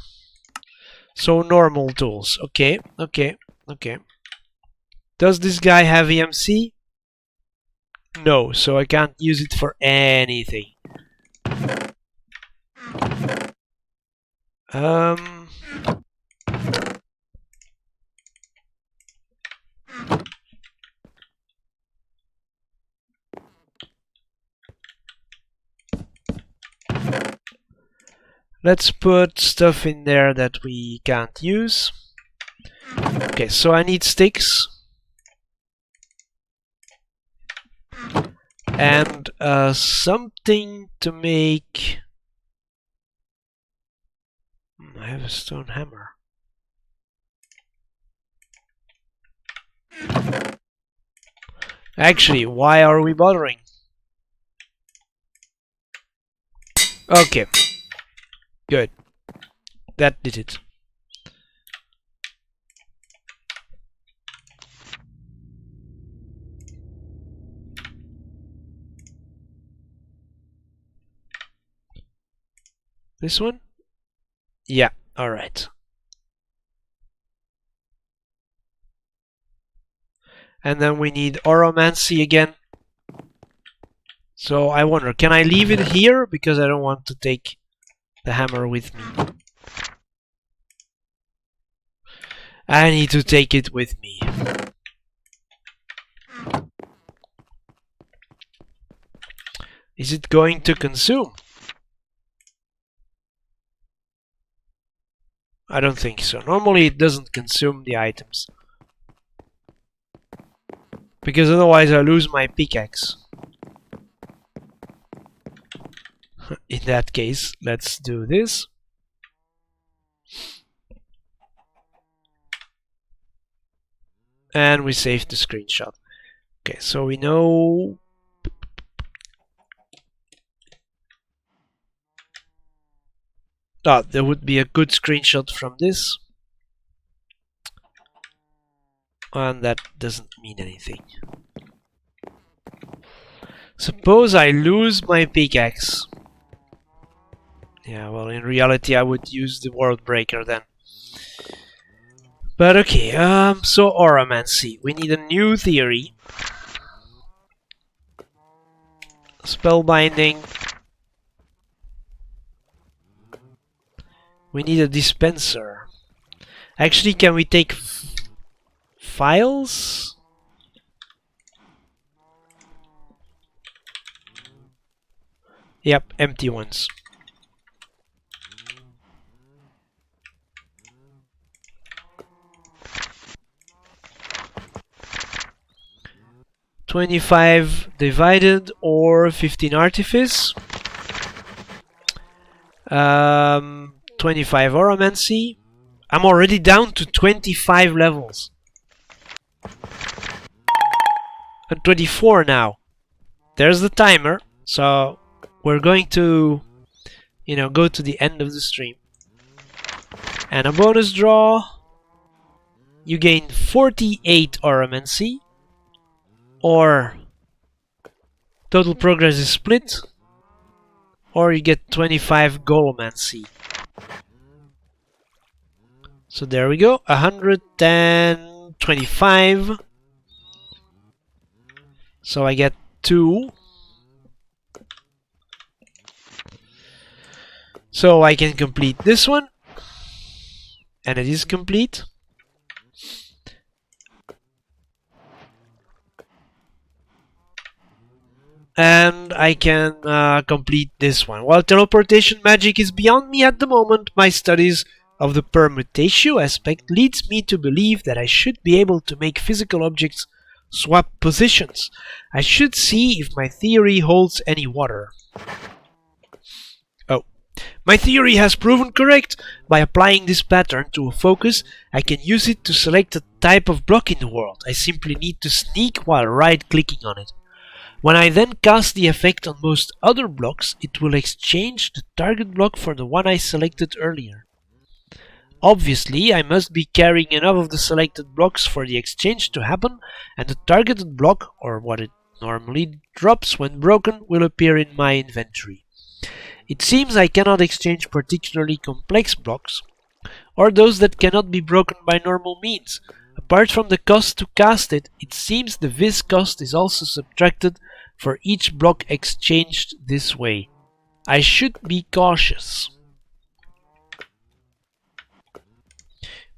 So normal tools. Okay, okay, okay. Does this guy have EMC? No, so I can't use it for anything. Let's put stuff in there that we can't use. Okay, so I need sticks. And something to make... I have a stone hammer. Actually, why are we bothering? Okay. Good. That did it. This one? Yeah, alright. And then we need oromancy again. So I wonder, can I leave it here? Because I don't want to take the hammer with me. I need to take it with me. Is it going to consume? I don't think so. Normally it doesn't consume the items. Because otherwise I lose my pickaxe. In that case, let's do this. And we save the screenshot. Okay, so we know... there would be a good screenshot from this. And that doesn't mean anything. Suppose I lose my pickaxe. Yeah, well, in reality I would use the world breaker then. But okay, so oromancy. We need a new theory. Spellbinding. We need a dispenser. Actually, can we take files? Yep, empty ones. $25 divided or 15 artifice. 25 oromancy. I'm already down to 25 levels. And 24 now. There's the timer. So we're going to, go to the end of the stream. And a bonus draw. You gain 48 oromancy. Or total progress is split. Or you get 25 golomancy. So there we go, 125. So I get 2. So I can complete this one. And it is complete. And I can complete this one. While teleportation magic is beyond me at the moment, my studies of the permutatio aspect leads me to believe that I should be able to make physical objects swap positions. I should see if my theory holds any water. Oh, My theory has proven correct. By applying this pattern to a focus, I can use it to select a type of block in the world. I simply need to sneak while right-clicking on it. When I then cast the effect on most other blocks, it will exchange the target block for the one I selected earlier. Obviously, I must be carrying enough of the selected blocks for the exchange to happen, and the targeted block, or what it normally drops when broken, will appear in my inventory. It seems I cannot exchange particularly complex blocks, or those that cannot be broken by normal means. Apart from the cost to cast it, it seems the vis cost is also subtracted for each block exchanged this way. I should be cautious.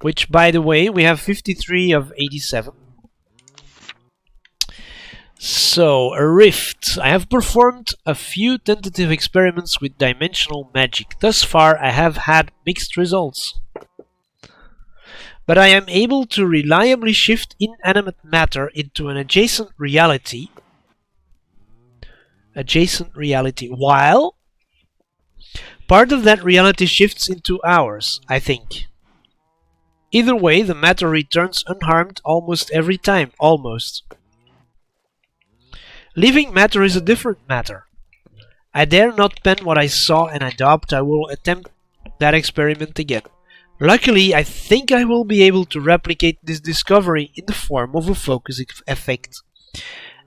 Which, by the way, we have 53 of 87. So, a rift. I have performed a few tentative experiments with dimensional magic. Thus far, I have had mixed results. But I am able to reliably shift inanimate matter into an adjacent reality. While part of that reality shifts into ours, I think. Either way, the matter returns unharmed almost every time. Almost. Living matter is a different matter. I dare not pen what I saw, and I doubt I will attempt that experiment again. Luckily, I think I will be able to replicate this discovery in the form of a focus effect.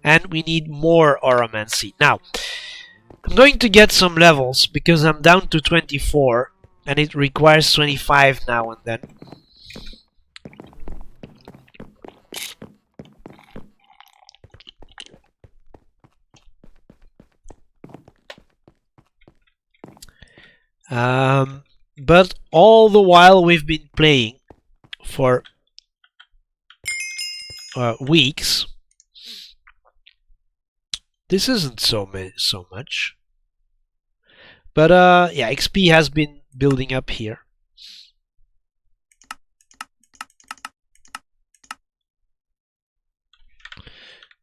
And we need more oromancy. Now, I'm going to get some levels because I'm down to 24 and it requires 25 now and then. But all the while we've been playing for weeks. This isn't so much. But yeah, XP has been building up here.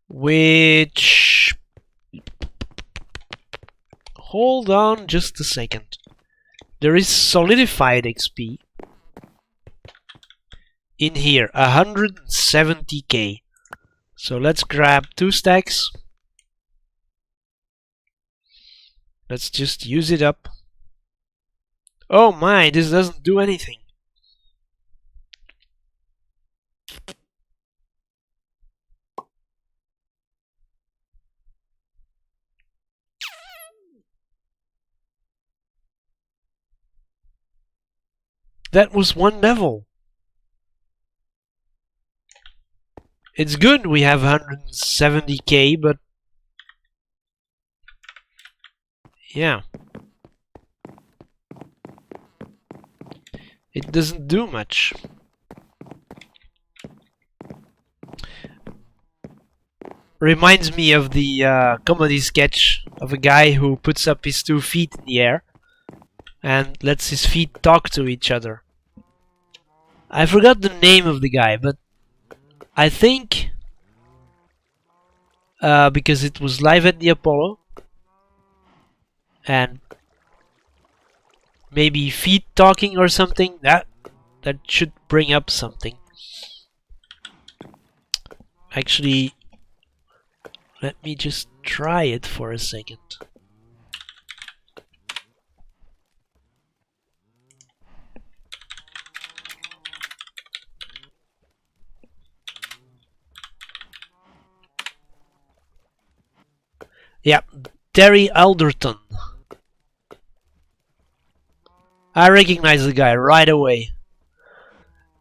Which... Hold on just a second. There is solidified XP in here, 170k. So let's grab 2 stacks. Let's just use it up. Oh my, this doesn't do anything. That was 1 level. It's good we have 170k, but yeah, it doesn't do much. Reminds me of the comedy sketch of a guy who puts up his 2 feet in the air and lets his feet talk to each other. I forgot the name of the guy, but I think because it was live at the Apollo and maybe feet talking or something, that should bring up something. Actually, let me just try it for a second. Yeah, Terry Alderton. I recognize the guy right away.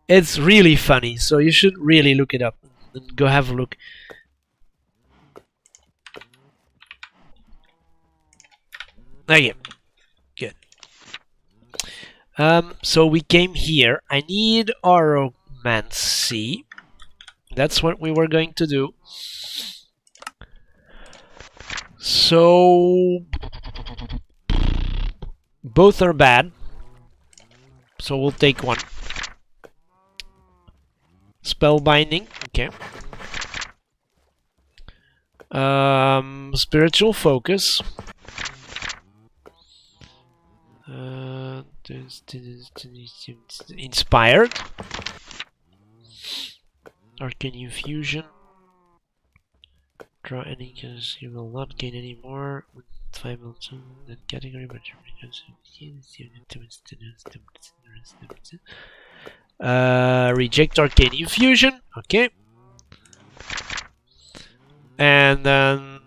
It's really funny, so you should really look it up and go have a look. Okay, good. So we came here. I need oromancy. That's what we were going to do. So both are bad. So we'll take one. Spellbinding, okay. Spiritual focus. Inspired. Arcane Infusion. Draw any because you will not gain any more with 5 2 that category, but reject Arcane Infusion. Okay. And then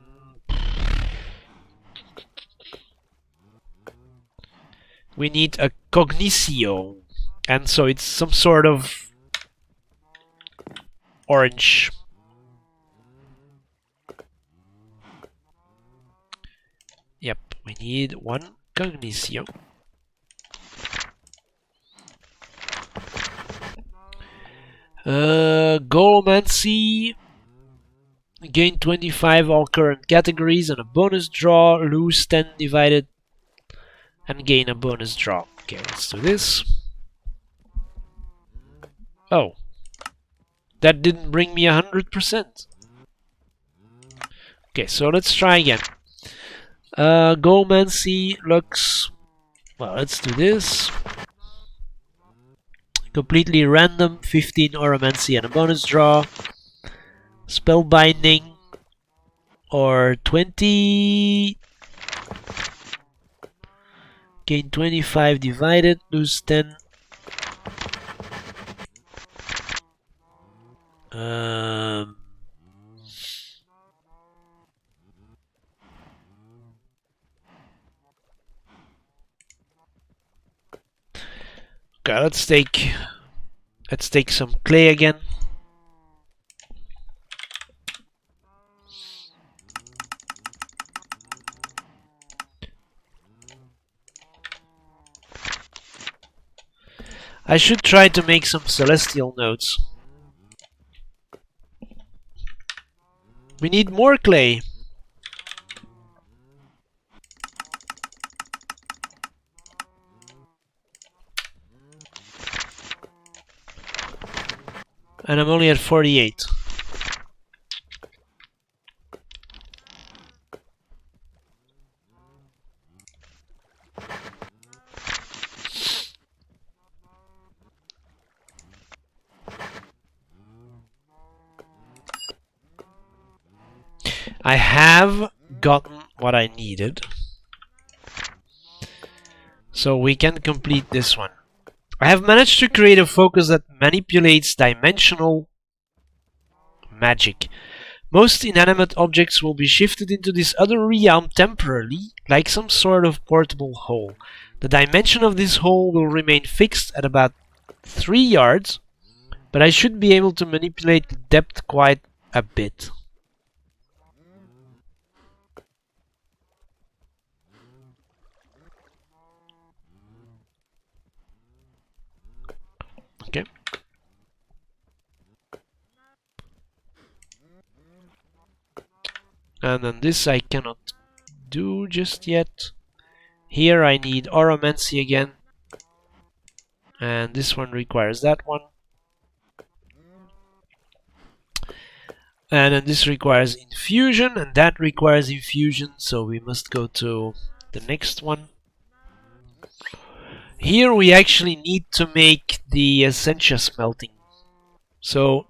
we need a Cognitio. And so it's some sort of orange. Yep, we need one Cognitio. Goalmancy. Gain 25 all current categories and a bonus draw. Lose 10 divided and gain a bonus draw. Okay, let's do this. Oh. That didn't bring me 100%. Okay, so let's try again. Goalmancy looks... Well, let's do this. Completely random, 15 Oromancy and a bonus draw. Spellbinding, or 20. Gain 25 divided, lose 10. Okay, let's take some clay again. I should try to make some celestial notes. We need more clay. And I'm only at 48. I have gotten what I needed. So we can complete this one. I have managed to create a focus that manipulates dimensional magic. Most inanimate objects will be shifted into this other realm temporarily, like some sort of portable hole. The dimension of this hole will remain fixed at about 3 yards, but I should be able to manipulate the depth quite a bit. Okay. And then this I cannot do just yet. Here I need Oromancy again. And this one requires that one. And then this requires infusion, and that requires infusion, so we must go to the next one. Here we actually need to make the Essentia smelting. So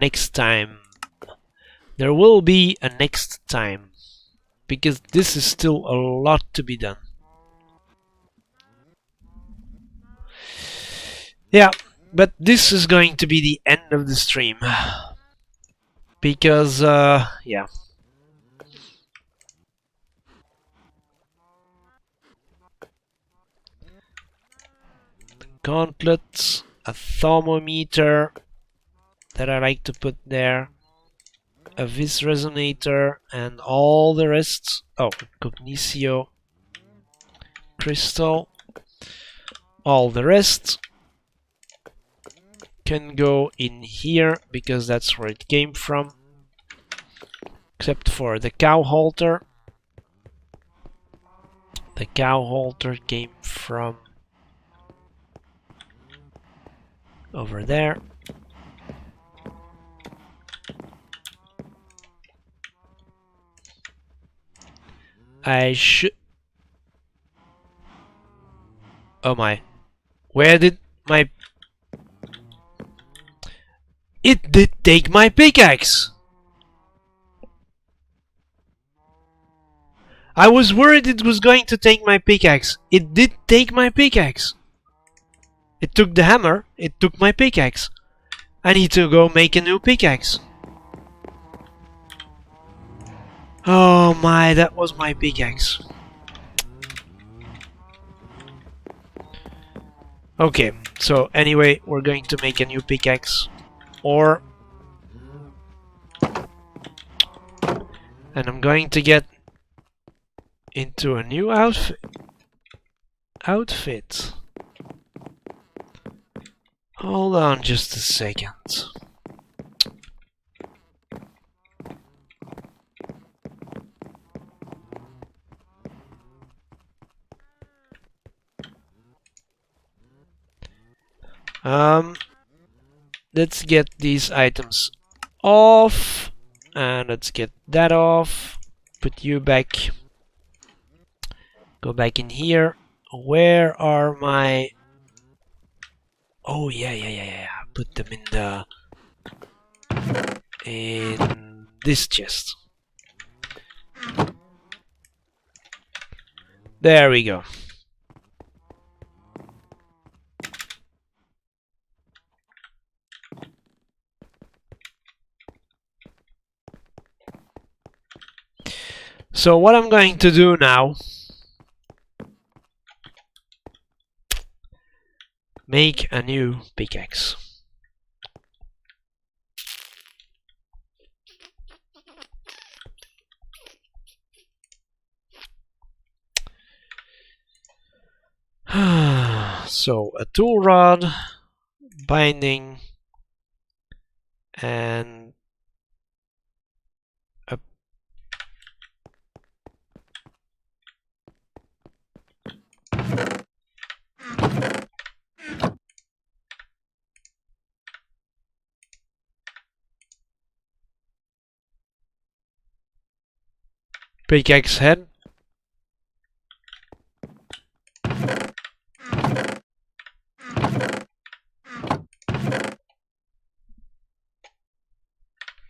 next time. There will be a next time. Because this is still a lot to be done. Yeah, but this is going to be the end of the stream. Because, yeah. Gauntlets, a thermometer that I like to put there, a vis resonator, and all the rest. Oh, Cognitio crystal. All the rest can go in here because that's where it came from, except for the cow halter. The cow halter came from over there. I should... Oh my. Where did my... It did take my pickaxe! I was worried it was going to take my pickaxe. It did take my pickaxe. It took the hammer, it took my pickaxe. I need to go make a new pickaxe. Oh my, that was my pickaxe. Okay, so anyway, we're going to make a new pickaxe. Or... And I'm going to get into a new outfit. Hold on just a second. Let's get these items off, and let's get that off. Put you back. Go back in here. Where are my... Oh yeah. Put them in this chest. There we go. So what I'm going to do now, make a new pickaxe. So a tool rod, binding, and a pickaxe head.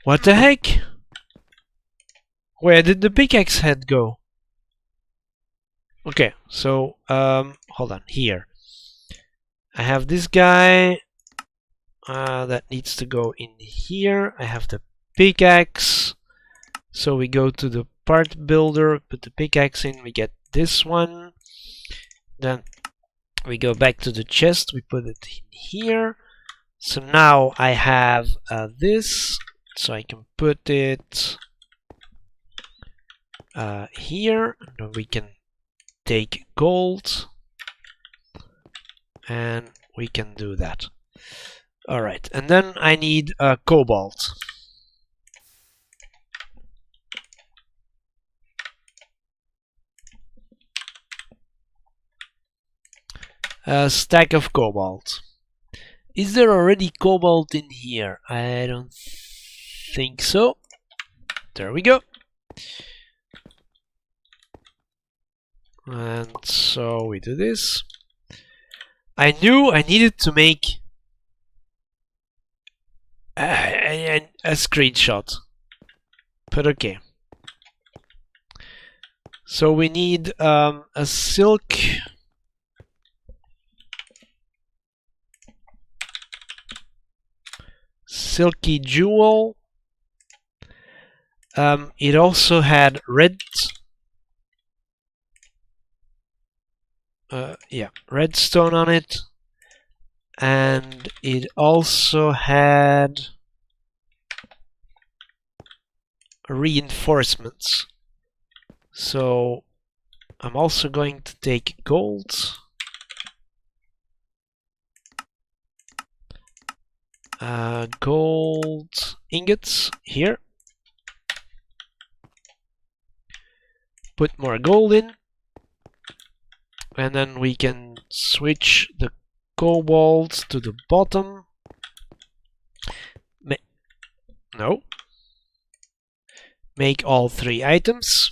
What the heck? Where did the pickaxe head go? Okay, so hold on, here. I have this guy that needs to go in here. I have the pickaxe. So we go to the part builder, put the pickaxe in, we get this one. Then we go back to the chest, we put it in here. So now I have this, so I can put it here. And then we can take gold, and we can do that. Alright, and then I need cobalt. A stack of cobalt. Is there already cobalt in here? I don't think so. There we go. And so we do this. I knew I needed to make a screenshot, but okay. So we need a silky jewel. It also had redstone on it, and it also had reinforcements. So I'm also going to take gold. Gold ingots here. Put more gold in. And then we can switch the cobalt to the bottom. No. Make all 3 items.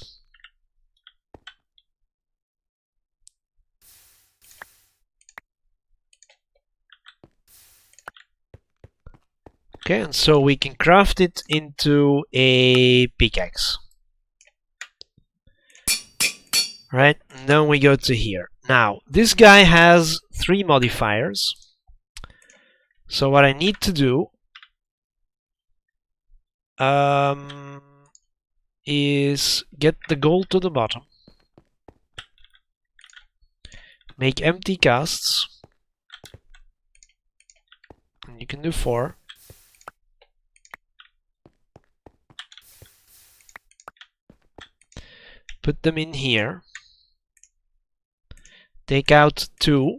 Okay, and so we can craft it into a pickaxe. Right, and then we go to here. Now, this guy has 3 modifiers. So what I need to do is get the gold to the bottom, make empty casts, and you can do 4. Put them in here. Take out 2.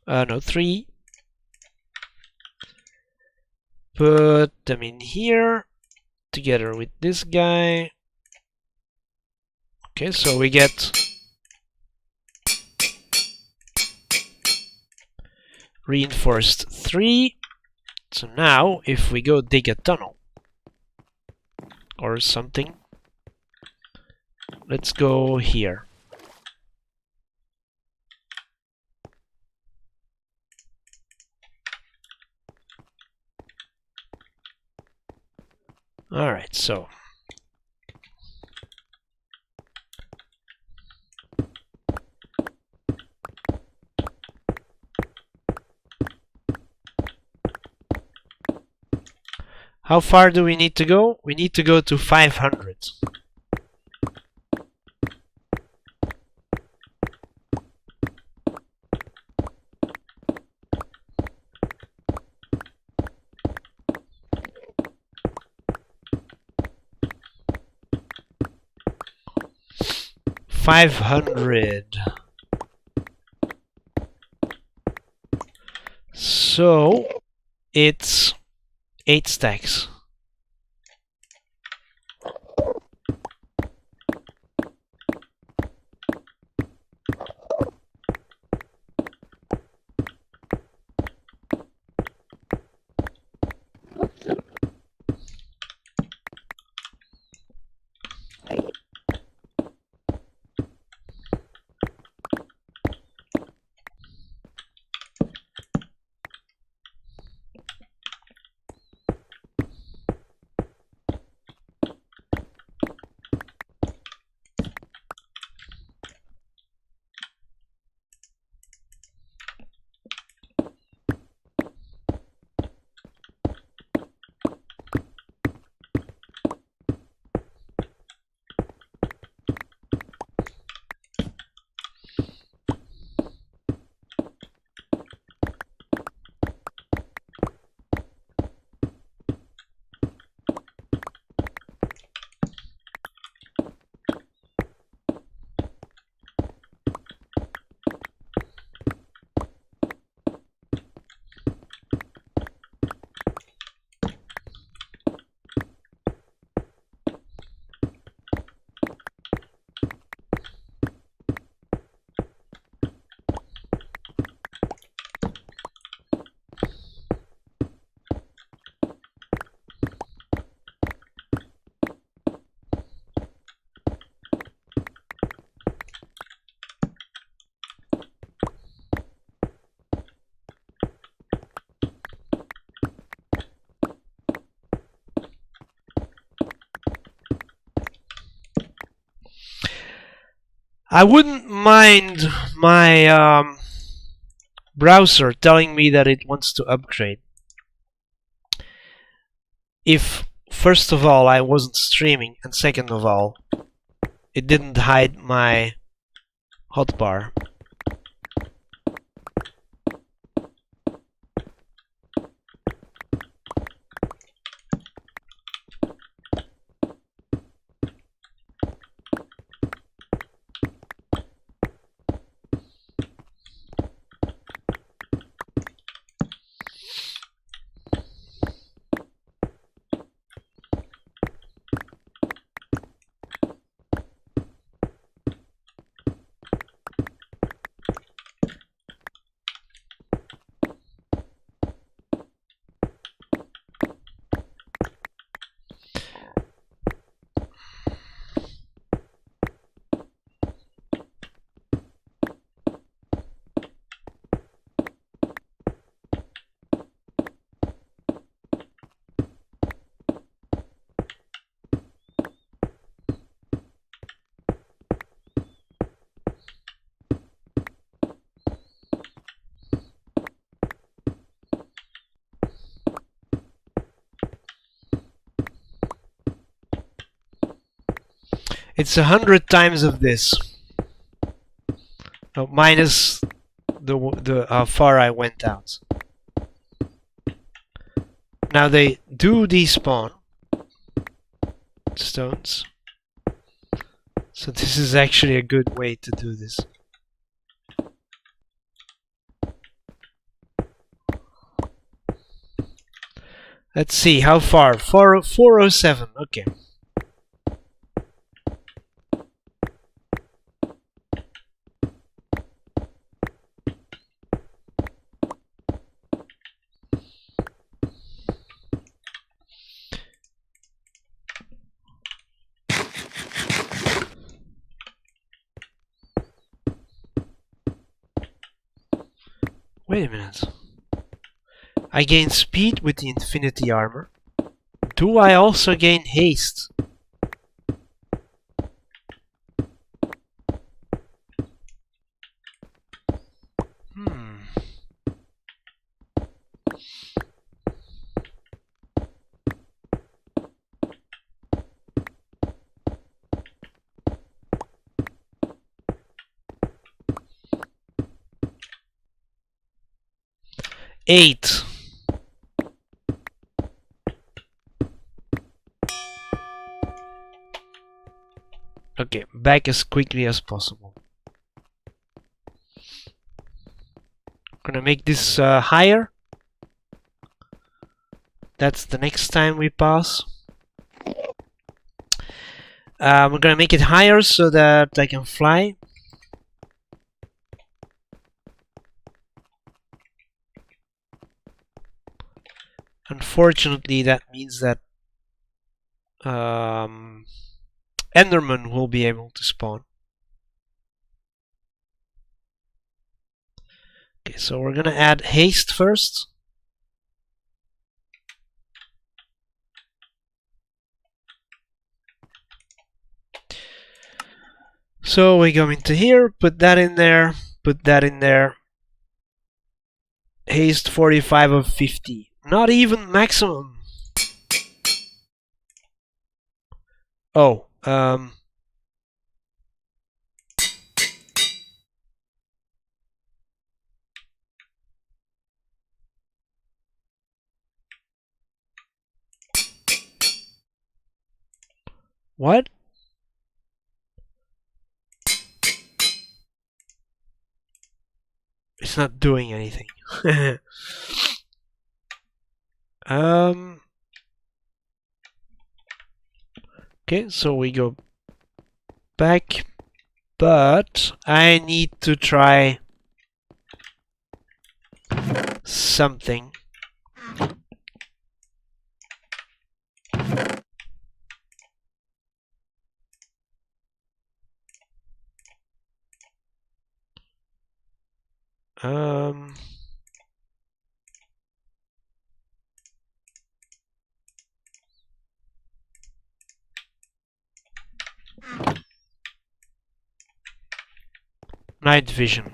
No, 3. Put them in here together with this guy. Okay, so we get reinforced 3. So now, if we go dig a tunnel or something, let's go here. Alright, so how far do we need to go? We need to go to 500. So it's 8 stacks. I wouldn't mind my browser telling me that it wants to upgrade if, first of all, I wasn't streaming, and second of all, it didn't hide my hotbar. It's 100 times of this. Oh, minus the how far I went out. Now they do despawn stones. So this is actually a good way to do this. Let's see, how far? 407, okay. Wait a minute. I gain speed with the infinity armor. Do I also gain haste? Hmm. Eight. Okay, back as quickly as possible. Gonna make this higher. That's the next time we pass. We're gonna make it higher so that I can fly. Unfortunately, that means that Enderman will be able to spawn. Okay, so we're gonna add haste first. So we go into here, put that in there, put that in there. Haste 45 of 50. Not even maximum. Oh, what? It's not doing anything. Okay, so we go back, but I need to try something. Night vision.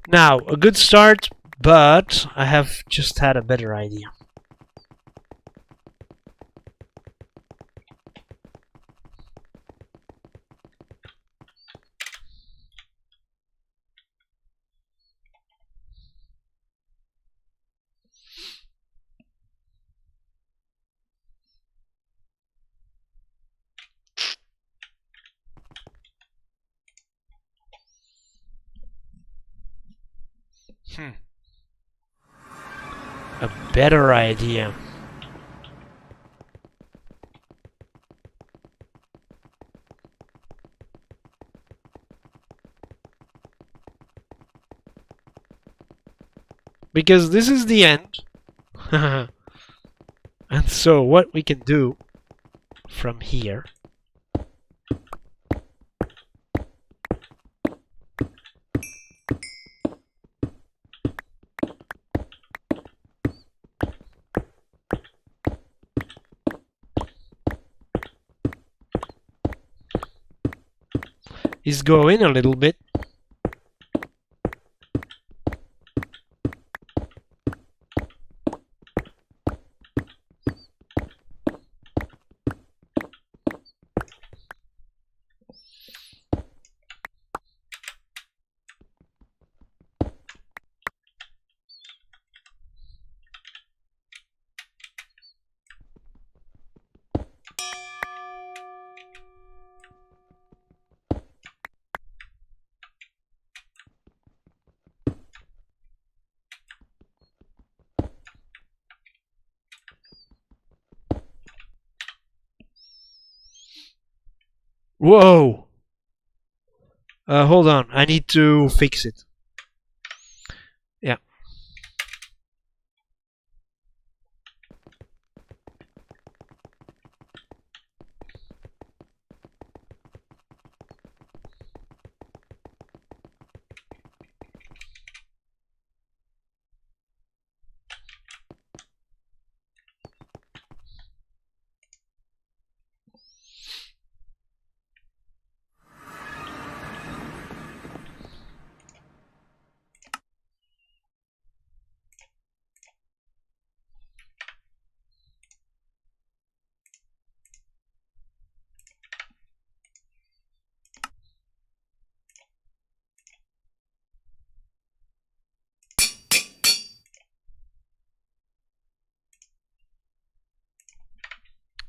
Now, a good start, but I have just had a better idea. A better idea. Because this is the end. And so what we can do from here is go in a little bit. Whoa! Hold on, I need to fix it. Yeah.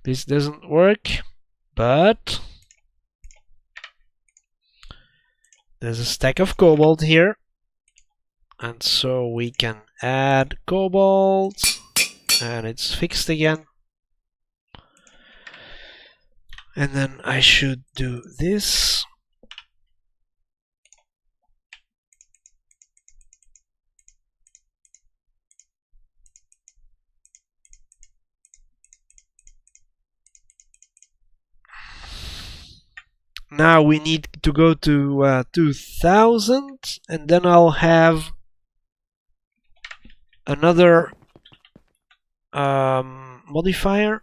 This doesn't work, but there's a stack of cobalt here, and so we can add cobalt, and it's fixed again. And then I should do this. Now we need to go to 2000, and then I'll have another modifier.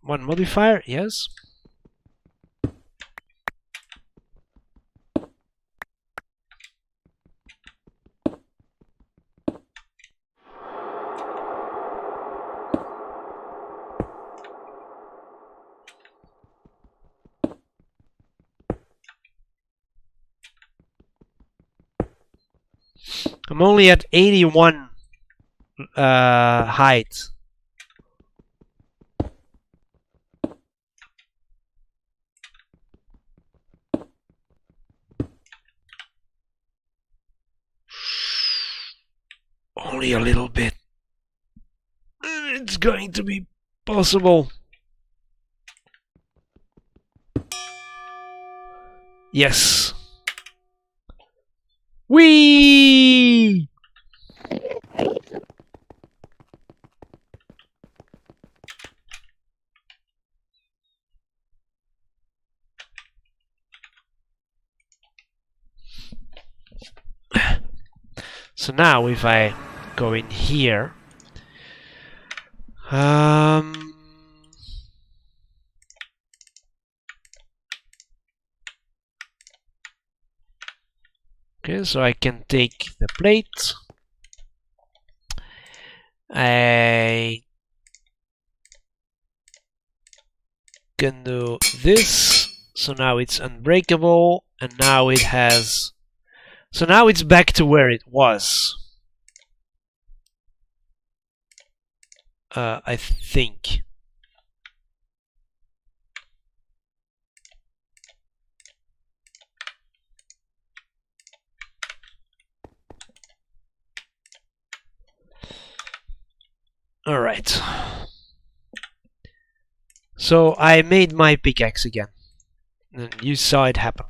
One modifier, yes. I'm only at 81 height. Only a little bit. it's going to be possible. Yes. Whee! So now if I go in here, okay, so I can take the plate. I can do this. So now it's unbreakable, and now it has. So now it's back to where it was. I think. All right. So I made my pickaxe again, and you saw it happen.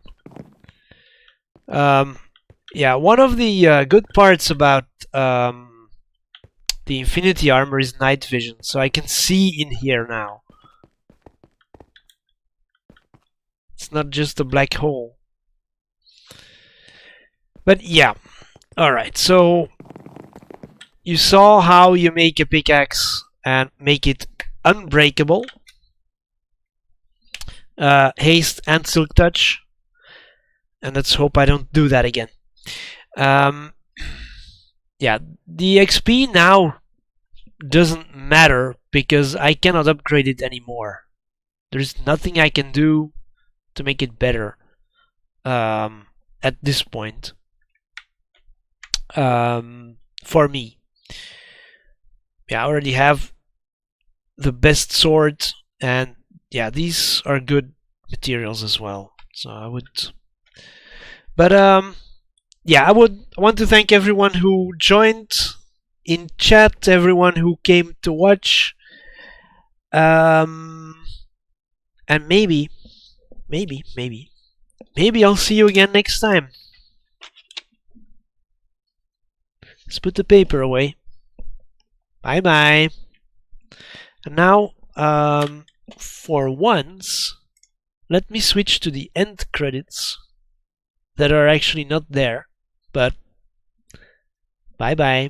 Yeah, one of the good parts about the Infinity Armor is night vision, so I can see in here now. It's not just a black hole. But yeah, alright, so you saw how you make a pickaxe and make it unbreakable. Haste and Silk Touch. And let's hope I don't do that again. Yeah, the XP now doesn't matter because I cannot upgrade it anymore. There's nothing I can do to make it better at this point for me. Yeah, I already have the best sword, and yeah, these are good materials as well. So I would, but yeah, I want to thank everyone who joined in chat, everyone who came to watch, and maybe I'll see you again next time. Let's put the paper away. Bye bye. And now, for once, let me switch to the end credits that are actually not there, but bye bye.